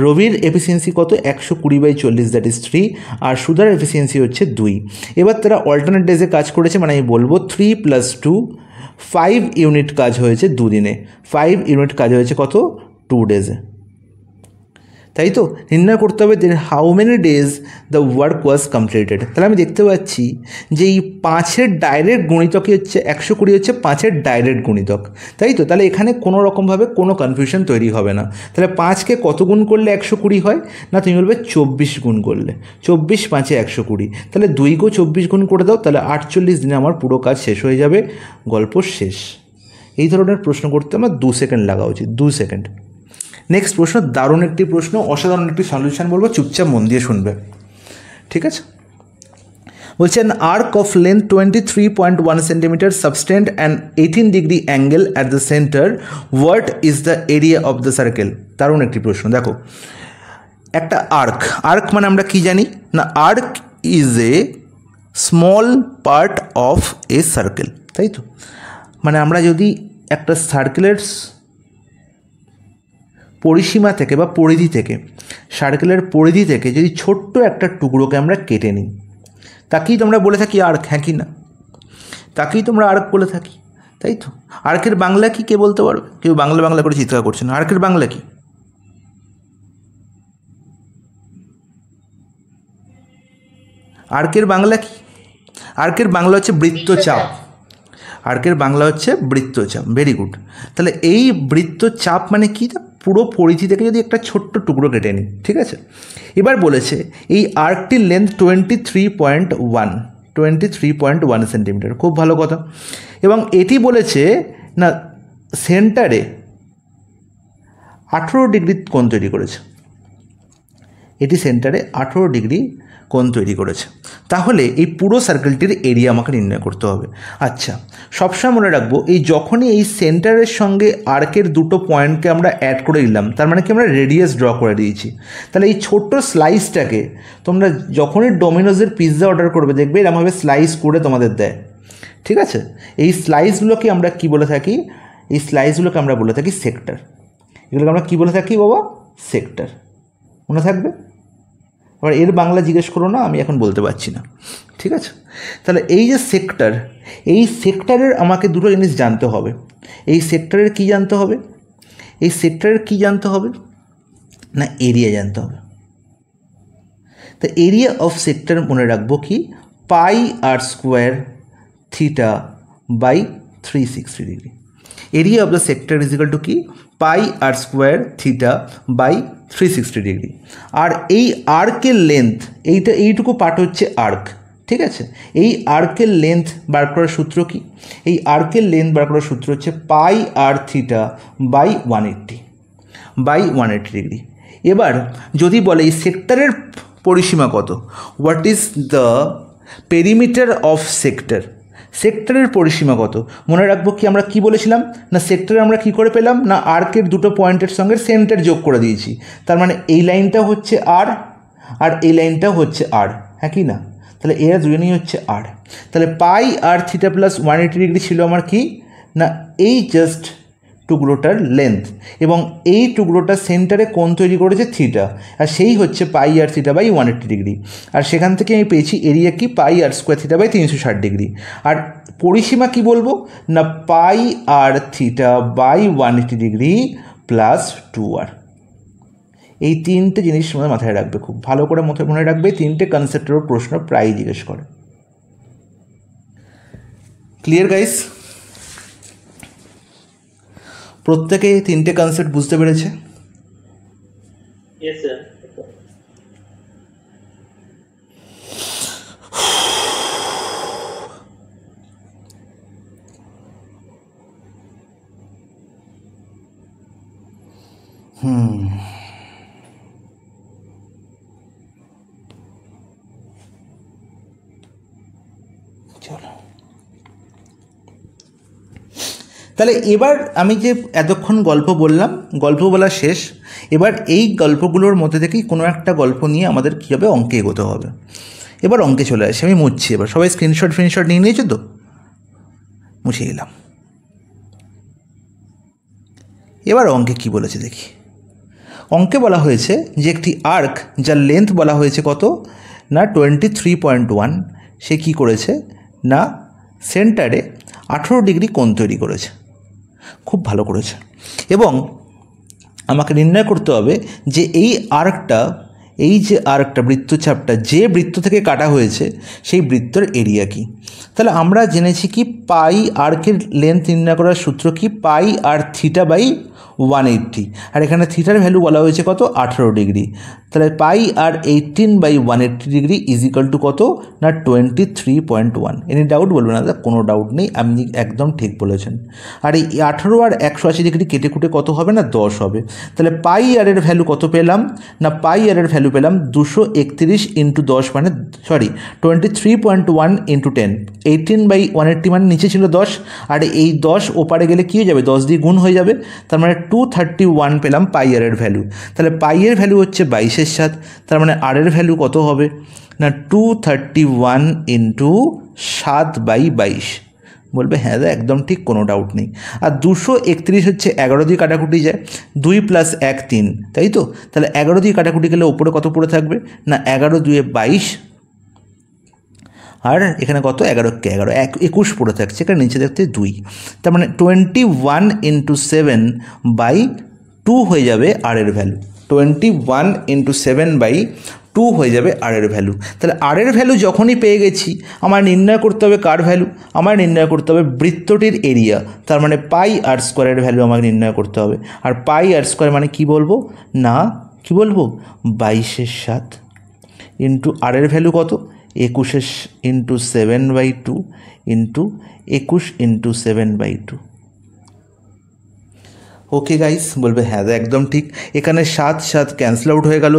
রবির এফিসিয়েন্সি কত? 120/40, দ্যাট ইজ 3, আর সুধার এফিসিয়েন্সি হচ্ছে 2। এবার তারা অল্টারনেট ডেজে কাজ করেছে, মানে আমি বলবো 3 + 2, 5 ইউনিট কাজ হয়েছে দুদিনে। 5 ইউনিট কাজ হয়েছে কত? 2 ডেজে, তাই তো? নির্ণয় করতে হবে যে how many days the work was completed. তাহলে আমি দেখতে পাচ্ছি যে এই 5-এর ডাইরেক্ট গুণিতকই হচ্ছে 120, হচ্ছে 5-এর ডাইরেক্ট গুণিতক, তাই তো? তাহলে এখানে কোনো রকমভাবে কোনো কনফিউশন তৈরি হবে না। তাহলে 5কে কত গুণ করলে 120 হয়? না, তুমি বলবে 24 গুণ করলে। 24 5-এ 120, তাহলে 2কেও 24 গুণ করে দাও, তাহলে 48 দিনে আমার পুরো কাজ শেষ হয়ে যাবে, গল্প শেষ। এই ধরনের প্রশ্ন করতে আমার 2 সেকেন্ড লাগা উচিত, 2 সেকেন্ড। নেক্সট প্রশ্ন, দারুণ একটি প্রশ্ন, অসাধারণ একটি সলিউশন বলবো, চুপচাপ মন দিয়ে শুনবে, ঠিক আছে? বলছেন arc of length 23.1 centimetre subtend and 18 degree angle at the centre, what is the area of the circle? দারুণ একটি প্রশ্ন। দেখো, একটা আর্ক, আর্ক মানে আমরা কি জানি না, arc is a small part of a circle, তাই তো? মানে আমরা যদি একটা সার্কেলের পরিসীমা থেকে বা পরিধি থেকে, সার্কেলের পরিধি থেকে যদি ছোট্ট একটা টুকরোকে আমরা কেটে নিই, তাকেই তোমরা বলে থাকি আর্ক, হ্যাঁ কি না? তাকেই তোমরা আর্ক বলে থাকি, তাই তো? আর্কের বাংলা কি কে বলতে পারবে? কেউ বাংলা বাংলা করে চিৎকার করছে না। আর্কের বাংলা কি? আর্কের বাংলা কি? আর্কের বাংলা হচ্ছে বৃত্তচাপ। আর্কের বাংলা হচ্ছে বৃত্তচাপ। Very good. তাহলে এই বৃত্তচাপ মানে কি? পুরো পরিধি থেকে যদি একটা ছোট্ট টুকরো কেটে নিই, ঠিক আছে? এবার বলেছে এই আর্কটির লেন্থ 23.1 সেন্টিমিটার, খুব ভালো কথা। এবং এটি বলেছে না সেন্টারে 18 ডিগ্রি কোণ তৈরি করেছে, এটি সেন্টারে 18 ডিগ্রি কোণ তৈরি করেছে। তাহলে এই পুরো সার্কেলটির এরিয়া আমাকে নির্ণয় করতে হবে। আচ্ছা, সবসময় মনে রাখবো, এই যখনই এই সেন্টারের সঙ্গে আর্কের দুটো পয়েন্টকে আমরা অ্যাড করে দিলাম, তার মানে কি আমরা রেডিয়াস ড্র করে দিয়েছি। তাহলে এই ছোট্ট স্লাইসটাকে তোমরা যখনই ডোমিনোজের পিৎজা অর্ডার করবে, দেখবে এরকমভাবে স্লাইস করে তোমাদের দেয়, ঠিক আছে? এই স্লাইসগুলোকে আমরা কি বলে থাকি? এই স্লাইসগুলোকে আমরা বলে থাকি সেক্টর। এগুলোকে আমরা কি বলে থাকি বাবা? সেক্টর। মনে থাকবে? এবার এর বাংলা জিজ্ঞেস করো না, আমি এখন বলতে পারছি না, ঠিক আছে? তাহলে এই যে সেক্টর, এই সেক্টরের আমাকে দুটো জিনিস জানতে হবে। এই সেক্টরের কি জানতে হবে? এই সেক্টরের কি জানতে হবে না, এরিয়া জানতে হবে। তো এরিয়া অফ সেক্টর মনে রাখবো কি? πr² θ/360 degree. Area of the sector is equal to কি? πr² θ/360 degree. আর এই আর্কের লেন্থ, এইটুকু পার্ট হচ্ছে আর্ক, ঠিক আছে? এই আর্কের লেন্থ বার করার সূত্র কি? এই আর্কের লেন্থ বার করার সূত্র হচ্ছে πr/180 ডিগ্রি। এবার যদি বলে এই সেক্টরের পরিসীমা কত, what is the perimeter of sector, সেক্টরের পরিসীমা কত? মনে রাখবো কি আমরা কি বলেছিলাম না, সেক্টরে আমরা কি করে পেলাম না, আর্কের দুটো পয়েন্টের সঙ্গে সেন্টার যোগ করে দিয়েছি। তার মানে এই লাইনটা হচ্ছে আর, আর এই লাইনটাও হচ্ছে আর, হ্যাঁ কি না? তাহলে এরা দুজনেই হচ্ছে আর। তাহলে πr θ + 180 ডিগ্রি ছিল আমার কি না, এই জাস্ট টুকরোটার লেন্থ, এবং এই টুকরোটা সেন্টারে কোণ তৈরি করেছে থিটা, আর সেই হচ্ছে πr θ/180 ডিগ্রি। আর সেখান থেকে আমি পেয়েছি এরিয়া কি? πr² θ/360 degree. আর পরিসীমা কি বলবো না, πr θ/180 ডিগ্রি প্লাস 2r। এই তিনটে জিনিস আমাদের মাথায় রাখবে, খুব ভালো করে মনে রাখবে। তিনটে কনসেপ্টের প্রশ্ন প্রায় জিজ্ঞেস করে। Clear guys? প্রত্যেকে তিনটে কনসেপ্ট বুঝতে পেরেছে? Yes, sir. চলো, তাহলে এবার আমি যে এতক্ষণ গল্প বললাম, গল্প বলা শেষ। এবার এই গল্পগুলোর মধ্যে থেকেই কোনো একটা গল্প নিয়ে আমাদের কী হবে, অঙ্কে এগোতে হবে। এবার অঙ্কে চলে আসে, আমি মুছছি। এবার সবাই স্ক্রিনশট নিয়ে নিয়েছো তো? মুছে গেলাম। এবার অঙ্কে কি বলেছে দেখি। অঙ্কে বলা হয়েছে যে একটি আর্ক যার লেন্থ বলা হয়েছে কত না 23.1, সে কী করেছে না সেন্টারে 18 ডিগ্রি কোণ তৈরি করেছে। খুব ভালো করেছে। এবং আমাকে নির্ণয় করতে হবে যে এই যে আর্কটা বৃত্তচাপটা যে বৃত্ত থেকে কাটা হয়েছে সেই বৃত্তর এরিয়া কি। তাহলে আমরা জেনেছি কি পাই আর্কের লেন্থ নির্ণয় করার সূত্র কি, পাই আর থিটা বাই 180, আর এখানে থিটার ভ্যালু বলা হয়েছে কত 18 ডিগ্রি। তাহলে পাই আর 18/180 ডিগ্রি ইজ ইকাল টু কত না 23.1। এনি ডাউট বলবেন না, কোনো ডাউট নেই, আপনি একদম ঠিক বলেছেন। আর এই 18 আর 180 ডিগ্রি কেটে কুটে কত হবে না 10 হবে। তাহলে পাই আর এর ভ্যালু কত পেলাম না পাই আর এর ভ্যালু পেলাম 231 ইন্টু 10 মানে 23.1 ইন্টু 10। 18/180 মানে নিচে ছিল 10, আর এই 10 ওপারে গেলে কী হয়ে যাবে 10 দিয়ে গুণ হয়ে যাবে, তার মানে 231 পেলাম পাই আর এর ভ্যালু। তাহলে পাই এর ভ্যালু হচ্ছে 22-এর 7, তার মানে আর এর ভ্যালু কত হবে না 231 ইন্টু 7/22। বলবে হ্যাঁ দাদা একদম ঠিক, কোনো ডাউট নেই। আর 231 হচ্ছে 11 দিয়ে কাটাকুটি যায়, 2 + 1 3, তাই তো? তাহলে 11 দিয়ে কাটাকুটি গেলে ওপরে কত পড়ে থাকবে না 11 × 2 = 22, আর এখানে কত 11 × 11 21 পড়ে থাকছে, এখানে নিচে দেখতে 2, তার মানে 21 ইন্টু 7/2 হয়ে যাবে আর এর ভ্যালু। 21 ইন্টু 7/2 হয়ে যাবে আর এর ভ্যালু। তাহলে আর এর ভ্যালু যখনই পেয়ে গেছি, আমার নির্ণয় করতে হবে কার ভ্যালু, আমার নির্ণয় করতে হবে বৃত্তটির এরিয়া, তার মানে পাই আর স্কোয়ারের ভ্যালু আমাকে নির্ণয় করতে হবে। আর পাই আর স্কোয়ার মানে কি বলবো না কি বলবো 22-এর 7 ইন্টু আর এর ভ্যালু কত 21 into 7/2 into 21 into 7/2। Okay guys, বলবে হ্যাঁ একদম ঠিক। এখানে 7 ক্যান্সেল আউট হয়ে গেল,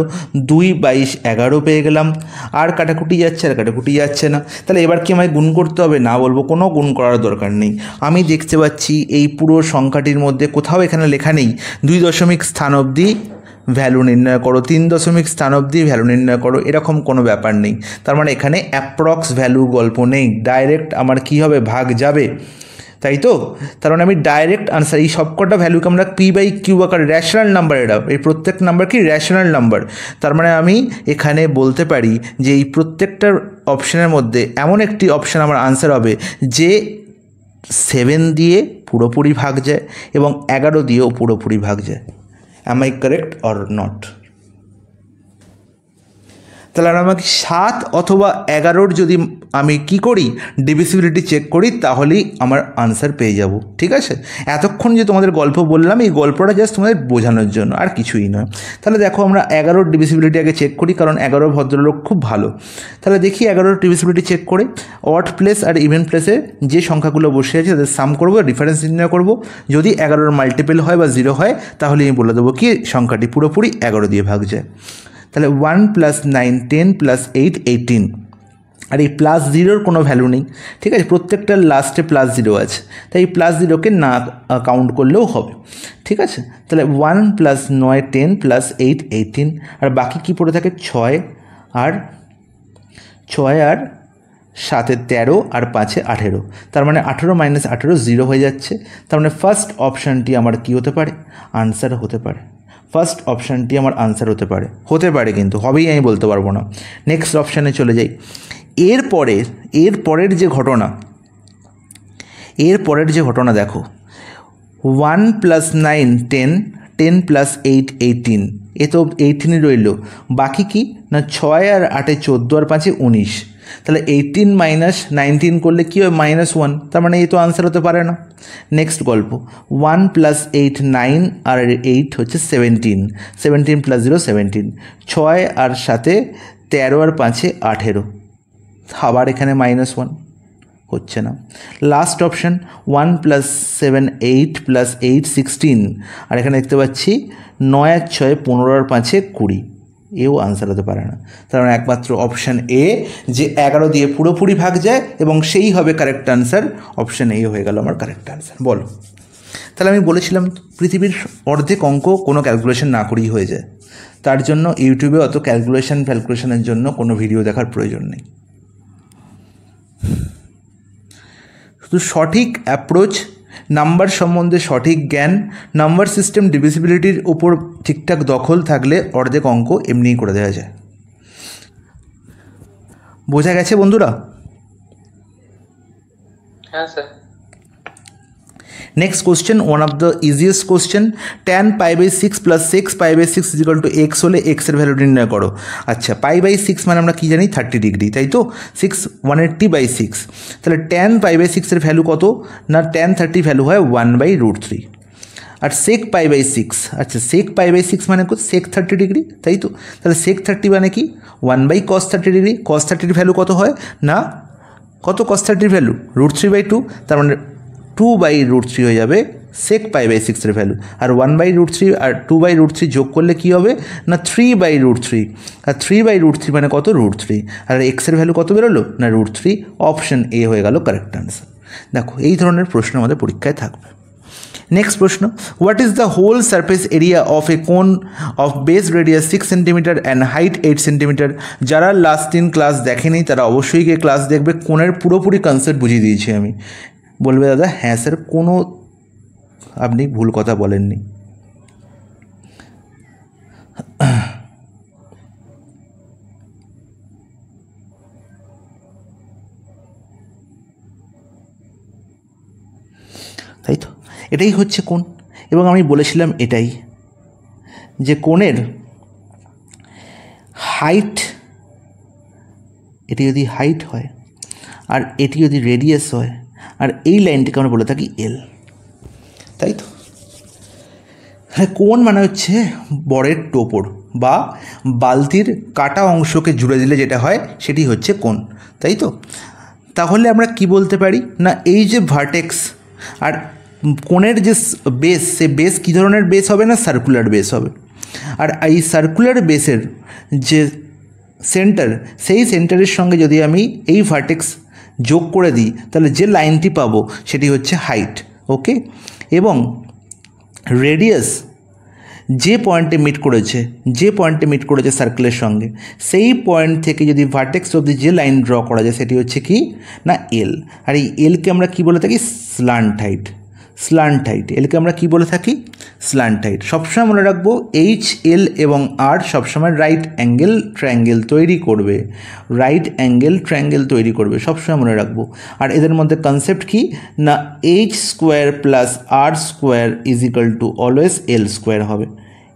2 22 11 পেয়ে গেলাম, আর কাটাকুটি যাচ্ছে না। তাহলে এবার কি আমায় গুণ করতে হবে না, বলবো কোনো গুণ করার দরকার নেই। আমি দেখতে পাচ্ছি এই পুরো সংখ্যাটির মধ্যে কোথাও এখানে লেখা নেই 2 দশমিক স্থান অবধি ভ্যালু নির্ণয় করো, 3 দশমিক স্থান অবধি ভ্যালু নির্ণয় করো, এরকম কোনো ব্যাপার নেই। তার মানে এখানে অ্যাপ্রক্স ভ্যালু গল্প নেই, ডাইরেক্ট আমার কি হবে ভাগ যাবে, তাই তো? তার মানে আমি ডাইরেক্ট আনসার, এই সবকটা ভ্যালুকে আমরা P/Q আকারে র্যাশনাল নাম্বার, এই প্রত্যেক নাম্বার কি র্যাশনাল নাম্বার। তার মানে আমি এখানে বলতে পারি যে এই প্রত্যেকটার অপশানের মধ্যে এমন একটি অপশান আমার আনসার হবে যে 7 দিয়ে পুরোপুরি ভাগ যায় এবং 11 দিয়েও পুরোপুরি ভাগ যায়। Am I correct or not? তাহলে আমাকে 7 অথবা 11 যদি আমি কি করি ডিভিসিবিলিটি চেক করি, তাহলেই আমার আনসার পেয়ে যাব। ঠিক আছে, এতক্ষণ যে তোমাদের গল্প বললাম এই গল্পটা জাস্ট তোমাদের বোঝানোর জন্য, আর কিছুই নয়। তাহলে দেখো আমরা 11 ডিভিসিবিলিটি আগে চেক করি, কারণ 11 ভদ্রলোক খুব ভালো। তাহলে দেখি 11 ডিভিসিবিলিটি চেক করে অড প্লেস আর ইভেন প্লেসে যে সংখ্যাগুলো বসে আছে তাদের সাম করবো, ডিফারেন্স নির্ণয় করবো। যদি 11 মাল্টিপল হয় বা 0 হয় তাহলে আমি বলে দেবো কি সংখ্যাটি পুরোপুরি 11 দিয়ে ভাগ যায়। তাহলে 1 + 9 10 + 8 18, আর এই +0 কোনো ভ্যালু নেই। ঠিক আছে, প্রত্যেকটার লাস্টে +0 আছে, তাই এই +0কে না কাউন্ট করলেও হবে। ঠিক আছে, তাহলে 1 + 9 10 + 8 18, আর বাকি কি পড়ে থাকে 6 আর 7 13 আর 5 18, তার মানে 18 - 18 0 হয়ে যাচ্ছে। তার মানে ফার্স্ট অপশানটি আমার কি হতে পারে আনসার হতে পারে, ফার্স্ট অপশানটি আমার আনসার হতে পারে কিন্তু হবেই আমি বলতে পারবো না। নেক্সট অপশানে চলে যাই। এরপরের যে ঘটনা দেখো 1 + 9 10 10 + 8 18, এ তো 18ই রইল, বাকি কি না 6 আর 8 14 আর 5 19, তাহলে 18 - 19 করলে কী হয় -1, তার মানে এই তো আনসার হতে পারে না। নেক্সট গল্প 1 + 8 9 আর 8 হচ্ছে 17 17 + 0 17, 6 আর 7 13 আর 5 18, আবার এখানে -1 হচ্ছে না। লাস্ট অপশান 1 + 7 8 + 8 16, আর এখানে দেখতে পাচ্ছি 9 আর 6 15 আর 5 20, এও আনসার হতে পারে না। তার মানে একমাত্র অপশান এ যে 11 দিয়ে পুরোপুরি ভাগ যায় এবং সেই হবে কারেক্ট আনসার, অপশান এ হয়ে গেল আমার কারেক্ট আনসার। বলো, তাহলে আমি বলেছিলাম পৃথিবীর অর্ধেক অঙ্ক কোনো ক্যালকুলেশন না করেই হয়ে যায়, তার জন্য ইউটিউবে অত ক্যালকুলেশনের জন্য কোনো ভিডিও দেখার প্রয়োজন নেই। শুধু সঠিক অ্যাপ্রোচ, নাম্বার সম্বন্ধে সঠিক জ্ঞান, নাম্বার সিস্টেম ডিভিজিবিলিটির উপর ঠিকঠাক দখল থাকলে অর্ধেক অঙ্ক এমনিই করে দেওয়া যায়। বোঝা গেছে বন্ধুরা? হ্যাঁ sir. Next question, one of the easiest question, tan π/6 plus 6 π/6 equal to X হলে এক্সের ভ্যালু নির্ণয় করো। আচ্ছা, π/6 মানে আমরা কী জানি 30 ডিগ্রি, তাই তো? 6 180/6, তাহলে tan π/6 এর ভ্যালু কত না tan 30 ভ্যালু হয় 1/√3। আর sec π/6, আচ্ছা sec π/6 মানে sec 30 ডিগ্রি, তাই তো? তাহলে sec 30 মানে কি 1/cos 30 ডিগ্রি। cos 30 ভ্যালু কত হয় না কত cos 30 ভ্যালু √3/2, তার মানে 2/√3 হয়ে যাবে sec π/6 এর ভ্যালু। আর 1/√3 আর 2/√3 যোগ করলে কি হবে না 3/√3, আর 3/√3 মানে কত √3, আর এক্সের ভ্যালু কত বেরোলো না √3। অপশন এ হয়ে গেল কারেক্ট আনসার। দেখো এই ধরনের প্রশ্ন আমাদের পরীক্ষায় থাকবে। নেক্সট প্রশ্ন, what is the whole surface area of a cone of base radius 6 centimetre and height 8 centimetre? যারা লাস্ট 3 ক্লাস দেখেনি তারা অবশ্যই গিয়ে ক্লাস দেখবে, কোণের পুরোপুরি কনসেপ্ট বুঝিয়ে দিয়েছি আমি। বলবে দাদা হ্যাঁ স্যার, কোনো আপনি ভুল কথা বলেননি। তাই তো, এটাই হচ্ছে কোণ। এবং আমি বলেছিলাম এটাই যে কোণের হাইট, এটি যদি হাইট হয় আর এটি যদি রেডিয়াস হয়, আর এই লাইনটিকে আমরা বলে থাকি এল, তাই তো? হ্যাঁ, কোণ মানে হচ্ছে বরের টোপর বা বালতির কাটা অংশকে জুড়ে দিলে যেটা হয় সেটি হচ্ছে কোণ, তাই তো? তাহলে আমরা কি বলতে পারি না এই যে ভার্টেক্স আর কোণের যে বেস, সে বেস কী ধরনের বেস হবে না সার্কুলার বেস হবে। আর এই সার্কুলার বেসের যে সেন্টার, সেই সেন্টারের সঙ্গে যদি আমি এই ভার্টেক্স যোগ করে দিই তাহলে যে লাইনটি পাবো সেটি হচ্ছে হাইট। ওকে, এবং রেডিয়াস যে পয়েন্টে মিট করেছে সার্কেলের সঙ্গে, সেই পয়েন্ট থেকে যদি ভার্টেক্স অবধি যে লাইন ড্র করা যায় সেটি হচ্ছে কি না এল। আর এই এলকে আমরা কি বলে থাকি স্ল্যান্ট হাইট। এলকে আমরা কি বলে থাকি স্ল্যান্ট হাইট। সবসময় মনে রাখবো এইচ, এল এবং আর সবসময় রাইট অ্যাঙ্গেল ট্রায়াঙ্গেল তৈরি করবে, সবসময় মনে রাখবো। আর এদের মধ্যে কনসেপ্ট কি না H square plus R square is equal to always L square হবে।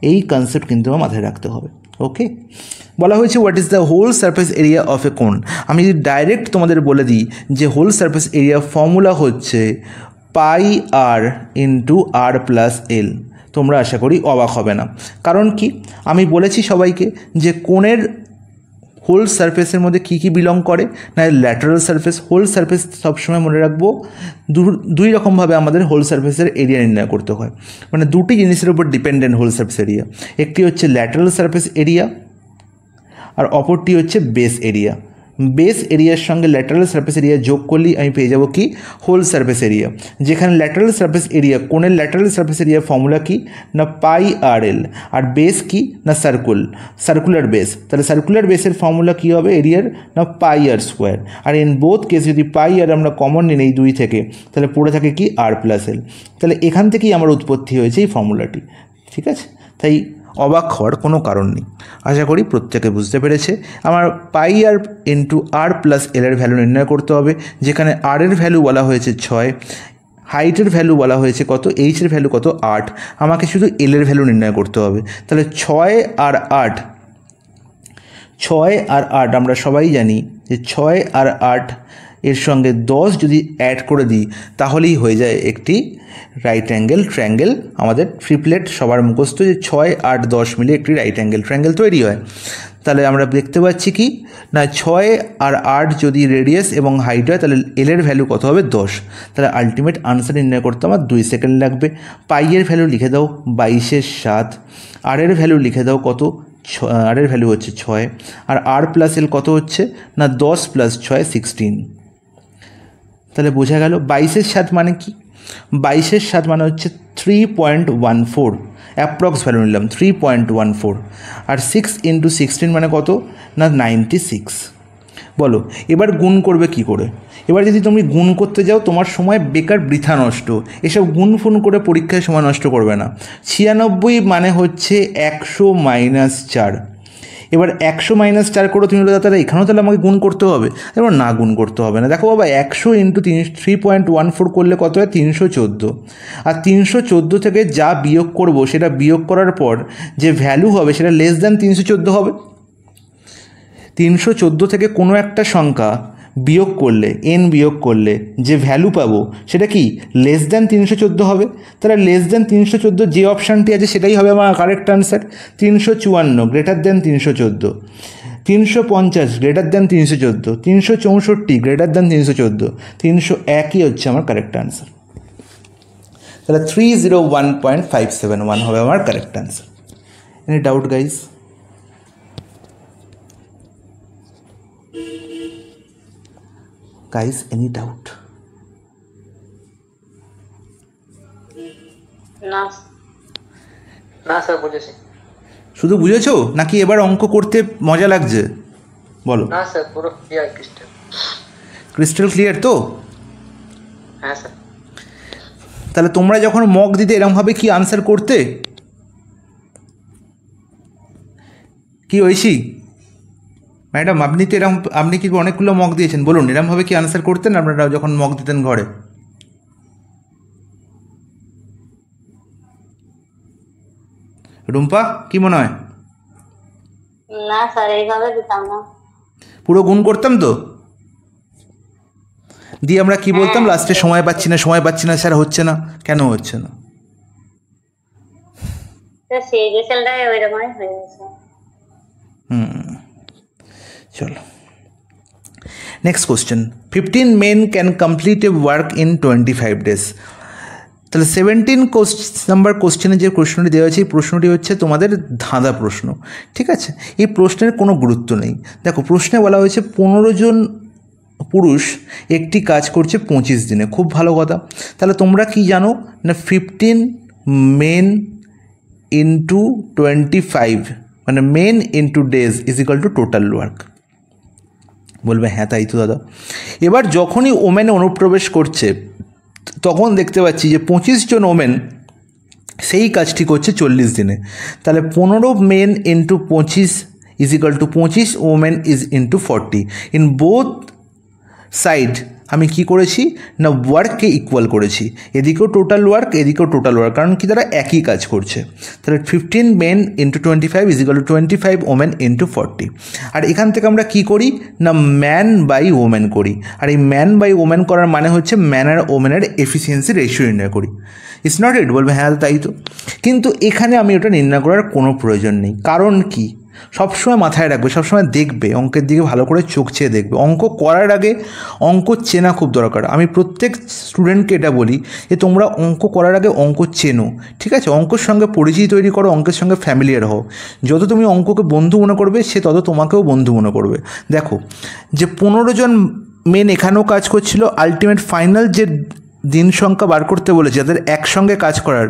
এই কনসেপ্ট কিন্তু আমার মাথায় রাখতে হবে। ওকে, বলা হয়েছে what is the whole surface area of a cone. আমি যদি ডাইরেক্ট তোমাদের বলে দিই যে হোল সারফেস এরিয়া ফর্মুলা হচ্ছে πr ইন্টু আর প্লাস এল, তোমরা আশা করি অবাক হবে না। কারণ কি, আমি বলেছি সবাইকে যে কোণের হোল সারফেসের মধ্যে কী কী বিলং করে না ল্যাটারাল সারফেস। হোল সারফেস সবসময় মনে রাখবো দুই রকমভাবে আমাদের হোল সারফেসের এরিয়া নির্ণয় করতে হয়, মানে দুটি জিনিসের উপর ডিপেন্ডেন্ট হোল সারফেস এরিয়া। একটি হচ্ছে ল্যাটারাল সারফেস এরিয়া আর অপরটি হচ্ছে বেস এরিয়া। বেস এরিয়ার সঙ্গে ল্যাটারাল সারফেস এরিয়া যোগ করলেই আমি পেয়ে যাব কি হোল সারফেস এরিয়া, যেখানে ল্যাটারাল সারফেস এরিয়া কোণের ল্যাটারাল সারফেস এরিয়া ফর্মুলা কি না πr/l, আর বেস কি না সার্কুলার বেস। তাহলে সার্কুলার বেসের ফর্মুলা কী হবে এরিয়ার না πr²। R in both case যদি πr আমরা কমন নিই এই দুই থেকে, তাহলে পড়ে থাকে কি r+l। তাহলে এখান থেকেই আমার উৎপত্তি হয়েছে এই ফর্মুলাটি। ঠিক আছে, তাই অবাক হওয়ার কোনো কারণ নেই। আশা করি প্রত্যেকে বুঝতে পেরেছে। আমার πr ইন্টু আর প্লাস এলের ভ্যালু নির্ণয় করতে হবে, যেখানে আর এর ভ্যালু বলা হয়েছে 6, হাইটের ভ্যালু বলা হয়েছে কত, এইচের ভ্যালু কত 8। আমাকে শুধু এলের ভ্যালু নির্ণয় করতে হবে। তাহলে 6 আর 8 আমরা সবাই জানি যে 6 আর 8 এর সঙ্গে 10 যদি অ্যাড করে দিই তাহলেই হয়ে যায় একটি রাইট অ্যাঙ্গেল ট্রায়াঙ্গেল। আমাদের ট্রিপলেট সবার মুখস্থ যে 6, 8, 10 মিলে একটি রাইট অ্যাঙ্গেল ট্রায়াঙ্গেল তৈরি হয়। তাহলে আমরা দেখতে পাচ্ছি কি না 6 আর 8 যদি রেডিয়াস এবং হাইট হয় তাহলে এলের ভ্যালু কত হবে 10। তাহলে আলটিমেট আনসার নির্ণয় করতে আমার 2 সেকেন্ড লাগবে। পাইয়ের ভ্যালু লিখে দাও 22/7, আর এর ভ্যালু লিখে দাও কত, আর এর ভ্যালু হচ্ছে 6, আর আর প্লাস এল কত হচ্ছে না 10 + 6 16। তাহলে বোঝা গেল 22/7 মানে কি, 22/7 মানে হচ্ছে 3.14, অ্যাপ্রক্স ভ্যালু নিলাম 3.14। আর 6 × 16 মানে কত না 96। বলো এবার গুণ করবে কি করে? এবার যদি তুমি গুণ করতে যাও তোমার সময় বেকার বৃথা নষ্ট, এসব গুণ ফোন করে পরীক্ষায় সময় নষ্ট করবে না। 96 মানে হচ্ছে 100-4। এবার 100-4 করে তুমি বলে তাহলে এখানেও তাহলে আমাকে গুণ করতে হবে, এবার না গুণ করতে হবে না। দেখো বাবা 100 ইন্টু 3.14 করলে কত হয়? 314। আর 314 থেকে যা বিয়োগ করব সেটা বিয়োগ করার পর যে ভ্যালু হবে সেটা লেস দ্যান 314 হবে। 314 থেকে কোনো একটা সংখ্যা বিয়োগ করলে n বিয়োগ করলে যে ভ্যালু পাবো সেটা কি লেস দ্যান 314 হবে। তাহলে লেস দ্যান 314 যে অপশানটি আছে সেটাই হবে আমার correct answer. 354 greater than 314, 350 greater than 314, 364 greater than 314, 301ই হচ্ছে আমার কারেক্ট আনসার। তাহলে 301.571 হবে আমার correct answer. Any doubt guys? Guys, any doubt? না না স্যার বুঝেছি। শুধু বুঝেছো নাকি এবার অঙ্ক করতে মজা লাগছে? বলো। না স্যার পুরো ক্লিয়ার, ক্রিস্টাল ক্লিয়ার তো? হ্যাঁ স্যার। তাহলে তোমরা যখন মক দিতে এরমভাবে কি আনসার করতে? কি ঐশী ম্যাডাম আপনি তো এরম, আপনি কি অনেকগুলো মক দিয়েছেন, বলুন এরমভাবে কি আনসার করতেন আপনারা যখন মক দিতেন ঘরে? রুম্পা কি মনে হয়? না স্যার এইভাবে দিতাম না, পুরো গুণ করতাম তো, দিয়ে আমরা কি বলতাম লাস্টে? সময় পাচ্ছি না, সময় পাচ্ছি না স্যার, হচ্ছে না। কেন হচ্ছে না? সেই রেজাল্টটাই ওইরকমই হয়ে গেছে। চলো next question. 15 men can complete a work in 25 days। তাহলে 17 নাম্বার কোশ্চেনে যে প্রশ্নটি দেওয়া আছে এই প্রশ্নটি হচ্ছে তোমাদের ধাঁধা প্রশ্ন, ঠিক আছে? এই প্রশ্নের কোনো গুরুত্ব নেই। দেখো প্রশ্নে বলা হয়েছে 15 জন পুরুষ একটি কাজ করছে 25 দিনে, খুব ভালো কথা। তাহলে তোমরা কি জানো না 15 men ইন্টু 25 মানে men into days is equal to total work. বলবে হ্যাঁ তাই তো দাদা। এবার যখনই ওমেনে অনুপ্রবেশ করছে তখন দেখতে পাচ্ছি যে 25 জন ওমেন সেই কাজটি করছে 40 দিনে। তাহলে 15 men into 25 is equal to 25 women is into 40। In both side আমি কি করেছি না ওয়ার্ককে ইকুয়াল করেছি, এদিকেও টোটাল ওয়ার্ক এদিকেও টোটাল ওয়ার্ক, কারণ কি তারা একই কাজ করছে। তাহলে 15 men into 25 is equal to 25 women into 40। আর এখান থেকে আমরা কি করি না ম্যান বাই ওমেন করি, আর এই ম্যান বাই ওমেন করার মানে হচ্ছে ম্যান আর ওমেনের এফিসিয়েন্সি রেশিও নির্ণয় করি। ইটস নট ইট? বলবে হ্যাঁ তাই তো, কিন্তু এখানে আমি ওটা নির্ণয় করার কোনো প্রয়োজন নেই। কারণ কি সবসময় মাথায় রাখবে, সবসময় দেখবে, অঙ্কের দিকে ভালো করে চোখ চেয়ে দেখবে। অঙ্ক করার আগে অঙ্ক চেনা খুব দরকার। আমি প্রত্যেক স্টুডেন্টকে এটা বলি যে তোমরা অঙ্ক করার আগে অঙ্ক চেনো, ঠিক আছে? অঙ্কের সঙ্গে পরিচিতি তৈরি করো, অঙ্কের সঙ্গে ফ্যামিলিয়ার হও। যত তুমি অঙ্ককে বন্ধু মনে করবে সে তত তোমাকেও বন্ধু মনে করবে। দেখো যে 15 জন মেন এখানেও কাজ করছিল, আলটিমেট ফাইনাল যে দিন সংখ্যা বার করতে বলেছে যাদের একসঙ্গে কাজ করার,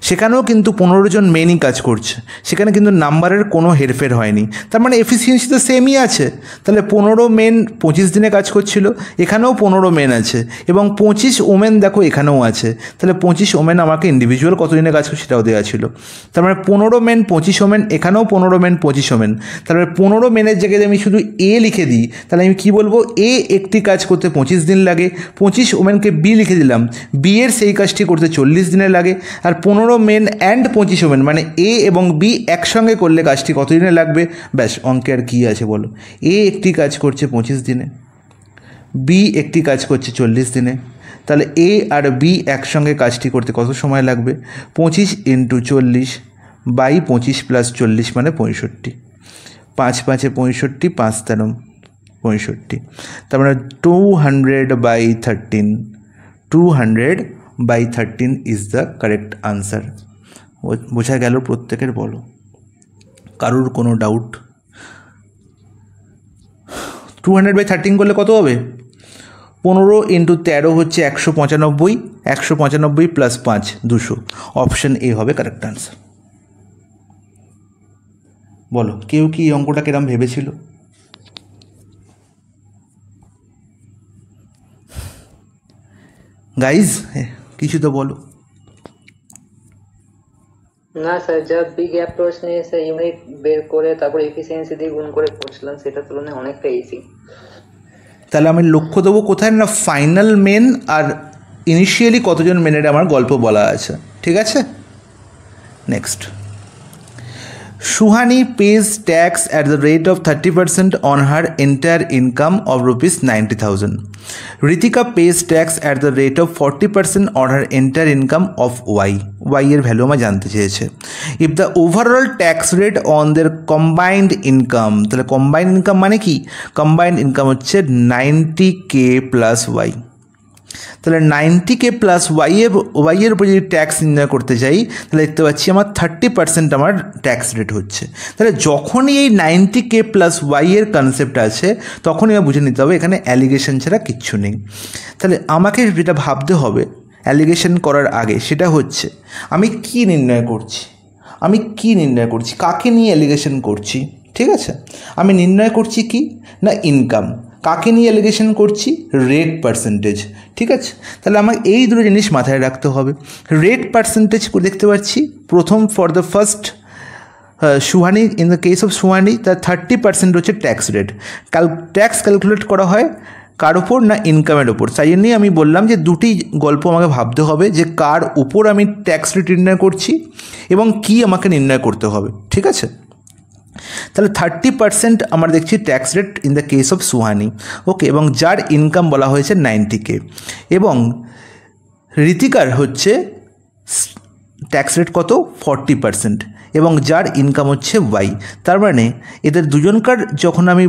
সেখানেও কিন্তু 15 জন মেনই কাজ করছে, সেখানে কিন্তু নাম্বারের কোনো হেরফের হয়নি। তার মানে এফিসিয়েন্সি তো সেমই আছে। তাহলে 15 মেন 25 দিনে কাজ করছিল, এখানেও 15 মেন আছে, এবং 25 ওমেন দেখো এখানেও আছে। তাহলে 25 ওমেন আমাকে ইন্ডিভিজুয়াল কত দিনে কাজ করছে সেটাও দেওয়া ছিল। তার মানে 15 মেন 25 ওমেন, এখানেও 15 মেন 25 ওমেন। তাহলে 15 মেনের জায়গায় আমি শুধু এ লিখে দিই, তাহলে আমি কি বলবো? এ একটি কাজ করতে 25 দিন লাগে, 25 ওমেনকে বি লিখে দিলাম, বি এর সেই কাজটি করতে 40 দিনে লাগে। আর 15 মেন অ্যান্ড 25 ওমেন মানে এ এবং বি একসঙ্গে করলে কাজটি কত দিনে লাগবে? ব্যাস, অঙ্কে আর কী আছে বলো? এ একটি কাজ করছে 25 দিনে, বি একটি কাজ করছে 40 দিনে। তাহলে এ আর বি একসঙ্গে কাজটি করতে কত সময় লাগবে? 25 ইন্টু 40 বাই 25 প্লাস 40 মানে 65। 5 5 65, 5 13 65। তার মানে 200/13, 200/13 ইজ দ্য কারেক্ট আনসার। বোঝা গেল প্রত্যেকের? বলো কারুর কোনো ডাউট? 200/13 করলে কত হবে? 15 ইন্টু 13 হচ্ছে 195, 195 প্লাস 5 200। অপশন এ হবে কারেক্ট আনসার। বলো কেউ কি এই অঙ্কটা কিরম ভেবেছিল? গাইজ কিছু তো বলো। না স্যার, যা বিগ অ্যাপ্রোচ নিয়ে স্যার ইউনিট বের করে তারপর এফিসিয়েন্সি দিয়ে গুণ করে করছিলাম, সেটার তুলনায় অনেকটা ইজি। তাহলে আমি লক্ষ্য দেবো কোথায় না ফাইনাল মেন আর ইনিশিয়ালি কতজন মেনের আমার গল্প বলা আছে, ঠিক আছে। Next, Shuhani pays tax at the rate of 30% on her entire income of ₹90,000. Ritika pays tax at the rate of 40% on her entire income of Y. Y এর ভ্যালু আমার জানতে চেয়েছে। If the overall tax rate on their combined income, তাহলে combined income মানে কি? combined income হচ্ছে 90K plus Y। তাহলে 90K plus ওয়াইয়ের উপর যদি ট্যাক্স নির্ণয় করতে যাই তাহলে দেখতে পাচ্ছি আমার 30% আমার ট্যাক্স রেট হচ্ছে। তাহলে যখনই এই 90K প্লাস ওয়াইয়ের কনসেপ্ট আছে তখনই আমার বুঝে নিতে হবে এখানে অ্যালিগেশন ছাড়া কিচ্ছু নেই। তাহলে আমাকে যেটা ভাবতে হবে অ্যালিগেশন করার আগে সেটা হচ্ছে আমি কি নির্ণয় করছি, কাকে নিয়ে অ্যালিগেশন করছি, ঠিক আছে। আমি নির্ণয় করছি কি না ইনকাম, কাকে নিয়ে অ্যালিগেশন করছি রেট পার্সেন্টেজ, ঠিক আছে। তাহলে আমার এই দুটো জিনিস মাথায় রাখতে হবে। রেট পার্সেন্টেজ দেখতে পাচ্ছি প্রথম for the first Suhani, in the case of Suhani তার 30% হচ্ছে ট্যাক্স রেট। ট্যাক্স ক্যালকুলেট করা হয় কার ওপর না ইনকামের ওপর। তাই জন্যই আমি বললাম যে দুটি গল্প আমাকে ভাবতে হবে যে কার উপর আমি ট্যাক্স রেট নির্ণয় করছি এবং কি আমাকে নির্ণয় করতে হবে, ঠিক আছে। তাহলে 30% আমরা দেখছি tax rate in the case of Suhani, okay, এবং যার ইনকাম বলা হয়েছে 90K, এবং ঋতিকার হচ্ছে ট্যাক্স রেট কত 40%, এবং যার ইনকাম হচ্ছে ওয়াই। তার মানে এদের দুজনকার যখন আমি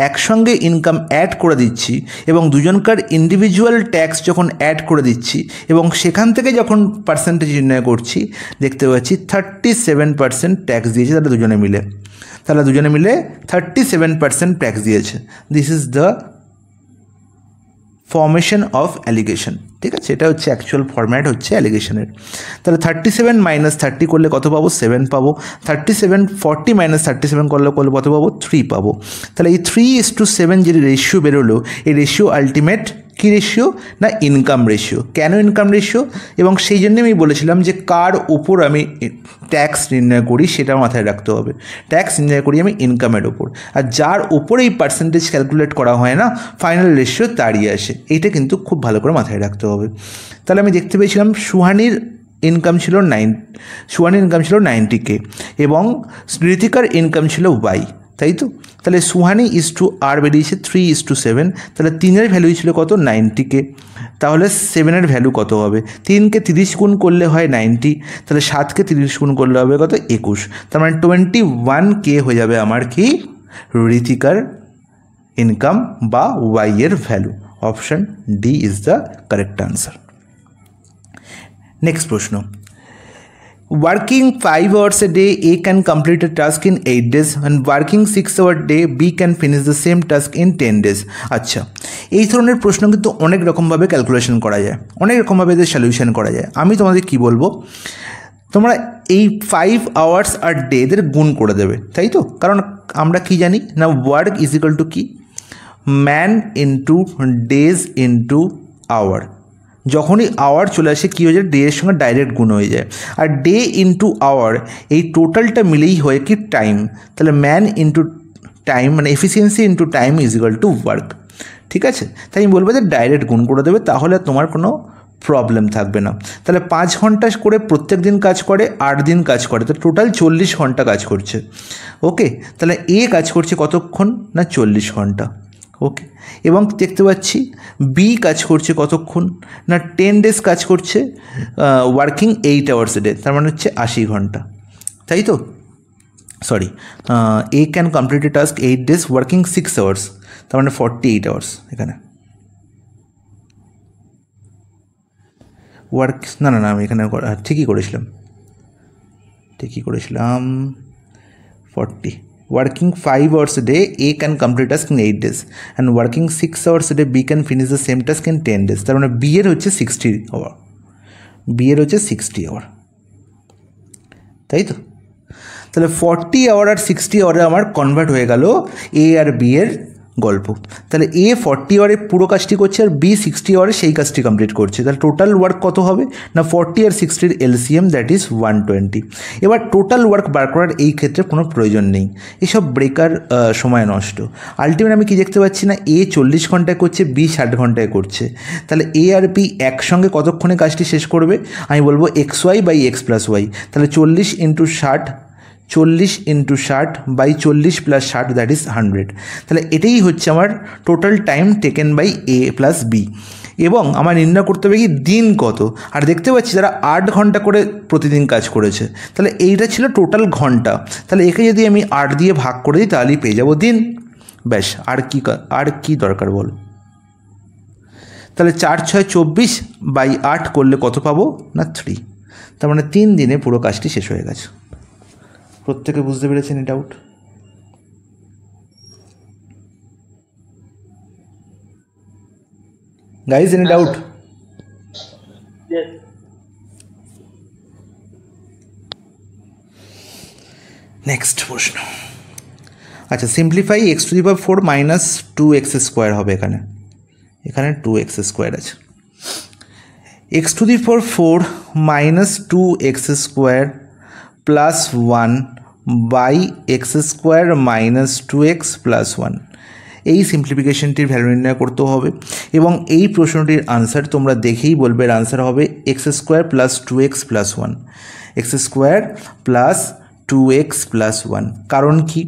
একসঙ্গে ইনকাম অ্যাড করে দিচ্ছি এবং দুজনকার ইন্ডিভিজুয়াল ট্যাক্স যখন অ্যাড করে দিচ্ছি এবং সেখান থেকে যখন পার্সেন্টেজ নির্ণয় করছি দেখতে পাচ্ছি 37% ট্যাক্স দিয়েছে তারা দুজনে মিলে। 37% ট্যাক্স দিয়েছে। This is the formation of allegation, ঠিক আছে। এটা হচ্ছে অ্যাকচুয়াল ফরম্যাট হচ্ছে অ্যালিগেশনের। তাহলে 37 মাইনাস 30 করলে কত পাবো 7 পাবো। 40 মাইনাস 37 করলে কত পাবো 3 পাবো। তাহলে এই 3:7 যে রেশিও বেরোলো এই রেশিও আলটিমেট কী রেশিও না ইনকাম রেশিও। কেন ইনকাম রেশিও? এবং সেই জন্য আমি বলেছিলাম যে কার উপর আমি ট্যাক্স নির্ণয় করি সেটা মাথায় রাখতে হবে। ট্যাক্স নির্ণয় করি আমি ইনকামের ওপর, আর যার উপর এই পার্সেন্টেজ ক্যালকুলেট করা হয় না ফাইনাল রেশিও তাড়িয়ে আসে। এইটা কিন্তু খুব ভালো করে মাথায় রাখতে হবে। তাহলে আমি দেখতে পেয়েছিলাম সুহানির ইনকাম ছিল 90K এবং ঋতিকার ইনকাম ছিল ওয়াই, তাই তো। তাহলে সুহানি আর বেরিয়েছে 3:7। তাহলে 3-এর ভ্যালু ছিল কত 90K, তাহলে 7-এর ভ্যালু কত হবে? 3কে 30 গুণ করলে হয় 90, তাহলে 7কে 30 গুণ করলে হবে কত 21। তার মানে 21K হয়ে যাবে আমার কি ঋতিকার ইনকাম বা ওয়াইয়ের value. Option D is the correct answer. Next প্রশ্ন, working 5 hours a day A can complete a task in 8 days and working 6 hour day B can finish the same task in 10 days। আচ্ছা, এই ধরনের প্রশ্ন কিন্তু অনেক রকমভাবে calculation করা যায়, অনেক রকমভাবে এদের সলিউশন করা যায়। আমি তোমাদের কি বলবো, তোমরা এই 5 hours আর ডে এদের গুণ করে দেবে, তাই তো। কারণ আমরা কি জানি না ওয়ার্ক ইজ ইকুয়াল টু কি man into days into hour. যখনই আওয়ার চলে আসে কী হয়ে যায় ডে এর সঙ্গে ডাইরেক্ট গুণ হয়ে যায়, আর ডে ইন্টু আওয়ার এই টোটালটা মিলেই হয় কি টাইম। তাহলে ম্যান ইন্টু টাইম মানে efficiency into time is equal to work, ঠিক আছে। তাই আমি বলবো যে ডাইরেক্ট গুণ করে দেবে, তাহলে তোমার কোনো প্রবলেম থাকবে না। তাহলে 5 ঘন্টা করে প্রত্যেক দিন কাজ করে, 8 দিন কাজ করে, তো টোটাল 40 ঘন্টা কাজ করছে, ওকে। তাহলে এ কাজ করছে কতক্ষণ না 40 ঘন্টা, ওকে। এবং দেখতে পাচ্ছি বি কাজ করছে কতক্ষণ না 10 ডেজ কাজ করছে, ওয়ার্কিং 8 hours a day, তার মানে হচ্ছে 80 ঘন্টা, তাই তো। Sorry, A can complete A task 8 days working 6 hours, তার মানে 48 hours। এখানে ওয়ার্ক না আমি এখানে ঠিকই করেছিলাম 40। Working 5 hours a day A can complete task in 8 days and working 6 hours a day B can finish the same task in 10 days। তার মানে B এর হচ্ছে 60 hour, তাই তো। তাহলে 40 hour আর 60 hour আমার কনভার্ট হয়ে গেল A আর B এর গল্প। তাহলে এ 40 আওয়ারে পুরো কাজটি করছে আর বি 60 আওয়ারে সেই কাজটি কমপ্লিট করছে। তাহলে টোটাল ওয়ার্ক কত হবে না 40 আর 60-র এলসিএম দ্যাট ইজ 120। এবার টোটাল ওয়ার্ক বার করার এই ক্ষেত্রে কোনো প্রয়োজন নেই, এসব ব্রেকার সময় নষ্ট। আলটিমেট আমি কি দেখতে পাচ্ছি না এ 40 ঘন্টায় করছে, বি 60 ঘন্টায় করছে। তাহলে এ আর বি একসঙ্গে কতক্ষণে কাজটি শেষ করবে, আমি বলবো XY/X+Y। তাহলে 40 × 60, 40 × 60 বাই 40 + 60 দ্যাট ইজ 100। তাহলে এটাই হচ্ছে আমার total time taken by A plus B. এবং আমার নির্ণয় করতে হবে কি দিন কত, আর দেখতে পাচ্ছি তারা 8 ঘন্টা করে প্রতিদিন কাজ করেছে। তাহলে এইটা ছিল টোটাল ঘন্টা। তাহলে একে যদি আমি 8 দিয়ে ভাগ করে দিই তাহলেই পেয়ে যাব দিন। ব্যাস, আর কি দরকার বলো। তাহলে 4 × 6 = 24 বাই 8 করলে কত পাবো না 3। তার মানে 3 দিনে পুরো কাজটি শেষ হয়ে গেছে। প্রত্যেকে বুঝতে পেরেছেন এই doubt? Guys any doubt? Next প্রশ্ন। আচ্ছা, সিম্পলিফাই x⁴ - 2x² হবে। এখানে 2x² আছে। x⁴ - 2x² + 1 by x² - 2x + 1। এই সিম্পলিফিকেশনটির ভ্যালু নির্ণয় করতে হবে এবং এই প্রশ্নটির আনসার তোমরা দেখেই বলবে। এর আনসার হবে x² + 2x + 1, x² + 2x + 1। কারণ কি?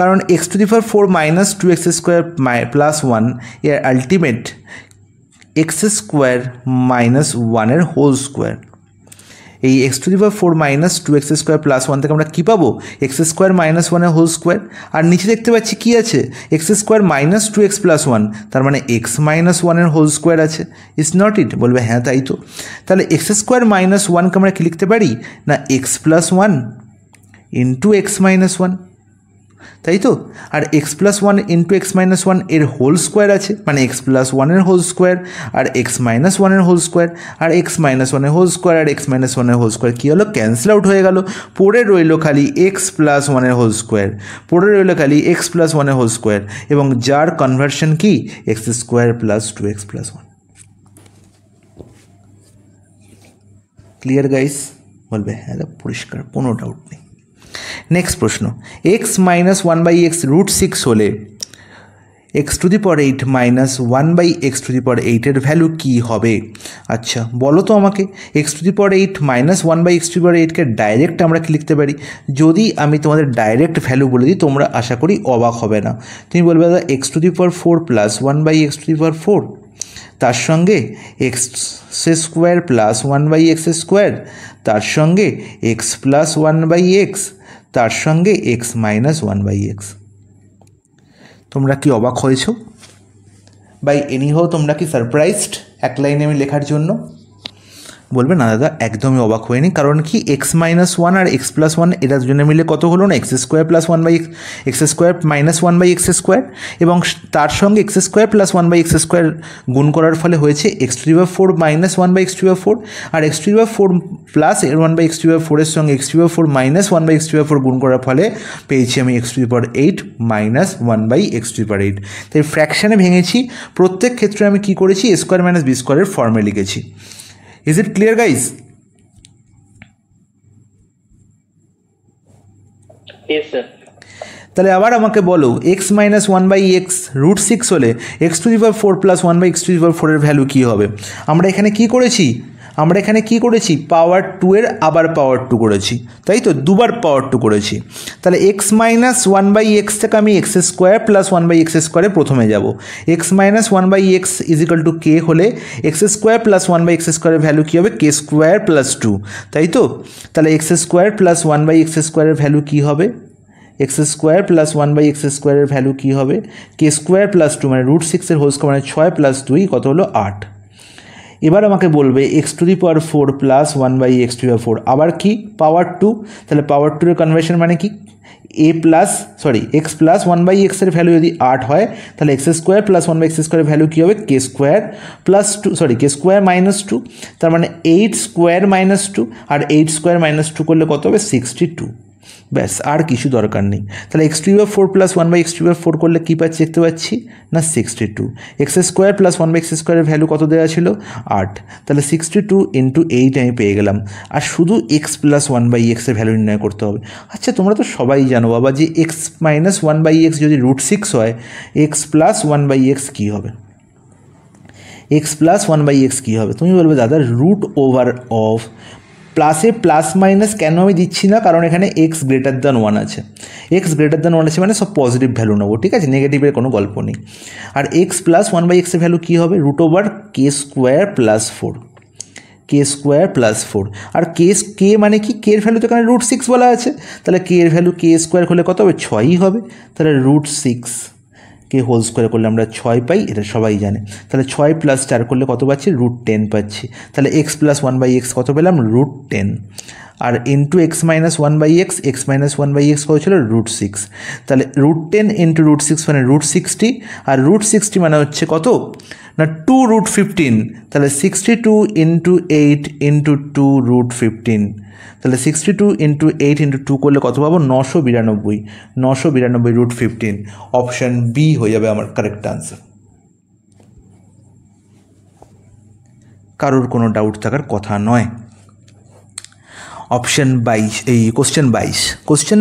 কারণ x⁴ - 2x² + 1 এর আলটিমেট x² - 1 এর হোল স্কোয়ার। এই x⁴ - 2x² + 1 থেকে আমরা কী পাবো x² - 1 এর হোল স্কোয়ার। আর নিচে দেখতে পাচ্ছি কি আছে x² - 2x + 1, তার মানে x - 1 এর হোল স্কোয়ার আছে। ইজ নট ইট? বলবে হ্যাঁ তাই তো। তাহলে x² - 1কে আমরা কি লিখতে পারি না x + 1 × x - 1, তাই তো। আর x + 1 × x - 1 এর হোল স্কোয়ার আছে, মানে x + 1 এর হোল স্কোয়ার আর x - 1 এর হোল স্কোয়ার আর x - 1 এর হোল স্কোয়ার আর x - 1 এর হোল স্কোয়ার কী হলো, ক্যান্সেল আউট হয়ে গেল। পড়ে রইল খালি x + 1 এর হোল স্কোয়ার, পড়ে রইল খালি x + 1 এর হোল স্কোয়ার, এবং যার কনভার্সন কি x² + 2x + 1। Clear guys? বলবে হ্যাঁ পরিষ্কার, কোনো ডাউট নেই। নেক্সট প্রশ্ন, x - 1/x √6 হলে x⁴ - 1/x⁴ এর ভ্যালু কী হবে? আচ্ছা বলো তো আমাকে। x⁴ - 1/x⁴কে ডাইরেক্ট আমরা কি লিখতে পারি? যদি আমি তোমাদের ডাইরেক্ট ভ্যালু বলে দিই তোমরা আশা করি অবাক হবে না। তুমি বলবে দাদা x⁴ + 1/x⁴, তার সঙ্গে x² + 1/x², তার সঙ্গে x + 1/x, তার সঙ্গে x - 1/x। তোমরা কি অবাক হয়েছ? বাই এনিহাও তোমরা কি সারপ্রাইজড এক লাইনে আমি লেখার জন্য? বলবে না দাদা একদমই অবাক হয়নি। কারণ কি x - 1 আর x + 1 এরা দুজনে মিলে কত হলো না x² + 1/x, x² - 1/x², এবং তার সঙ্গে x² + 1/x² গুণ করার ফলে হয়েছে x⁴ - 1/x⁴, আর x⁴ + 1/x⁴ এর সঙ্গে x⁴ - 1/x⁴ গুণ করার ফলে পেয়েছি আমি x⁴ - 1/x⁴। তাই ফ্র্যাকশানে ভেঙেছি। প্রত্যেক ক্ষেত্রে আমি কি করেছি a² - b² এর ফর্মে লিখেছি। Is it clear guys? Yes sir. তাহলে আবার আমাকে বলো x - 1/x √6 হলে x⁴ + 1/x⁴ এর ভ্যালু কী হবে? আমরা এখানে কি করেছি পাওয়ার 2 এর আবার পাওয়ার 2 করেছি, তাই তো দুবার পাওয়ার 2 করেছি। তাহলে x - 1/x থেকে আমি x² + 1/x² প্রথমে যাব। x - 1/x = k হলে x² + 1/x² এর ভ্যালু কী হবে k² + 2, তাই তো। তাহলে x² + 1/x² এর ভ্যালু কী হবে x² + 1/x² এর ভ্যালু কী হবে k² + 2, মানে √6 এর হোল স্কোয়ার, মানে 6 + 2 কত হলো 8। এবার আমাকে বলবে x⁴ + 1/x⁴, আবার কি পাওয়ার 2। তাহলে পাওয়ার 2 এর কনভার্সন মানে কি x + 1/x এর ভ্যালু যদি 8 হয় তাহলে x² + 1/x² এর ভ্যালু কী হবে k² - 2, তার মানে 8² - 2, আর 8² - 2 করলে কত হবে 62। ব্যাস, আর কিছু দরকার নেই। তাহলে x two the power 4 plus 1/x⁴ করলে কী পাচ্ছি দেখতে পাচ্ছি না 62। X square plus 1/x² value কত দেওয়া ছিল 8, তাহলে 62 × 8 আমি পেয়ে গেলাম। আর শুধু এক্স প্লাস 1/x এর ভ্যালু নির্ণয় করতে হবে। আচ্ছা তোমরা তো সবাই জানো বাবা যে এক্স মাইনাস 1/x যদি √6 হয়, এক্স প্লাস 1/x কী হবে? এক্স প্লাস 1/x কী হবে? তুমি বলবে দাদা √ওভার প্লাসে প্লাস মাইনাস কেন আমি দিচ্ছি না, কারণ এখানে এক্স গ্রেটার দ্যান 1 আছে। এক্স গ্রেটার দ্যান 1 আছে মানে সব পজিটিভ ভ্যালু নেবো, ঠিক আছে, নেগেটিভের কোনো গল্প নেই। আর এক্স প্লাস 1/x এর ভ্যালু কী হবে? √k² + 4, k² + 4। আর কে মানে কি? কে এর ভ্যালু তো এখানে √6 বলা আছে, তাহলে কে এর ভ্যালু k² হলে কত হবে? 6ই হবে। তাহলে √6 কে হোল স্কোয়ার করলে আমরা 6 পাই, এটা সবাই জানে। তাহলে 6 + 4 করলে কত পাচ্ছি? √10 পাচ্ছি। তাহলে এক্স প্লাস 1/x কত পেলাম? √10। আর into x minus 1/x, x minus 1/x কত ছিল? √6। তাহলে √10 × √6 মানে √60, আর √60 মানে হচ্ছে কত না 2√15। তাহলে 62 × 8 × 2√15, তাহলে 62 × 8 × 2 করলে কত পাবো? 992, 992 √15। অপশান বি হয়ে যাবে আমার কারেক্ট আনসার। কারোর কোনো ডাউট থাকার কথা নয়। অপশান 22, এই কোশ্চেন 22, কোশ্চেন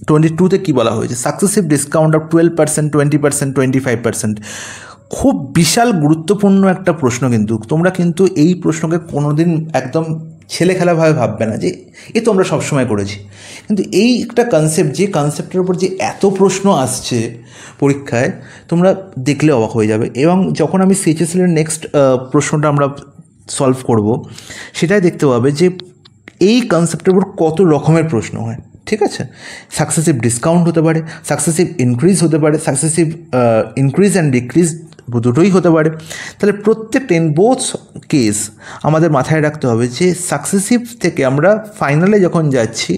22তে কী বলা হয়েছে? Successive discount of 12%, 20%, 25%। খুব বিশাল গুরুত্বপূর্ণ একটা প্রশ্ন, কিন্তু তোমরা কিন্তু এই প্রশ্নকে কোনো দিন একদম ছেলেখেলাভাবে ভাববে না যে এ তো আমরা সবসময় করেছি। কিন্তু এই একটা কনসেপ্ট, যে কনসেপ্টের উপর যে এত প্রশ্ন আসছে পরীক্ষায়, তোমরা দেখলে অবাক হয়ে যাবে। এবং যখন আমি সিএইচএসএল-এর নেক্সট প্রশ্নটা আমরা সলভ করব, সেটাই দেখতে পাবে যে এই কনসেপ্টের উপর কত রকমের প্রশ্ন হয়, ঠিক আছে। সাকসেসিভ ডিসকাউন্ট হতে পারে, সাকসেসিভ ইনক্রিজ হতে পারে, সাকসেসিভ ইনক্রিজ অ্যান্ড ডিক্রিজ দুটোই হতে পারে। তাহলে প্রত্যেকটা ইন বোথ কেস আমাদের মাথায় রাখতে হবে যে সাকসেসিভ থেকে আমরা ফাইনালে যখন যাচ্ছি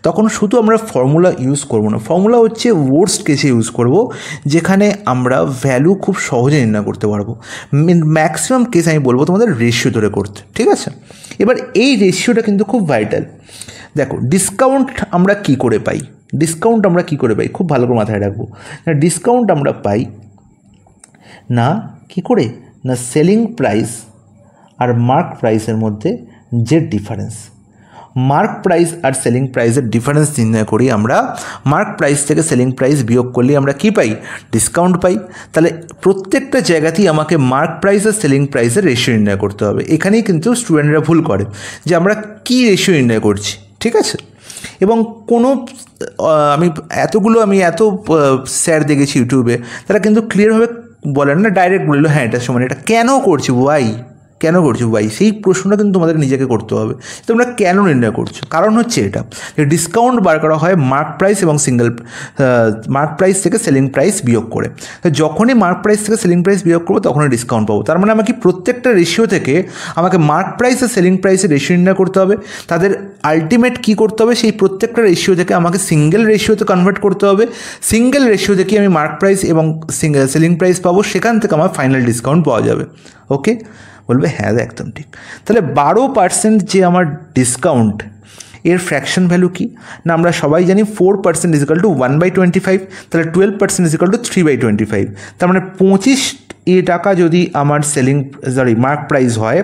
তখন শুধু আমরা ফর্মুলা ইউজ করব না। ফর্মুলা হচ্ছে ওয়ার্স্ট কেসে ইউজ করব, যেখানে আমরা ভ্যালু খুব সহজে নির্ণয় করতে পারবো। ম্যাক্সিমাম কেস আমি বলবো তোমাদের রেশিও ধরে করতে, ঠিক আছে। এবার এই রেশিওটা কিন্তু খুব ভাইটাল। দেখো ডিসকাউন্ট আমরা কি করে পাই? ডিসকাউন্ট আমরা কি করে পাই? খুব ভালো করে মাথায় রাখবো। ডিসকাউন্ট আমরা পাই না কি করে? না সেলিং প্রাইস আর মার্ক প্রাইসের মধ্যে যে ডিফারেন্স, মার্ক প্রাইস আর সেলিং প্রাইসের ডিফারেন্স নির্ণয় করি আমরা। মার্ক প্রাইস থেকে সেলিং প্রাইস বিয়োগ করলে আমরা কি পাই? ডিসকাউন্ট পাই। তাহলে প্রত্যেকটা জায়গাতেই আমাকে মার্ক প্রাইস আর সেলিং প্রাইসের রেশিও নির্ণয় করতে হবে। এখানেই কিন্তু স্টুডেন্টরা ভুল করে যে আমরা কী রেশিও নির্ণয় করছি, ঠিক আছে। এবং কোনো আমি এত স্যার দেখেছি ইউটিউবে, তারা কিন্তু ক্লিয়ারভাবে বলেন না, ডাইরেক্ট বললো হ্যাঁ এটা সমান, এটা কেন করছি ভাই, কেন করছো ভাই? সেই প্রশ্নটা কিন্তু তোমাদের নিজেকে করতে হবে, তোমরা কেন নির্ণয় করছো। কারণ হচ্ছে এটা যে ডিসকাউন্ট বার করা হয় মার্ক প্রাইস এবং মার্ক প্রাইস থেকে সেলিং প্রাইস বিয়োগ করে। তো যখনই মার্ক প্রাইস থেকে সেলিং প্রাইস বিয়োগ করবো তখনই ডিসকাউন্ট পাবো। তার মানে আমাকে প্রত্যেকটা রেশিও থেকে আমাকে মার্ক প্রাইস আর সেলিং প্রাইসের রেশিও নির্ণয় করতে হবে। তাদের আলটিমেট কী করতে হবে? সেই প্রত্যেকটা রেশিও থেকে আমাকে সিঙ্গেল রেশিওতে কনভার্ট করতে হবে। সিঙ্গেল রেশিও থেকে আমি মার্ক প্রাইস এবং সেলিং প্রাইস পাবো, সেখান থেকে আমার ফাইনাল ডিসকাউন্ট পাওয়া যাবে। ওকে, বলবে হ্যাঁ একদম ঠিক। তাহলে 12% যে আমার ডিসকাউন্ট, এর ফ্র্যাকশন ভ্যালু কি না আমরা সবাই জানি 4% = 1/25, তাহলে 12% = 3/25। তার মানে 25 টাকা যদি আমার মার্ক প্রাইস হয়,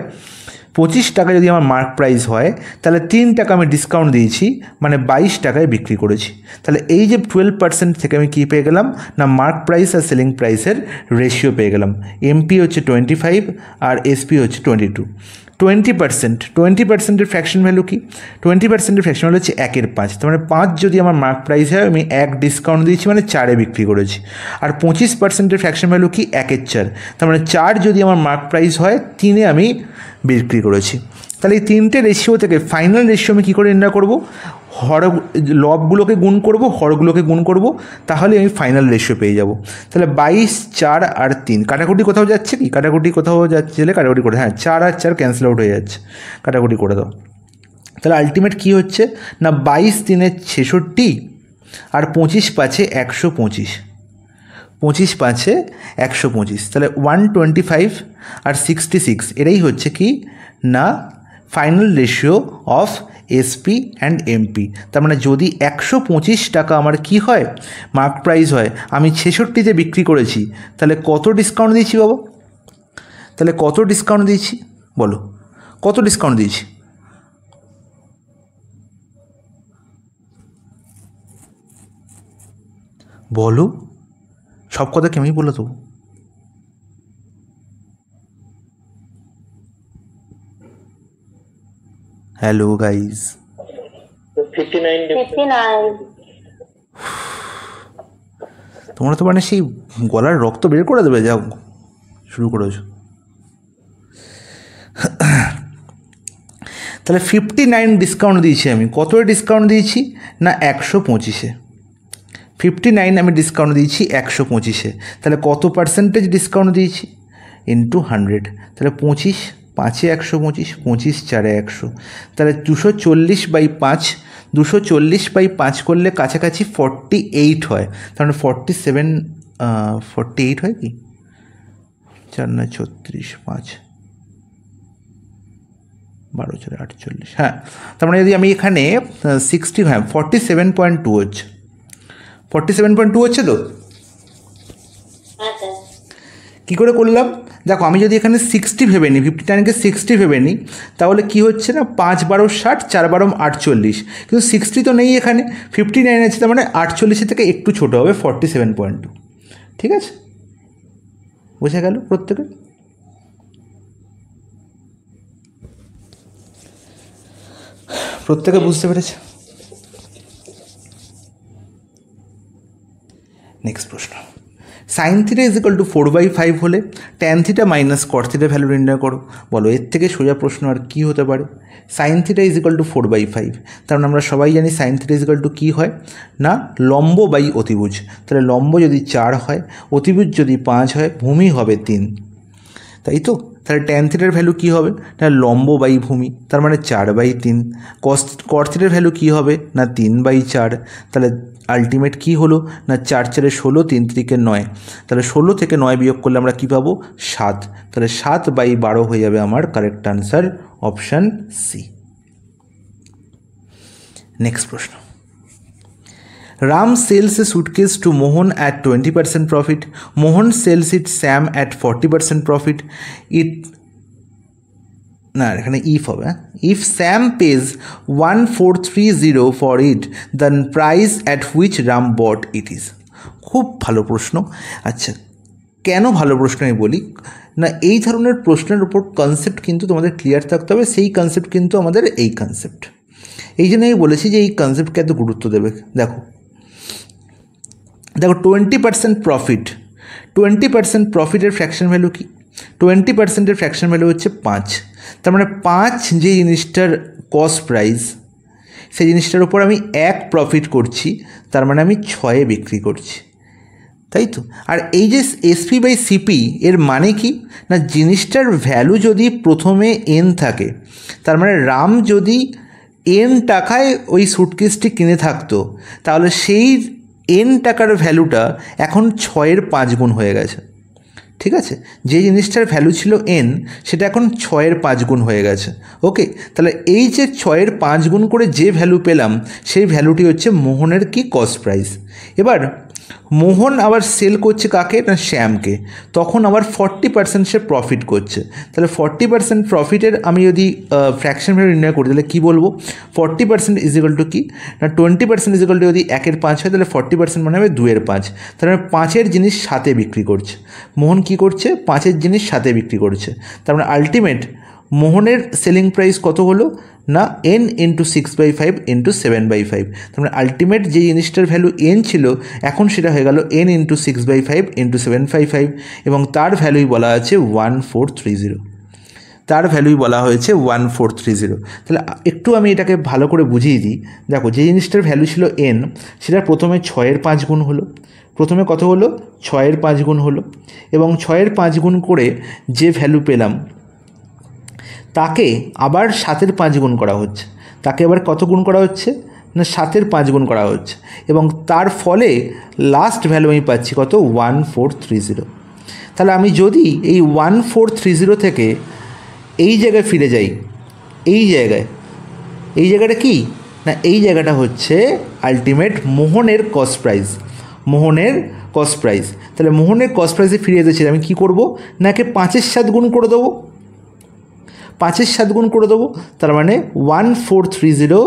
25 টাকা যদি আমার মার্ক প্রাইস হয়, তাহলে 3 টাকা আমি ডিসকাউন্ট দিয়েছি, মানে 22 টাকায় বিক্রি করেছি। তাহলে এই যে 12% থেকে আমি কী পেয়ে গেলাম না মার্ক প্রাইস আর সেলিং প্রাইসের রেশিও পেয়ে গেলাম। এমপি হচ্ছে 25 আর এসপি হচ্ছে 22। 20%-এর ফ্র্যাকশন ভ্যালু কি? 20%-এর ফ্র্যাকশন ভ্যালু হচ্ছে 1/5। তার মানে 5 যদি আমার মার্ক প্রাইস হয়, আমি 1 ডিসকাউন্ট দিয়েছি, মানে 4-এ বিক্রি করেছি। আর 25%-এর ফ্র্যাকশন ভ্যালু কি? 1/4। তার মানে 4 যদি আমার মার্ক প্রাইস হয়, 3-এ আমি বিক্রি করেছি। তাহলে এই 3টে রেশিও থেকে ফাইনাল রেশিও আমি কী করে নির্ণয় করবো? লবগুলোকে গুণ করব, হরগুলোকে গুণ করব, তাহলে আমি ফাইনাল রেশিও পেয়ে যাব। তাহলে 22, 4 আর 3 কাটাকুটি কোথাও যাচ্ছে কি? কাটাকুটি কোথাও যাচ্ছে, কাটাকুটি করে, হ্যাঁ 4 আর 4 ক্যান্সেল আউট হয়ে যাচ্ছে, কাটাকুটি করে দাও। তাহলে আলটিমেট কী হচ্ছে না 22 3 66 আর 25 5 125, 25 5 125। তাহলে 125 আর 66 এটাই হচ্ছে কি না final ratio of SP and MP. তার মানে যদি 125 টাকা আমার কি হয়, মার্ক প্রাইস হয়, আমি 66-তে বিক্রি করেছি, তাহলে কত ডিসকাউন্ট দিয়েছি বাবা? তাহলে কত ডিসকাউন্ট দিয়েছি বলো, কত ডিসকাউন্ট দিয়েছি? বলো, সব কথা কেমনি বলো তো। হ্যালো গাইজ, 59 তোমরা তো মানে সেই গলার রক্ত বের করে দেবে, যাও শুরু করেছো। তাহলে 59 ডিসকাউন্ট দিয়েছি আমি। কত ডিসকাউন্ট দিয়েছি না 125-এ। 59 আমি ডিসকাউন্ট দিয়েছি 125-এ। তাহলে কত পার্সেন্টেজ ডিসকাউন্ট দিয়েছি ইন্টু 100, তাহলে 25, 5-এ 125, 25 4-এ 100, তাহলে 240/5, 240/5 করলে কাছাকাছি 48 হয়। তার মানে 48 হয় কি, 4 9 36, 5 12 4 48, হ্যাঁ। তার মানে যদি আমি এখানে 60, হ্যাঁ 47.2 হচ্ছে, 47.2 হচ্ছে তো। কী করে করলাম দেখো, আমি যদি এখানে 60 ভেবে নিই, 59কে 60 ভেবে নিই, তাহলে কি হচ্ছে না 5 12 60, 4 12 48, কিন্তু 60 তো নেই এখানে, 59 আছে, তার মানে 48 থেকে একটু ছোটো হবে 47.2। ঠিক আছে, বোঝা গেল প্রত্যেকের? প্রত্যেকে বুঝতে পেরেছে? নেক্সট প্রশ্ন, sign theta is equal to 4/5 হলে ট্যান থিটা মাইনাস কট থিটা ভ্যালু নির্ণয় করো। বলো, এর থেকে সোজা প্রশ্ন আর কী হতে পারে? Sine theta is equal to 4/5, কারণ আমরা সবাই জানি sine theta is equal to কী হয় না লম্ব বাই অতিভুজ। তাহলে লম্ব যদি 4 হয়, অতিভুজ যদি 5 হয়, ভূমি হবে 3, তাই তো। তাহলে ট্যান থিটার ভ্যালু কী হবে না লম্ব বাই ভূমি, তার মানে 4/3। কট থিটার ভ্যালু কী হবে না 3/4। তাহলে আলটিমেট কী হলো না 4 4 16, 3 3 9, তাহলে 16 থেকে 9 বিয়োগ করলে আমরা কী পাবো 7, তাহলে 7/12 হয়ে যাবে আমার correct answer, option C. Next প্রশ্ন, Ram sells a suitcase to Mohan at 20% profit. Mohan sells it Sam at 40% profit. এখানে if হবে, if Sam pays 1430 for it, then price at which Ram bought it is. খুব ভালো প্রশ্ন। আচ্ছা, কেন ভালো প্রশ্ন আমি বলি না, এই ধরনের প্রশ্নের উপর কনসেপ্ট কিন্তু তোমাদের ক্লিয়ার থাকতে হবে। সেই কনসেপ্ট কিন্তু আমাদের এই কনসেপ্ট, এই জন্য আমি বলেছি যে এই কনসেপ্টকে এত গুরুত্ব দেবে। দেখো 20% প্রফিট, 20% প্রফিটের ফ্র্যাকশন ভ্যালু কি? 20%-এর ফ্র্যাকশন ভ্যালু হচ্ছে 5। তার মানে 5 যে জিনিসটার কস্ট প্রাইস, সেই জিনিসটার উপর আমি 1 প্রফিট করছি, তার মানে আমি 6-এ বিক্রি করছি, তাই তো। আর এই যে SP/CP এর মানে কি না, জিনিসটার ভ্যালু যদি প্রথমে n থাকে, তার মানে রাম যদি n টাকায় ওই সুটকেসটি কিনে থাকতো, তাহলে সেই n টাকার ভ্যালুটা এখন 6-এর 5 গুণ হয়ে গেছে। ঠিক আছে, যে জিনিসটার ভ্যালু ছিল n, সেটা এখন 6-এর 5 গুণ হয়ে গেছে। ওকে, তাহলে এই যে 6-এর 5 গুণ করে যে ভ্যালু পেলাম, সেই ভ্যালুটি হচ্ছে মোহনের কি কস্ট প্রাইস। এবার মোহন আবার সেল করছে কাকে না শ্যামকে, তখন আবার 40% সে প্রফিট করছে। তাহলে 40% প্রফিটের আমি যদি ফ্র্যাকশন ভ্যালু নির্ণয় করি, তাহলে কী বলবো 40% ইজ ইকুয়াল টু কি না 20% ইজ ইকুয়াল টু যদি 1-এর 5 হয়, তাহলে 40% মানে হবে 2-এর 5। তাহলে 5-এর জিনিস 7-এ বিক্রি করছে। মোহন কি করছে 5-এর জিনিস 7-এ বিক্রি করছে। তার মানে আলটিমেট মোহনের সেলিং প্রাইস কত হলো না n ইন্টু 6/5 ইন্টু 7/5। তার মানে আলটিমেট যে জিনিসটার ভ্যালু n ছিল, এখন সেটা হয়ে গেল n ইন্টু 6/5 ইন্টু 7/5, এবং তার ভ্যালুই বলা আছে 1430। তার ভ্যালুই বলা হয়েছে 1430। তাহলে একটু আমি এটাকে ভালো করে বুঝিয়ে দিই। দেখো, যে জিনিসটার ভ্যালু ছিল n, সেটা প্রথমে 6-এর 5 গুণ হলো। প্রথমে কত হলো 6-এর 5 গুণ হলো, এবং 6-এর 5 গুণ করে যে ভ্যালু পেলাম, তাকে আবার 7-এর 5 গুণ করা হচ্ছে। তাকে আবার কত গুণ করা হচ্ছে না 7-এর 5 গুণ করা হচ্ছে, এবং তার ফলে লাস্ট ভ্যালু আমি পাচ্ছি কত 1430। তাহলে আমি যদি এই 1430 থেকে এই জায়গায় ফিরে যাই, এই জায়গায় এই জায়গাটা কি না, এই জায়গাটা হচ্ছে আলটিমেট মোহনের কস্ট প্রাইস, মোহনের কস্ট প্রাইস। তাহলে মোহনের কস্ট প্রাইসে ফিরে যেতে চাই আমি কী করবো, নাকে 5-এর 7 গুণ করে দেবো, 5-এর 7 গুণ করে দেবো, তার মানে 1430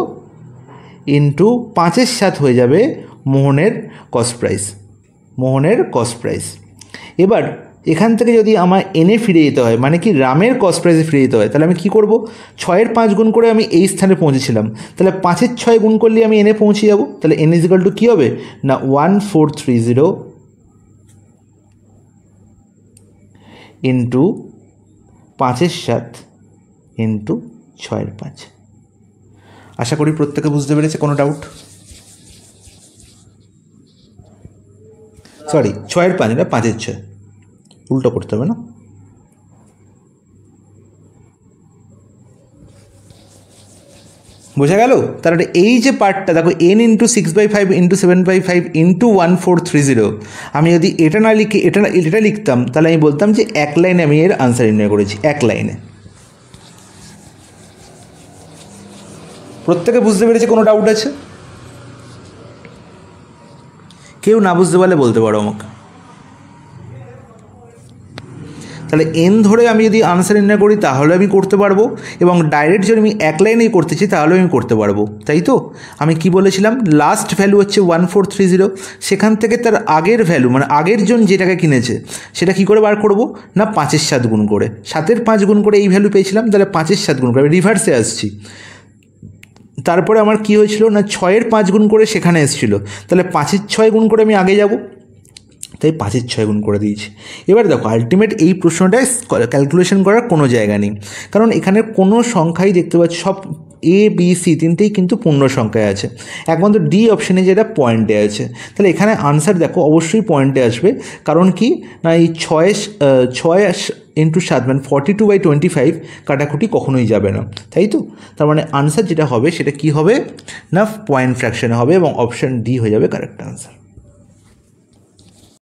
ইন্টু 5-এর 7 হয়ে যাবে মোহনের কস্ট প্রাইস, মোহনের কস্ট প্রাইস। এবার এখান থেকে যদি আমার এনে ফিরে যেতে হয়, মানে কি রামের কস্ট প্রাইসে ফিরে যেতে হয়, তাহলে আমি কী করব, 6-এর 5 গুণ করে আমি এই স্থানে পৌঁছেছিলাম, তাহলে 5-এর 6 গুণ করলে আমি এনে পৌঁছে যাব। তাহলে এন ইজ ইকাল টু কী হবে না 1430 ইন্টু 5-এর 7 ইন্টু 6-এর 5। আশা করি প্রত্যেকে বুঝতে পেরেছে, কোনো ডাউট? সরি 6-এর 5 না 5-এর 6, উল্টো করতে হবে না। বোঝা গেল? তাহলে এই যে পার্টটা দেখো n ইন্টু 6/5 ইন্টু 7/5 ইন্টু 1430, আমি যদি এটা না লিখে এটা লিখতাম তাহলে আমি বলতাম যে এক লাইনে আমি এর আনসার নির্ণয় করেছি, এক লাইনে। প্রত্যেকে বুঝতে পেরেছে, কোনো ডাউট আছে? কেউ না বুঝতে পারলে বলতে পারো আমাকে। তাহলে এন ধরে আমি যদি আনসার নির্ণয় করি তাহলে আমি করতে পারবো, এবং ডাইরেক্ট যদি আমি এক লাইনেই করতেছি তাহলেও আমি করতে পারবো, তাই তো? আমি কি বলেছিলাম, লাস্ট ভ্যালু হচ্ছে 1430, সেখান থেকে তার আগের ভ্যালু মানে আগের জন যেটাকে কিনেছে সেটা কি করে বার করব না 5-এর 7 গুণ করে, 7-এর 5 গুণ করে এই ভ্যালু পেয়েছিলাম, তাহলে 5-এর 7 গুণ করে আমি রিভার্সে আসছি। তারপরে আমার কি হয়েছিল না 6-এর 5 গুণ করে সেখানে এসেছিলো, তাহলে 5-এর 6 গুণ করে আমি আগে যাব, তাই 5-এর 6 গুণ করে দিয়েছি। এবার দেখো আলটিমেট এই প্রশ্নটায় ক্যালকুলেশন করার কোনো জায়গা নেই, কারণ এখানে কোনো সংখ্যাই দেখতে পাচ্ছি, সব এ বি সি তিনটেই কিন্তু পূর্ণ সংখ্যায় আছে, একমাত্র ডি অপশানে যেটা পয়েন্টে আছে। তাহলে এখানে আনসার দেখো অবশ্যই পয়েন্টে আসবে, কারণ কি না এই 6 ইন্টু 7 মানে 42/25 কাটাকুটি কখনোই যাবে না, তাই তো? তার মানে আনসার যেটা হবে সেটা কি হবে না পয়েন্ট ফ্র্যাকশনে হবে, এবং অপশান ডি হয়ে যাবে কারেক্ট আনসার।